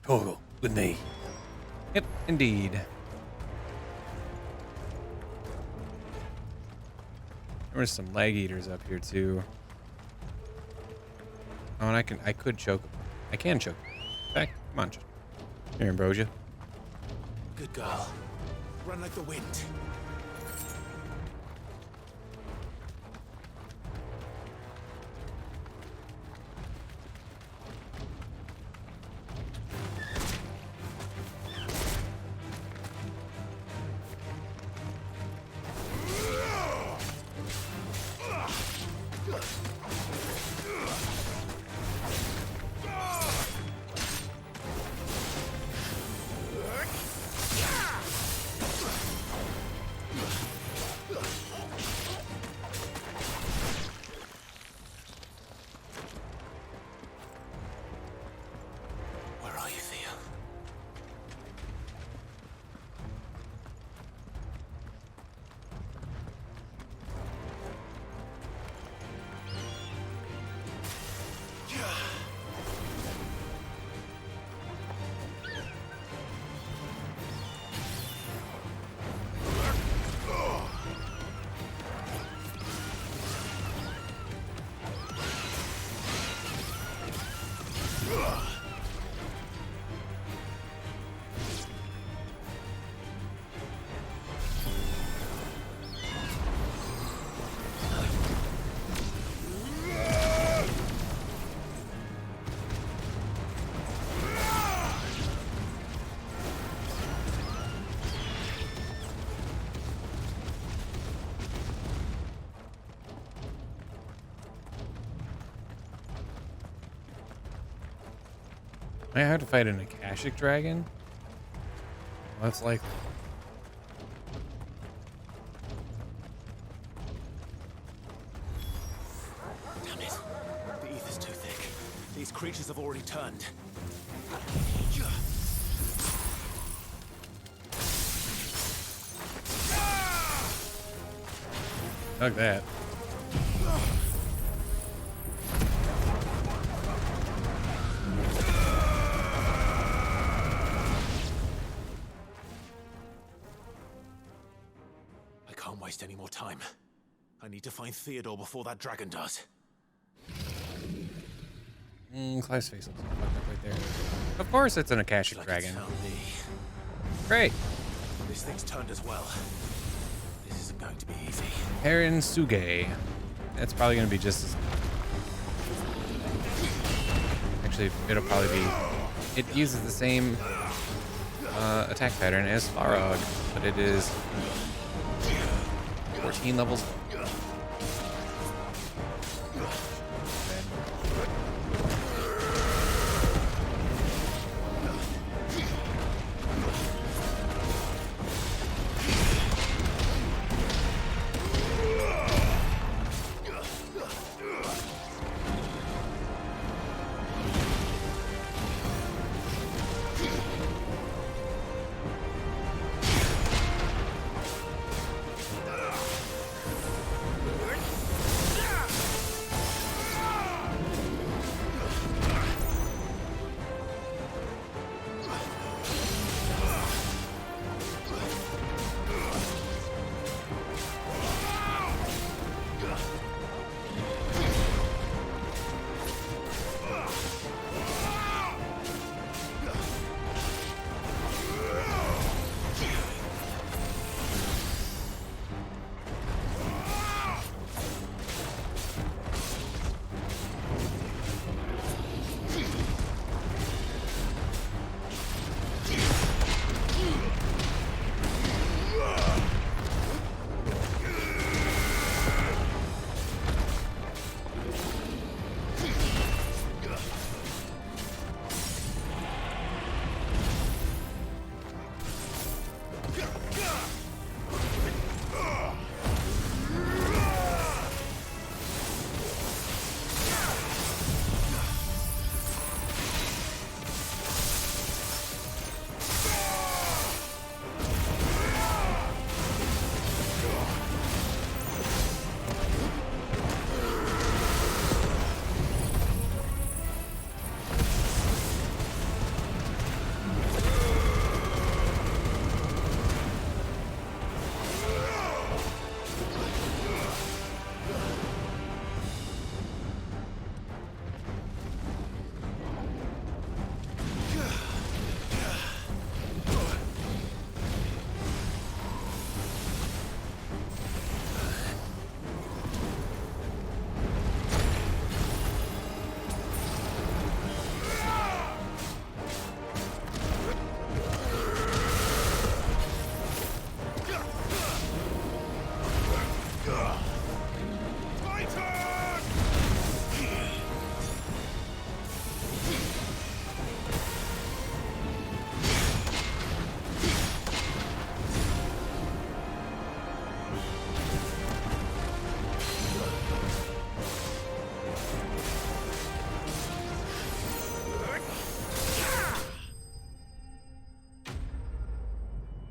Toggle with me. Yep, indeed. There's some leg eaters up here too. Oh, and I could choke him. I can choke him. In fact, come on, here, Ambrosia. Good girl. Run like the wind. I have to fight an Akashic dragon? Well, that's likely. Damn it. The ether's too thick. These creatures have already turned. Fuck that. Waste any more time. I need to find Theodore before that dragon does. Clive's face looks fucked up right there. Of course it's an Akashic dragon. Great. This thing's turned as well. This isn't going to be easy. Heron Suge. That's probably going to be just as... Actually, it'll probably be... It uses the same attack pattern as Farog, but it is 14 levels.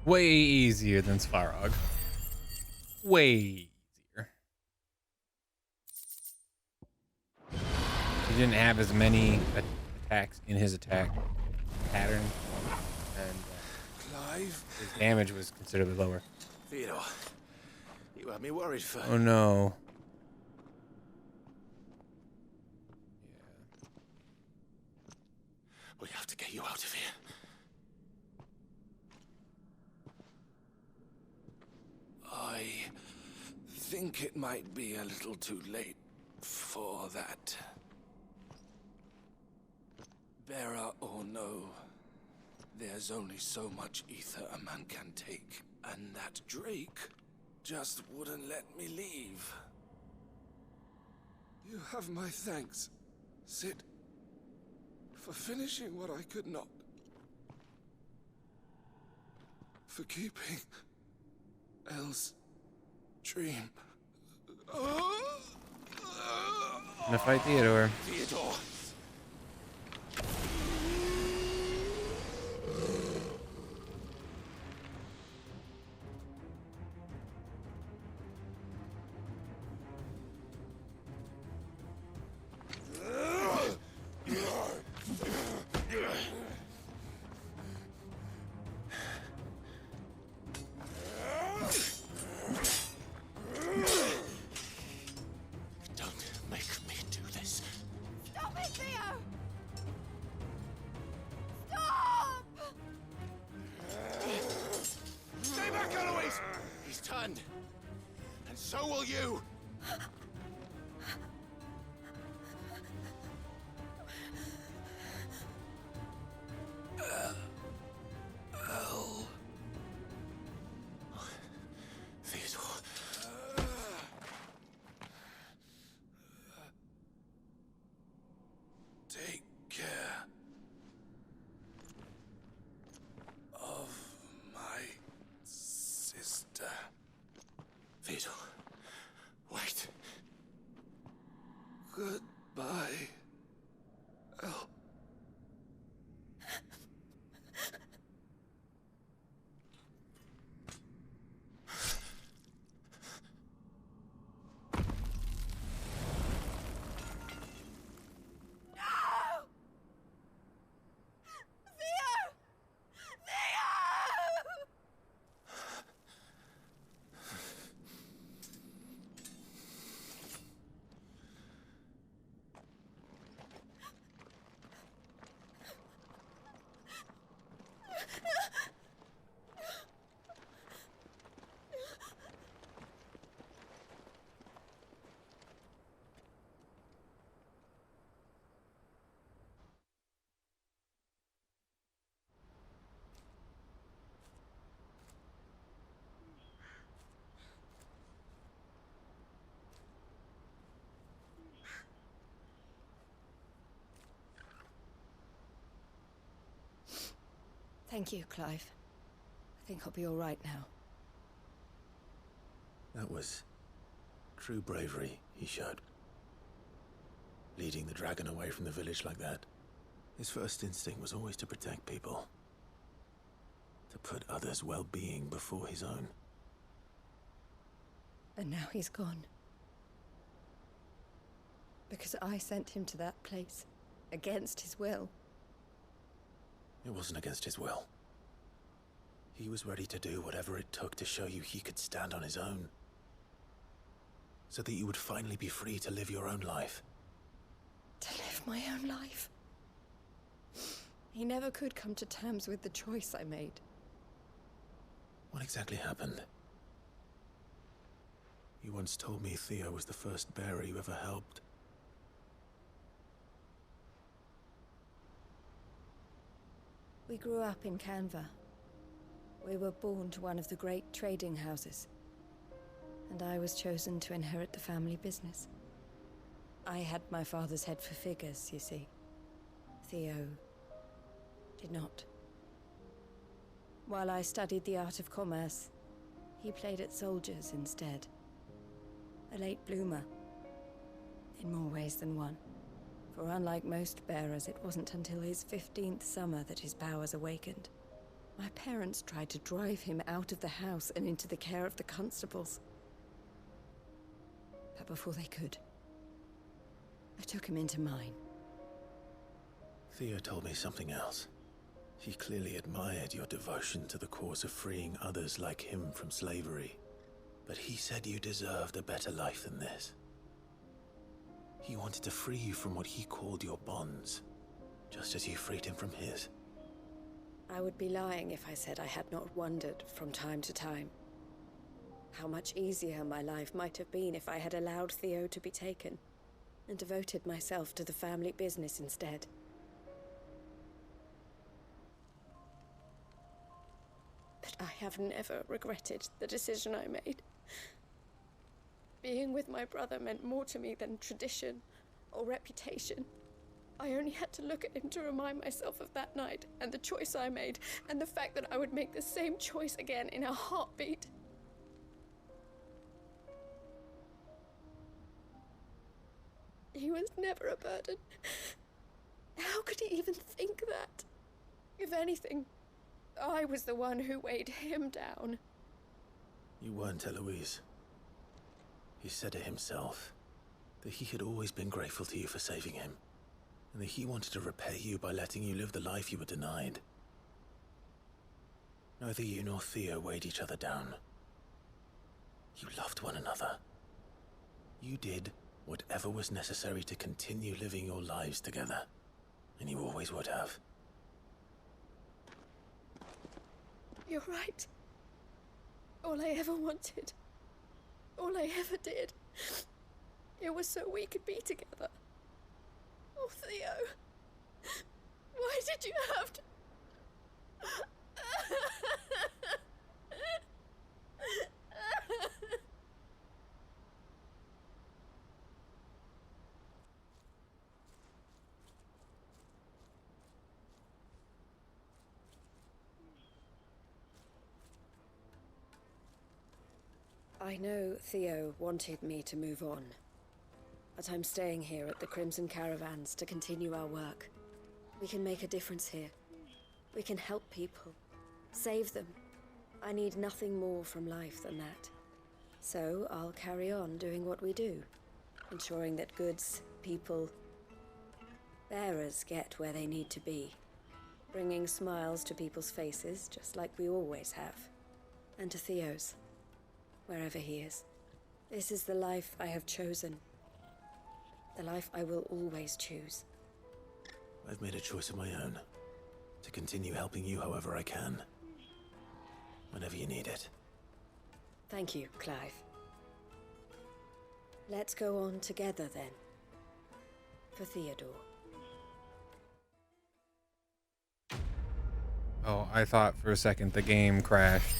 Way easier than Svarog. Way easier. He didn't have as many attacks in his attack pattern, and Clive? his damage was considerably lower. Theodore, you had me worried for... Oh no. We have to get you out of here. I think it might be a little too late for that. Bearer or no, there's only so much ether a man can take, and that Drake just wouldn't let me leave. You have my thanks, Sid, for finishing what I could not. For keeping Elle's dream. Gonna fight Theodore. Theodore! And so will you! Theodore. Take care of my sister. Theodore, wait. Goodbye, Elle. Thank you, Clive. I think I'll be all right now. That was true bravery he showed. Leading the dragon away from the village like that. His first instinct was always to protect people. To put others' well-being before his own. And now he's gone. Because I sent him to that place, against his will. It wasn't against his will. He was ready to do whatever it took to show you he could stand on his own. So that you would finally be free to live your own life. To live my own life? He never could come to terms with the choice I made. What exactly happened? You once told me Theo was the first bearer you ever helped. We grew up in Canva. We were born to one of the great trading houses. And I was chosen to inherit the family business. I had my father's head for figures, you see. Theo did not. While I studied the art of commerce, he played at soldiers instead. A late bloomer, in more ways than one. For unlike most bearers, it wasn't until his 15th summer that his powers awakened. My parents tried to drive him out of the house and into the care of the constables. But before they could, I took him into mine. Theo told me something else. He clearly admired your devotion to the cause of freeing others like him from slavery. But he said you deserved a better life than this. He wanted to free you from what he called your bonds, just as you freed him from his. I would be lying if I said I had not wondered from time to time how much easier my life might have been if I had allowed Theo to be taken and devoted myself to the family business instead. But I have never regretted the decision I made. Being with my brother meant more to me than tradition or reputation. I only had to look at him to remind myself of that night and the choice I made, and the fact that I would make the same choice again in a heartbeat. He was never a burden. How could he even think that? If anything, I was the one who weighed him down. You weren't, Eloise. He said it himself, that he had always been grateful to you for saving him, and that he wanted to repay you by letting you live the life you were denied. Neither you nor Theo weighed each other down. You loved one another. You did whatever was necessary to continue living your lives together, and you always would have. You're right. All I ever wanted, all I ever did, it was so we could be together. Oh, Theo, why did you have to... I know Theo wanted me to move on, but I'm staying here at the Crimson Caravans to continue our work. We can make a difference here. We can help people, save them. I need nothing more from life than that. So I'll carry on doing what we do, ensuring that goods, people, bearers get where they need to be, bringing smiles to people's faces just like we always have, and to Theo's, wherever he is. This is the life I have chosen. The life I will always choose. I've made a choice of my own, to continue helping you however I can, whenever you need it. Thank you, Clive. Let's go on together then. For Theodore. Oh, I thought for a second the game crashed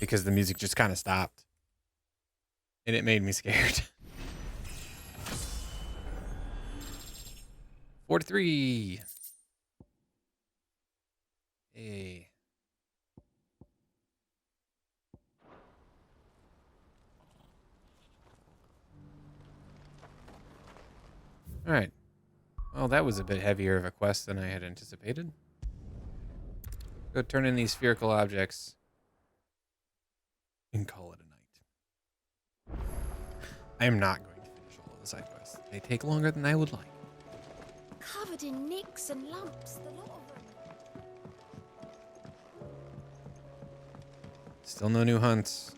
because the music just kind of stopped. And it made me scared. 43. Hey. All right. Well, that was a bit heavier of a quest than I had anticipated. Go turn in these spherical objects and call it a night. I am not going to finish all of the side quests. They take longer than I would like. Covered in nicks and lumps, the lot of them. Still no new hunts.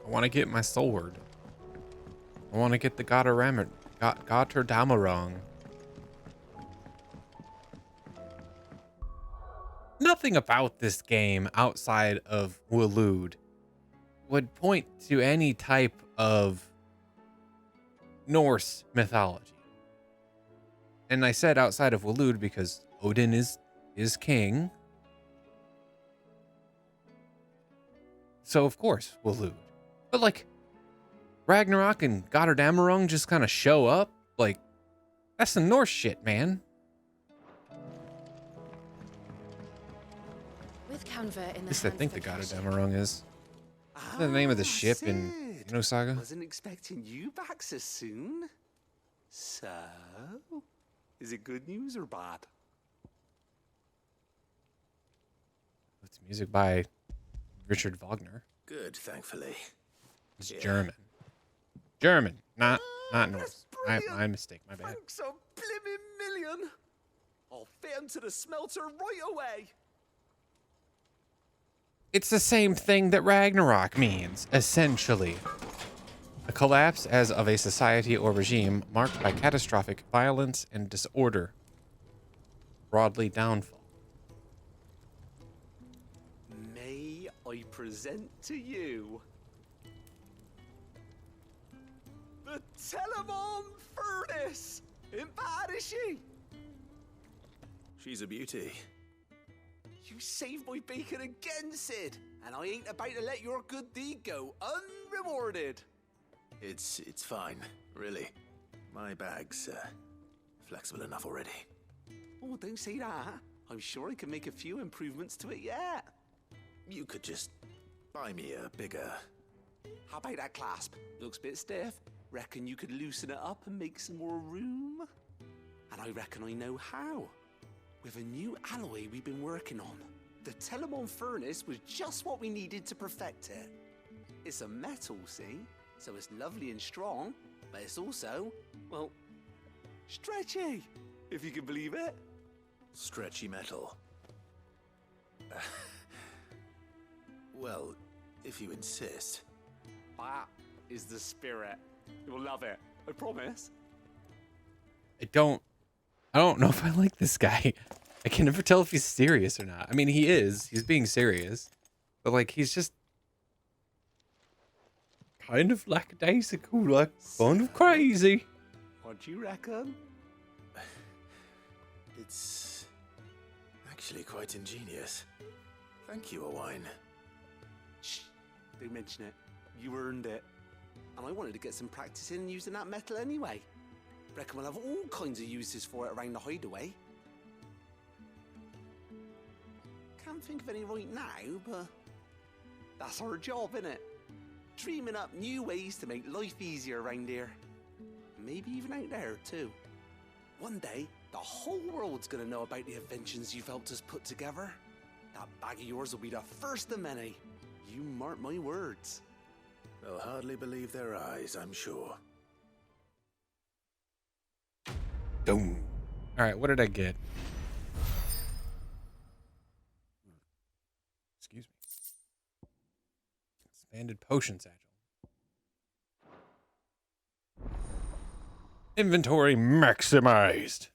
I want to get my sword. I want to get the Gotterdamerong. Nothing about this game outside of Waloed would point to any type of Norse mythology. And I said outside of Waloed because Odin is king. So of course Waloed. But like Ragnarok and Gotterdamerong just kind of show up. Like that's the Norse shit, man. With Canva in At the least I hands think of the Akashi, Gotterdamerong is. The name of the ship in Saga. Wasn't expecting you back so soon. So, is it good news or bad? It's music by Richard Wagner. Good, thankfully. It's German. German, not Norse. My mistake, my bad. Thanks a blimmin' million. I'll fit him to the smelter right away. It's the same thing that Ragnarok means, essentially. A collapse as of a society or regime marked by catastrophic violence and disorder. Broadly downfall. May I present to you the Telemon Furnace? Ain't bad, is she? She's a beauty. You saved my bacon again, Sid, and I ain't about to let your good deed go unrewarded. It's fine, really. My bag's flexible enough already. Oh, don't say that. I'm sure I can make a few improvements to it yet. You could just buy me a bigger... How about that clasp? Looks a bit stiff. Reckon you could loosen it up and make some more room? And I reckon I know how. With a new alloy we've been working on. The Telemon Furnace was just what we needed to perfect it. It's a metal, see? So it's lovely and strong, but it's also, well, stretchy, if you can believe it. Stretchy metal. Well, if you insist. That is the spirit. You'll love it, I promise. I don't know if I like this guy. I can never tell if he's serious or not. I mean, he is. He's being serious. But, like, he's just kind of lackadaisical, like, kind of crazy. What do you reckon? It's actually quite ingenious. Thank you, Owain. Shh, don't mention it. You earned it. And I wanted to get some practice in using that metal anyway. Reckon we'll have all kinds of uses for it around the hideaway. Can't think of any right now, but that's our job, innit? Dreaming up new ways to make life easier around here. Maybe even out there, too. One day, the whole world's gonna know about the inventions you've helped us put together. That bag of yours will be the first of many. You mark my words. They'll hardly believe their eyes, I'm sure. Boom. All right, what did I get? Excuse me. Expanded potion satchel. Inventory maximized.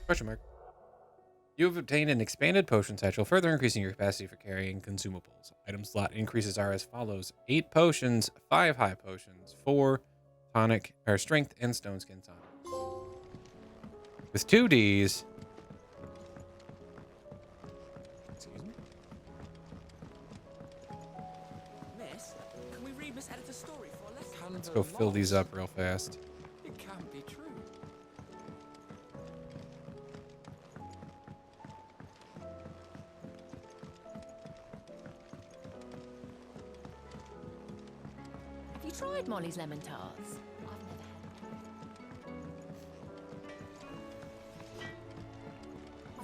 Question mark. You have obtained an expanded potion satchel, further increasing your capacity for carrying consumables. Item slot increases are as follows: 8 potions, 5 high potions, 4 tonic or strength and stone skin tonic. With 2 Ds. Excuse me. Miss, can we read Miss Editor's story for a lesson? Let's go fill these up real fast. It can't be true. Have you tried Molly's lemon tarts?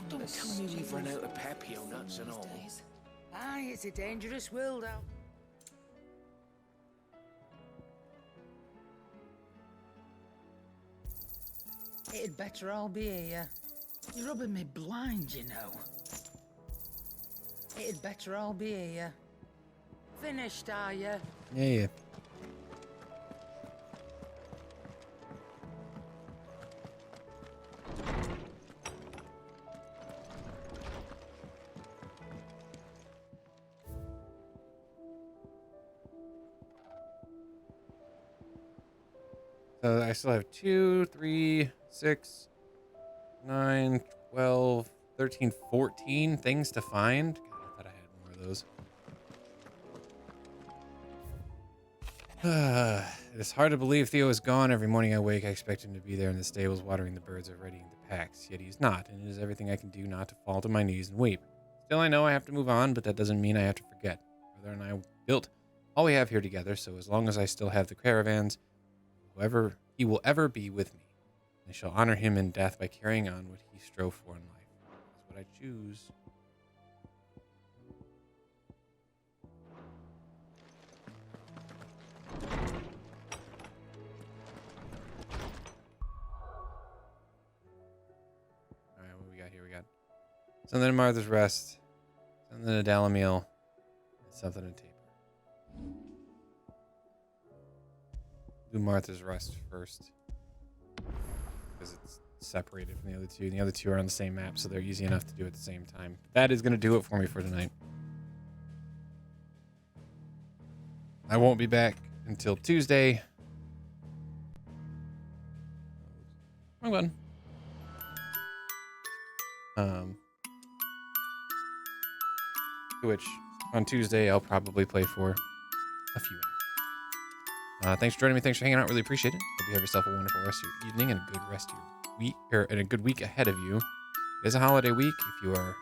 Don't tell me we've run out of Pepio nuts and all. Aye, it's a dangerous world out. It'd better all be here. You're rubbing me blind, you know. It'd better all be here. Finished, are you? Yeah. So I still have 2, 3, 6, 9, 12, 13, 14 things to find. God, I thought I had more of those. It's hard to believe Theo is gone. Every morning I wake, I expect him to be there in the stables watering the birds or readying the packs. Yet he's not, and it is everything I can do not to fall to my knees and weep. Still, I know I have to move on, but that doesn't mean I have to forget. Brother and I built all we have here together, so as long as I still have the caravans, whoever he will ever be with me. I shall honor him in death by carrying on what he strove for in life. That's what I choose. Alright, what we got here? We got something to Martha's Rest, something to Dalamil, and something to Taper. Do Martha's Rest first, because it's separated from the other two. And the other two are on the same map, so they're easy enough to do at the same time. That is going to do it for me for tonight. I won't be back until Tuesday. Wrong button. To which, on Tuesday, I'll probably play for a few hours. Thanks for joining me. Thanks for hanging out. Really appreciate it. Hope you have yourself a wonderful rest of your evening and a good rest of your week, and a good week ahead of you. It is a holiday week if you are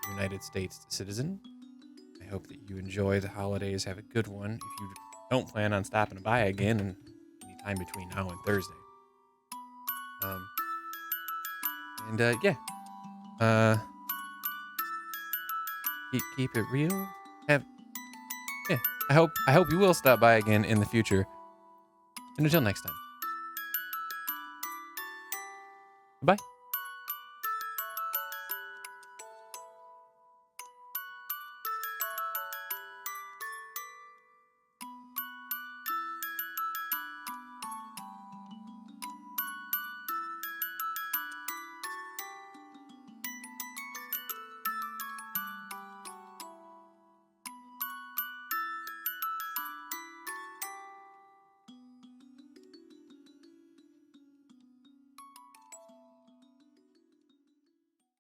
a United States citizen. I hope that you enjoy the holidays. Have a good one. If you don't plan on stopping by again in any time between now and Thursday. Keep it real. I hope you will stop by again in the future. And until next time. Goodbye.